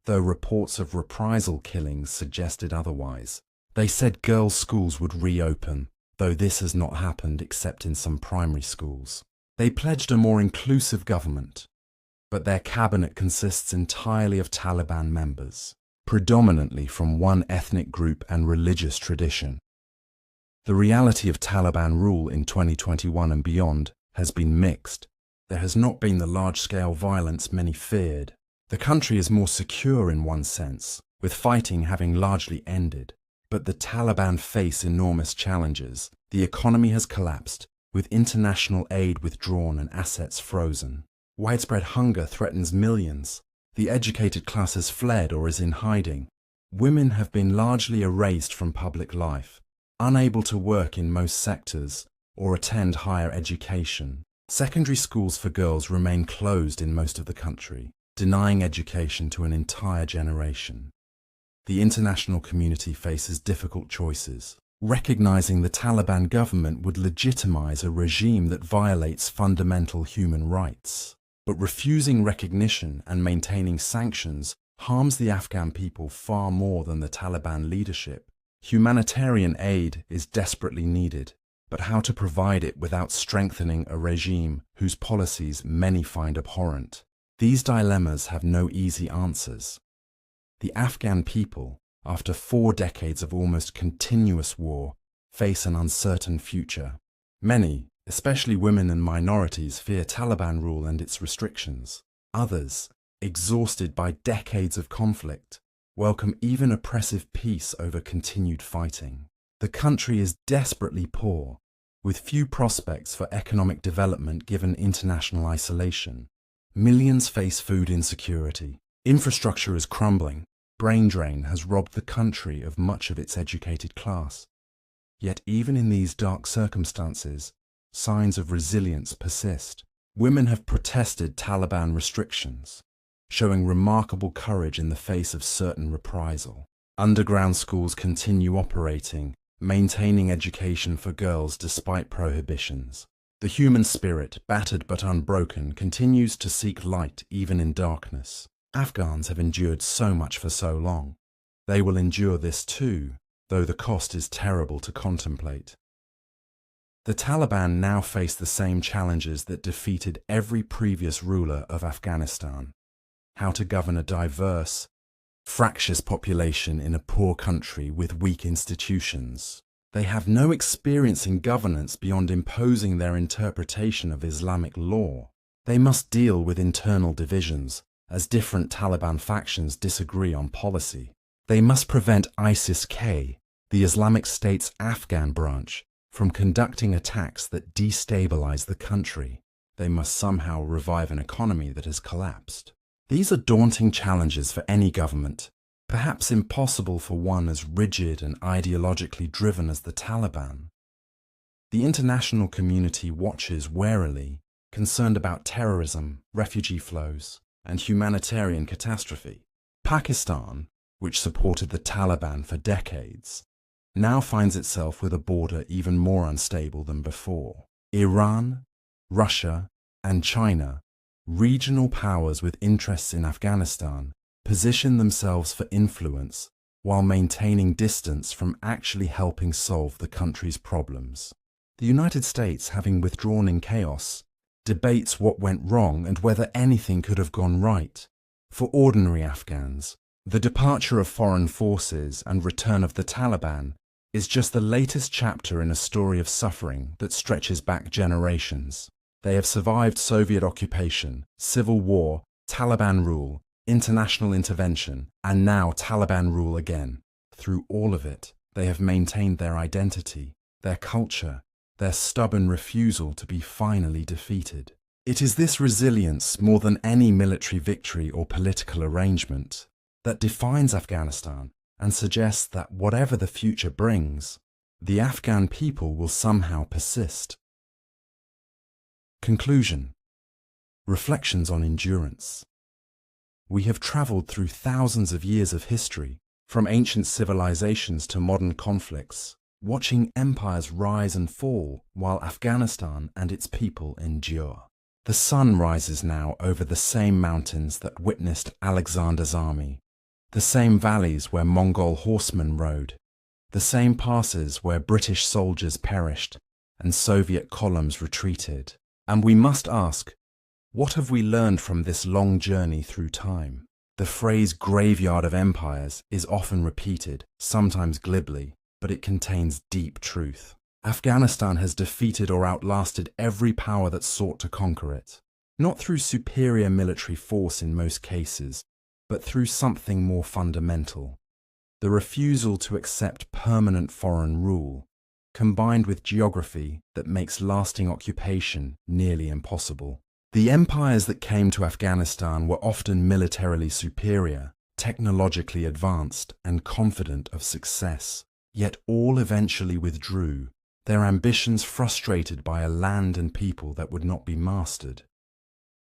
though reports of reprisal killings suggested otherwise. They said girls' schools would reopen, though this has not happened except in some primary schools. They pledged a more inclusive government, but their cabinet consists entirely of Taliban members, predominantly from one ethnic group and religious tradition. The reality of Taliban rule in 2021 and beyond has been mixed. There has not been the large-scale violence many feared. The country is more secure in one sense, with fighting having largely ended. But the Taliban face enormous challenges. The economy has collapsed, with international aid withdrawn and assets frozen. Widespread hunger threatens millions. The educated class has fled or is in hiding. Women have been largely erased from public life, unable to work in most sectors or attend higher education. Secondary schools for girls remain closed in most of the country, denying education to an entire generation. The international community faces difficult choices. Recognizing the Taliban government would legitimize a regime that violates fundamental human rights. But refusing recognition and maintaining sanctions harms the Afghan people far more than the Taliban leadership. Humanitarian aid is desperately needed, but how to provide it without strengthening a regime whose policies many find abhorrent? These dilemmas have no easy answers. The Afghan people, after 4 decades of almost continuous war, face an uncertain future. Many, especially women and minorities, fear Taliban rule and its restrictions. Others, exhausted by decades of conflict, welcome even oppressive peace over continued fighting. The country is desperately poor, with few prospects for economic development given international isolation. Millions face food insecurity. Infrastructure is crumbling. Brain drain has robbed the country of much of its educated class. Yet even in these dark circumstances, signs of resilience persist. Women have protested Taliban restrictions, showing remarkable courage in the face of certain reprisal. Underground schools continue operating, maintaining education for girls despite prohibitions. The human spirit, battered but unbroken, continues to seek light even in darkness. Afghans have endured so much for so long. They will endure this too, though the cost is terrible to contemplate. The Taliban now face the same challenges that defeated every previous ruler of Afghanistan: how to govern a diverse, fractious population in a poor country with weak institutions. They have no experience in governance beyond imposing their interpretation of Islamic law. They must deal with internal divisions, as different Taliban factions disagree on policy. They must prevent ISIS-K, the Islamic State's Afghan branch, from conducting attacks that destabilize the country. They must somehow revive an economy that has collapsed. These are daunting challenges for any government, perhaps impossible for one as rigid and ideologically driven as the Taliban. The international community watches warily, concerned about terrorism, refugee flows, and humanitarian catastrophe. Pakistan, which supported the Taliban for decades, now finds itself with a border even more unstable than before. Iran, Russia, and China, regional powers with interests in Afghanistan, position themselves for influence while maintaining distance from actually helping solve the country's problems. The United States, having withdrawn in chaos, debates what went wrong and whether anything could have gone right. For ordinary Afghans, the departure of foreign forces and return of the Taliban is just the latest chapter in a story of suffering that stretches back generations. They have survived Soviet occupation, civil war, Taliban rule, international intervention, and now Taliban rule again. Through all of it, they have maintained their identity, their culture, their stubborn refusal to be finally defeated. It is this resilience, more than any military victory or political arrangement, that defines Afghanistan and suggests that whatever the future brings, the Afghan people will somehow persist. Conclusion. Reflections on endurance. We have traveled through thousands of years of history, from ancient civilizations to modern conflicts, watching empires rise and fall while Afghanistan and its people endure. The sun rises now over the same mountains that witnessed Alexander's army, the same valleys where Mongol horsemen rode, the same passes where British soldiers perished and Soviet columns retreated. And we must ask, what have we learned from this long journey through time? The phrase graveyard of empires is often repeated, sometimes glibly, but it contains deep truth. Afghanistan has defeated or outlasted every power that sought to conquer it. not through superior military force in most cases, but through something more fundamental: the refusal to accept permanent foreign rule, combined with geography that makes lasting occupation nearly impossible. The empires that came to Afghanistan were often militarily superior, technologically advanced, and confident of success. Yet all eventually withdrew, their ambitions frustrated by a land and people that would not be mastered.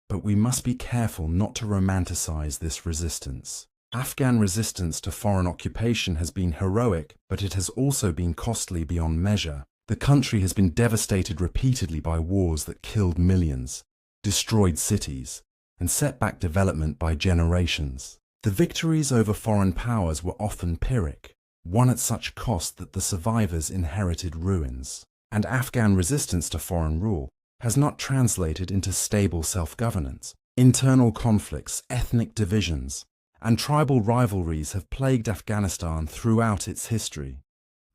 But we must be careful not to romanticize this resistance. Afghan resistance to foreign occupation has been heroic, but it has also been costly beyond measure. The country has been devastated repeatedly by wars that killed millions, destroyed cities, and set back development by generations. The victories over foreign powers were often Pyrrhic, won at such cost that the survivors inherited ruins. And Afghan resistance to foreign rule has not translated into stable self-governance. Internal conflicts, ethnic divisions, and tribal rivalries have plagued Afghanistan throughout its history.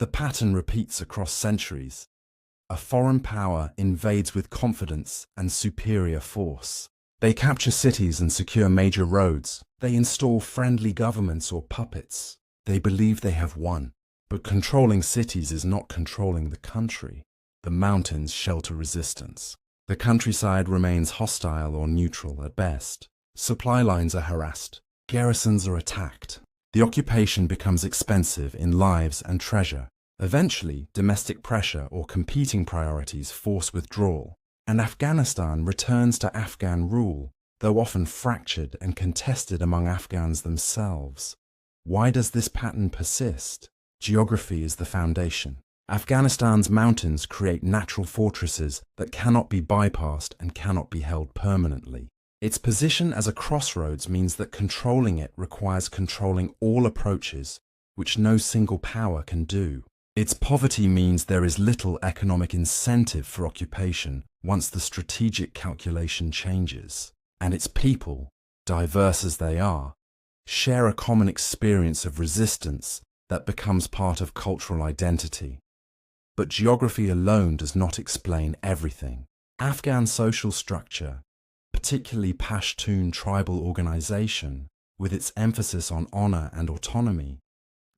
The pattern repeats across centuries. A foreign power invades with confidence and superior force. They capture cities and secure major roads. They install friendly governments or puppets. They believe they have won. But controlling cities is not controlling the country. The mountains shelter resistance. The countryside remains hostile or neutral at best. Supply lines are harassed. Garrisons are attacked. The occupation becomes expensive in lives and treasure. Eventually, domestic pressure or competing priorities force withdrawal, and Afghanistan returns to Afghan rule, though often fractured and contested among Afghans themselves. Why does this pattern persist? Geography is the foundation. Afghanistan's mountains create natural fortresses that cannot be bypassed and cannot be held permanently. Its position as a crossroads means that controlling it requires controlling all approaches, which no single power can do. Its poverty means there is little economic incentive for occupation once the strategic calculation changes. And its people, diverse as they are, share a common experience of resistance that becomes part of cultural identity. But geography alone does not explain everything. Afghan social structure, particularly Pashtun tribal organization, with its emphasis on honor and autonomy,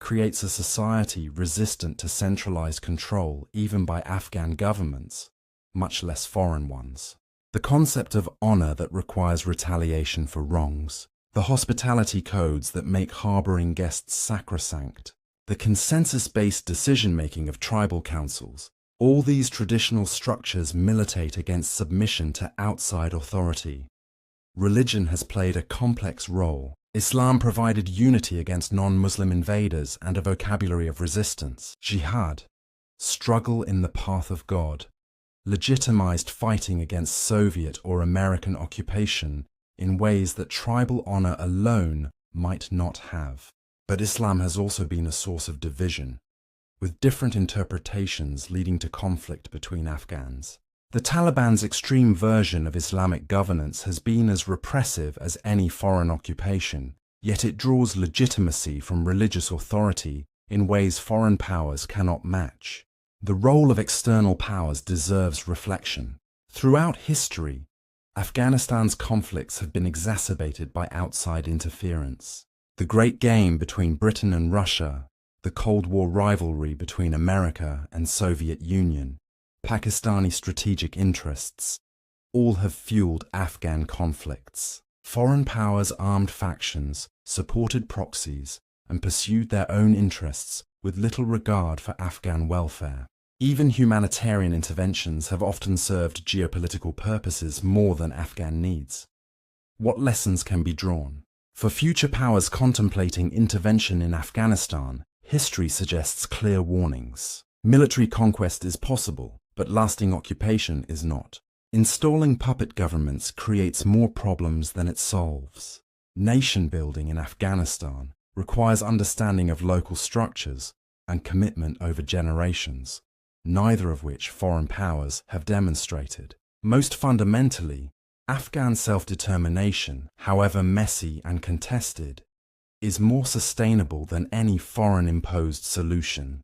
creates a society resistant to centralized control even by Afghan governments, much less foreign ones. The concept of honor that requires retaliation for wrongs, the hospitality codes that make harboring guests sacrosanct, the consensus-based decision-making of tribal councils, all these traditional structures militate against submission to outside authority. Religion has played a complex role. Islam provided unity against non-Muslim invaders and a vocabulary of resistance. Jihad, struggle in the path of God, legitimized fighting against Soviet or American occupation in ways that tribal honor alone might not have. But Islam has also been a source of division, with different interpretations leading to conflict between Afghans. The Taliban's extreme version of Islamic governance has been as repressive as any foreign occupation, yet it draws legitimacy from religious authority in ways foreign powers cannot match. The role of external powers deserves reflection. Throughout history, Afghanistan's conflicts have been exacerbated by outside interference. The Great Game between Britain and Russia, the Cold War rivalry between America and Soviet Union, Pakistani strategic interests, all have fueled Afghan conflicts. Foreign powers armed factions, supported proxies, and pursued their own interests with little regard for Afghan welfare. Even humanitarian interventions have often served geopolitical purposes more than Afghan needs. What lessons can be drawn? For future powers contemplating intervention in Afghanistan, history suggests clear warnings. Military conquest is possible, but lasting occupation is not. Installing puppet governments creates more problems than it solves. Nation building in Afghanistan requires understanding of local structures and commitment over generations, neither of which foreign powers have demonstrated. Most fundamentally, Afghan self-determination, however messy and contested, is more sustainable than any foreign-imposed solution.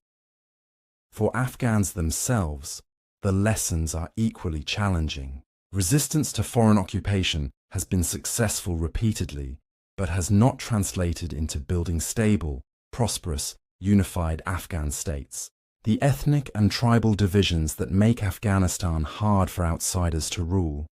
For Afghans themselves, the lessons are equally challenging. Resistance to foreign occupation has been successful repeatedly, but has not translated into building stable, prosperous, unified Afghan states. The ethnic and tribal divisions that make Afghanistan hard for outsiders to rule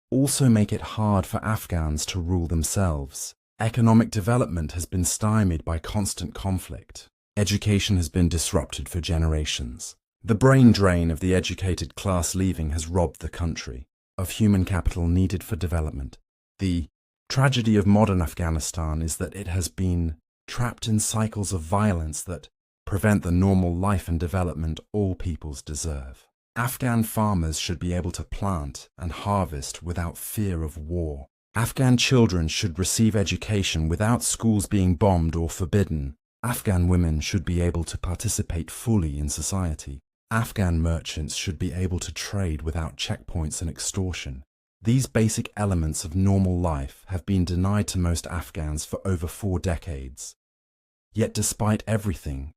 also make it hard for Afghans to rule themselves. Economic development has been stymied by constant conflict. Education has been disrupted for generations. The brain drain of the educated class leaving has robbed the country of human capital needed for development. The tragedy of modern Afghanistan is that it has been trapped in cycles of violence that prevent the normal life and development all peoples deserve. Afghan farmers should be able to plant and harvest without fear of war. Afghan children should receive education without schools being bombed or forbidden. Afghan women should be able to participate fully in society. Afghan merchants should be able to trade without checkpoints and extortion. These basic elements of normal life have been denied to most Afghans for over 4 decades. Yet despite everything,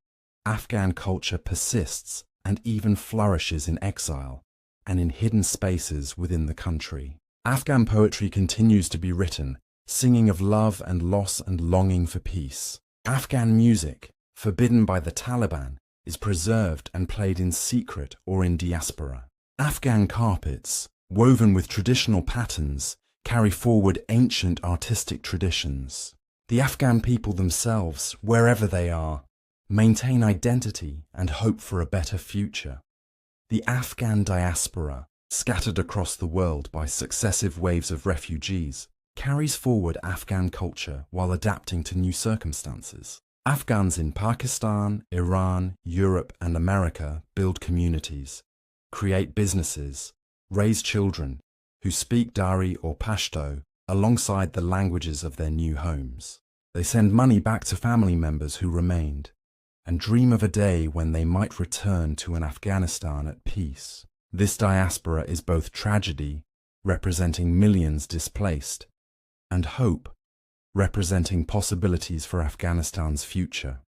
Afghan culture persists and even flourishes in exile and in hidden spaces within the country. Afghan poetry continues to be written, singing of love and loss and longing for peace. Afghan music, forbidden by the Taliban, is preserved and played in secret or in diaspora. Afghan carpets, woven with traditional patterns, carry forward ancient artistic traditions. The Afghan people themselves, wherever they are, maintain identity and hope for a better future. The Afghan diaspora, scattered across the world by successive waves of refugees, carries forward Afghan culture while adapting to new circumstances. Afghans in Pakistan, Iran, Europe, and America build communities, create businesses, raise children who speak Dari or Pashto alongside the languages of their new homes. They send money back to family members who remained, and dream of a day when they might return to an Afghanistan at peace. This diaspora is both tragedy, representing millions displaced, and hope, representing possibilities for Afghanistan's future.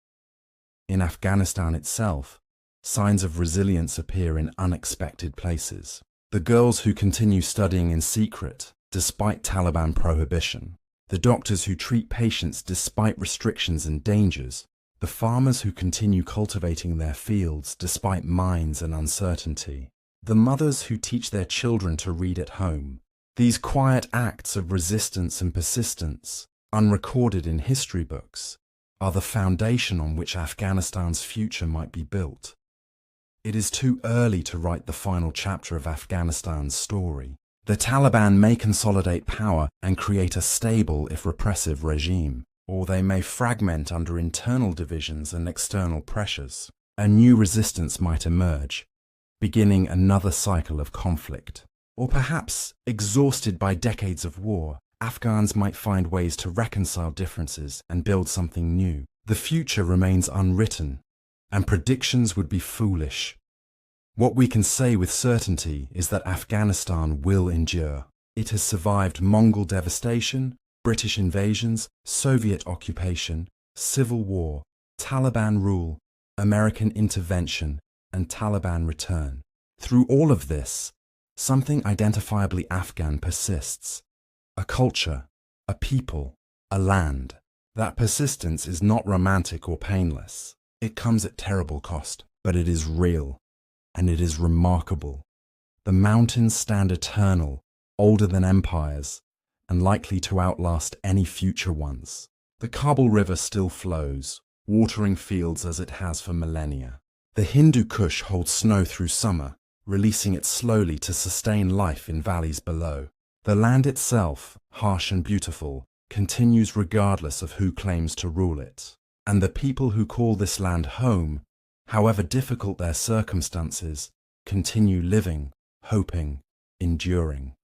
In Afghanistan itself, signs of resilience appear in unexpected places. The girls who continue studying in secret, despite Taliban prohibition, the doctors who treat patients despite restrictions and dangers, the farmers who continue cultivating their fields despite mines and uncertainty, the mothers who teach their children to read at home. These quiet acts of resistance and persistence, unrecorded in history books, are the foundation on which Afghanistan's future might be built. It is too early to write the final chapter of Afghanistan's story. The Taliban may consolidate power and create a stable, if repressive, regime, or they may fragment under internal divisions and external pressures. A new resistance might emerge, beginning another cycle of conflict. Or perhaps, exhausted by decades of war, Afghans might find ways to reconcile differences and build something new. The future remains unwritten, and predictions would be foolish. What we can say with certainty is that Afghanistan will endure. It has survived Mongol devastation, British invasions, Soviet occupation, civil war, Taliban rule, American intervention, and Taliban return. Through all of this, something identifiably Afghan persists. A culture, a people, a land. That persistence is not romantic or painless. It comes at terrible cost, but it is real, and it is remarkable. The mountains stand eternal, older than empires, and likely to outlast any future ones. The Kabul River still flows, watering fields as it has for millennia. The Hindu Kush holds snow through summer, releasing it slowly to sustain life in valleys below. The land itself, harsh and beautiful, continues regardless of who claims to rule it. And the people who call this land home, however difficult their circumstances, continue living, hoping, enduring.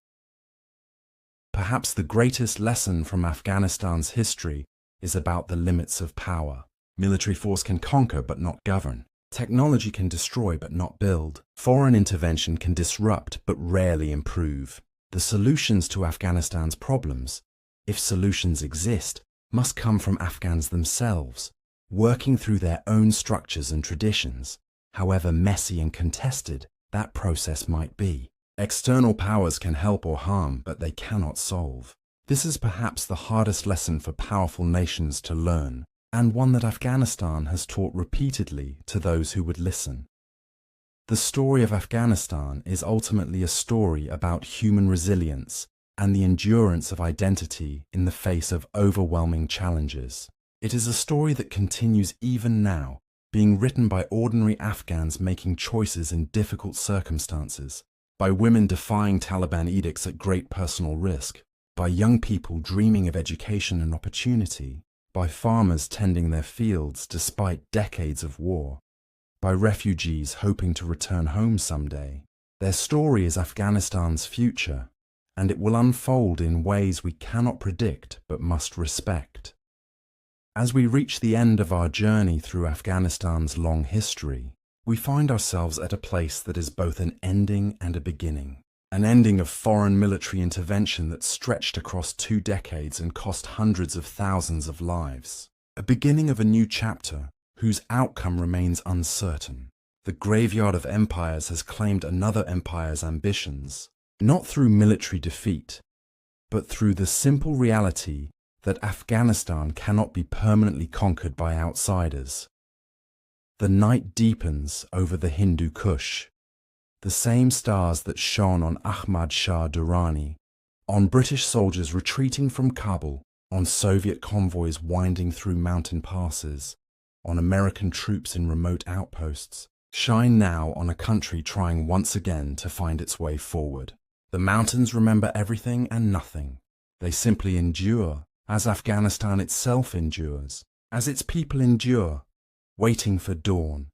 Perhaps the greatest lesson from Afghanistan's history is about the limits of power. Military force can conquer but not govern. Technology can destroy but not build. Foreign intervention can disrupt but rarely improve. The solutions to Afghanistan's problems, if solutions exist, must come from Afghans themselves, working through their own structures and traditions, however messy and contested that process might be. External powers can help or harm, but they cannot solve. This is perhaps the hardest lesson for powerful nations to learn, and one that Afghanistan has taught repeatedly to those who would listen. The story of Afghanistan is ultimately a story about human resilience and the endurance of identity in the face of overwhelming challenges. It is a story that continues even now, being written by ordinary Afghans making choices in difficult circumstances, by women defying Taliban edicts at great personal risk, by young people dreaming of education and opportunity, by farmers tending their fields despite decades of war, by refugees hoping to return home someday. Their story is Afghanistan's future, and it will unfold in ways we cannot predict but must respect. As we reach the end of our journey through Afghanistan's long history, we find ourselves at a place that is both an ending and a beginning. An ending of foreign military intervention that stretched across 2 decades and cost hundreds of thousands of lives. A beginning of a new chapter whose outcome remains uncertain. The graveyard of empires has claimed another empire's ambitions, not through military defeat, but through the simple reality that Afghanistan cannot be permanently conquered by outsiders. The night deepens over the Hindu Kush, the same stars that shone on Ahmad Shah Durrani, on British soldiers retreating from Kabul, on Soviet convoys winding through mountain passes, on American troops in remote outposts, shine now on a country trying once again to find its way forward. The mountains remember everything and nothing. They simply endure, as Afghanistan itself endures, as its people endure, waiting for dawn.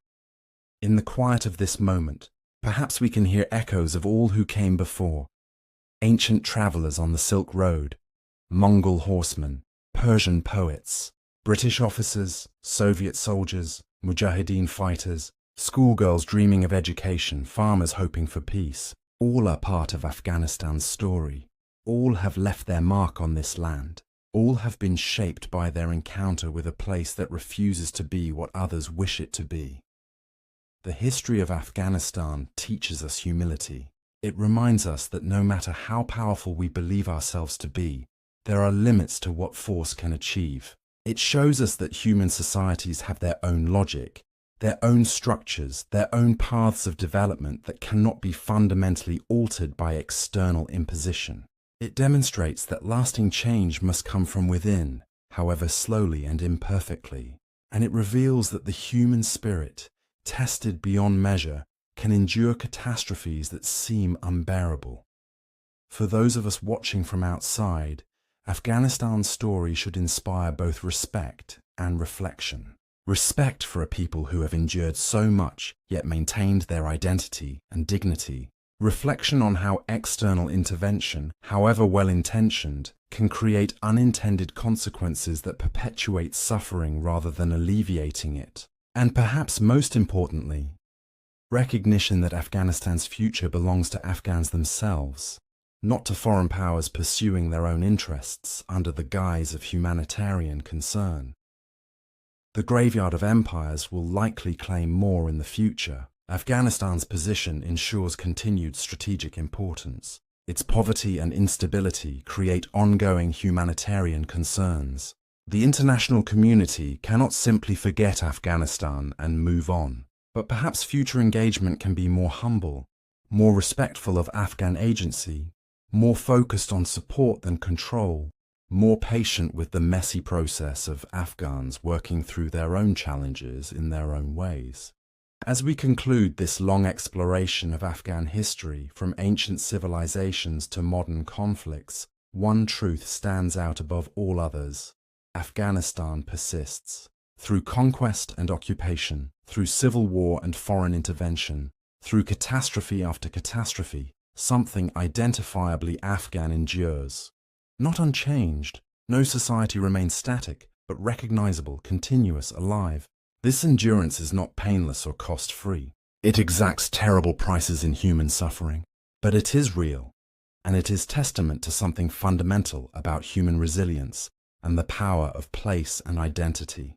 In the quiet of this moment, perhaps we can hear echoes of all who came before. Ancient travelers on the Silk Road, Mongol horsemen, Persian poets, British officers, Soviet soldiers, Mujahideen fighters, schoolgirls dreaming of education, farmers hoping for peace. All are part of Afghanistan's story. All have left their mark on this land. All have been shaped by their encounter with a place that refuses to be what others wish it to be. The history of Afghanistan teaches us humility. It reminds us that no matter how powerful we believe ourselves to be, there are limits to what force can achieve. It shows us that human societies have their own logic, their own structures, their own paths of development that cannot be fundamentally altered by external imposition. It demonstrates that lasting change must come from within, however slowly and imperfectly, and it reveals that the human spirit, tested beyond measure, can endure catastrophes that seem unbearable. For those of us watching from outside, Afghanistan's story should inspire both respect and reflection. Respect for a people who have endured so much yet maintained their identity and dignity. Reflection on how external intervention, however well-intentioned, can create unintended consequences that perpetuate suffering rather than alleviating it. And perhaps most importantly, recognition that Afghanistan's future belongs to Afghans themselves, not to foreign powers pursuing their own interests under the guise of humanitarian concern. The graveyard of empires will likely claim more in the future. Afghanistan's position ensures continued strategic importance. Its poverty and instability create ongoing humanitarian concerns. The international community cannot simply forget Afghanistan and move on, but perhaps future engagement can be more humble, more respectful of Afghan agency, more focused on support than control, more patient with the messy process of Afghans working through their own challenges in their own ways. As we conclude this long exploration of Afghan history, from ancient civilizations to modern conflicts, one truth stands out above all others. Afghanistan persists. Through conquest and occupation, through civil war and foreign intervention, through catastrophe after catastrophe, something identifiably Afghan endures. Not unchanged, no society remains static, but recognizable, continuous, alive. This endurance is not painless or cost-free. It exacts terrible prices in human suffering, but it is real, and it is testament to something fundamental about human resilience and the power of place and identity.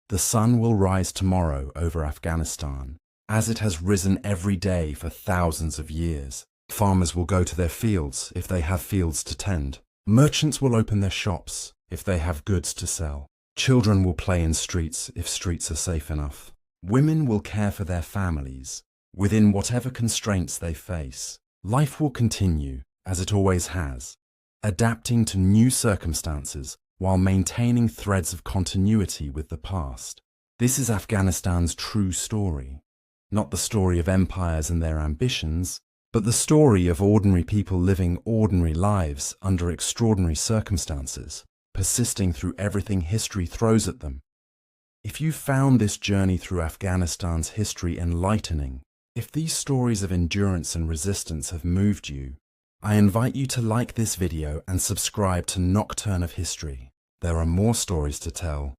The sun will rise tomorrow over Afghanistan, as it has risen every day for thousands of years. Farmers will go to their fields if they have fields to tend. Merchants will open their shops if they have goods to sell. Children will play in streets if streets are safe enough. Women will care for their families within whatever constraints they face. Life will continue, as it always has, adapting to new circumstances while maintaining threads of continuity with the past. This is Afghanistan's true story. Not the story of empires and their ambitions, but the story of ordinary people living ordinary lives under extraordinary circumstances, persisting through everything history throws at them. If you found this journey through Afghanistan's history enlightening, if these stories of endurance and resistance have moved you, I invite you to like this video and subscribe to Nocturne of History. There are more stories to tell,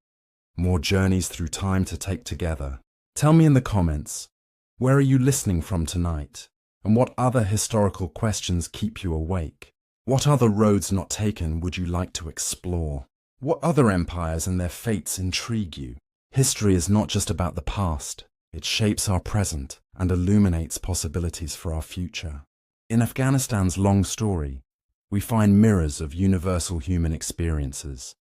more journeys through time to take together. Tell me in the comments, where are you listening from tonight? And what other historical questions keep you awake? What other roads not taken would you like to explore? What other empires and their fates intrigue you? History is not just about the past. It shapes our present and illuminates possibilities for our future. In Afghanistan's long story, we find mirrors of universal human experiences.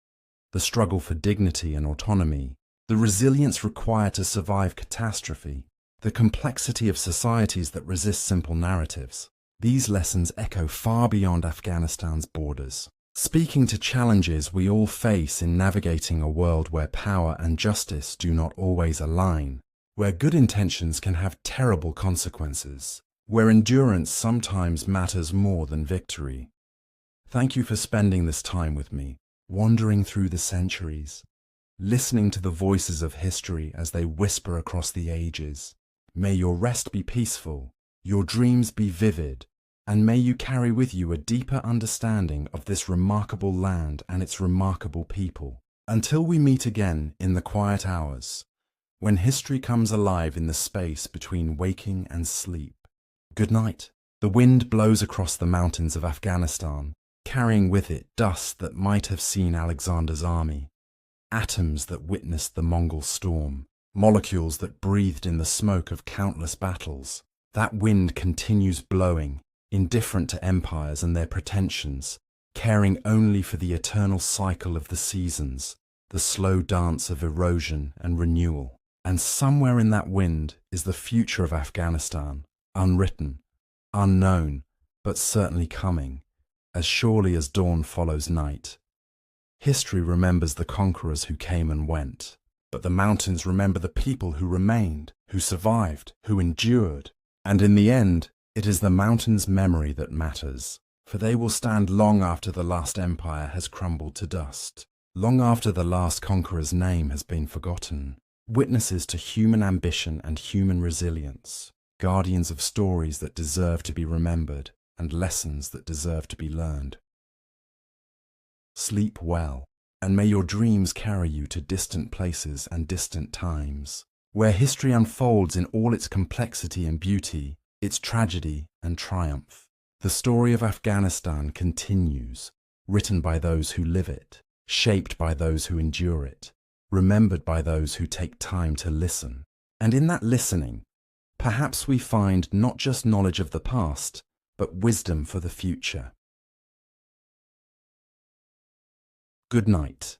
The struggle for dignity and autonomy, the resilience required to survive catastrophe, the complexity of societies that resist simple narratives. These lessons echo far beyond Afghanistan's borders, speaking to challenges we all face in navigating a world where power and justice do not always align, where good intentions can have terrible consequences, where endurance sometimes matters more than victory. Thank you for spending this time with me, wandering through the centuries, listening to the voices of history as they whisper across the ages. May your rest be peaceful, your dreams be vivid, and may you carry with you a deeper understanding of this remarkable land and its remarkable people. Until we meet again in the quiet hours, when history comes alive in the space between waking and sleep. Good night. The wind blows across the mountains of Afghanistan, carrying with it dust that might have seen Alexander's army, atoms that witnessed the Mongol storm, molecules that breathed in the smoke of countless battles. That wind continues blowing, indifferent to empires and their pretensions, caring only for the eternal cycle of the seasons, the slow dance of erosion and renewal. And somewhere in that wind is the future of Afghanistan, unwritten, unknown, but certainly coming, as surely as dawn follows night. History remembers the conquerors who came and went, but the mountains remember the people who remained, who survived, who endured. And in the end, it is the mountains' memory that matters, for they will stand long after the last empire has crumbled to dust, long after the last conqueror's name has been forgotten. Witnesses to human ambition and human resilience, guardians of stories that deserve to be remembered and lessons that deserve to be learned. Sleep well, and may your dreams carry you to distant places and distant times, where history unfolds in all its complexity and beauty, its tragedy and triumph. The story of Afghanistan continues, written by those who live it, shaped by those who endure it, remembered by those who take time to listen. And in that listening, perhaps we find not just knowledge of the past, but wisdom for the future. Good night.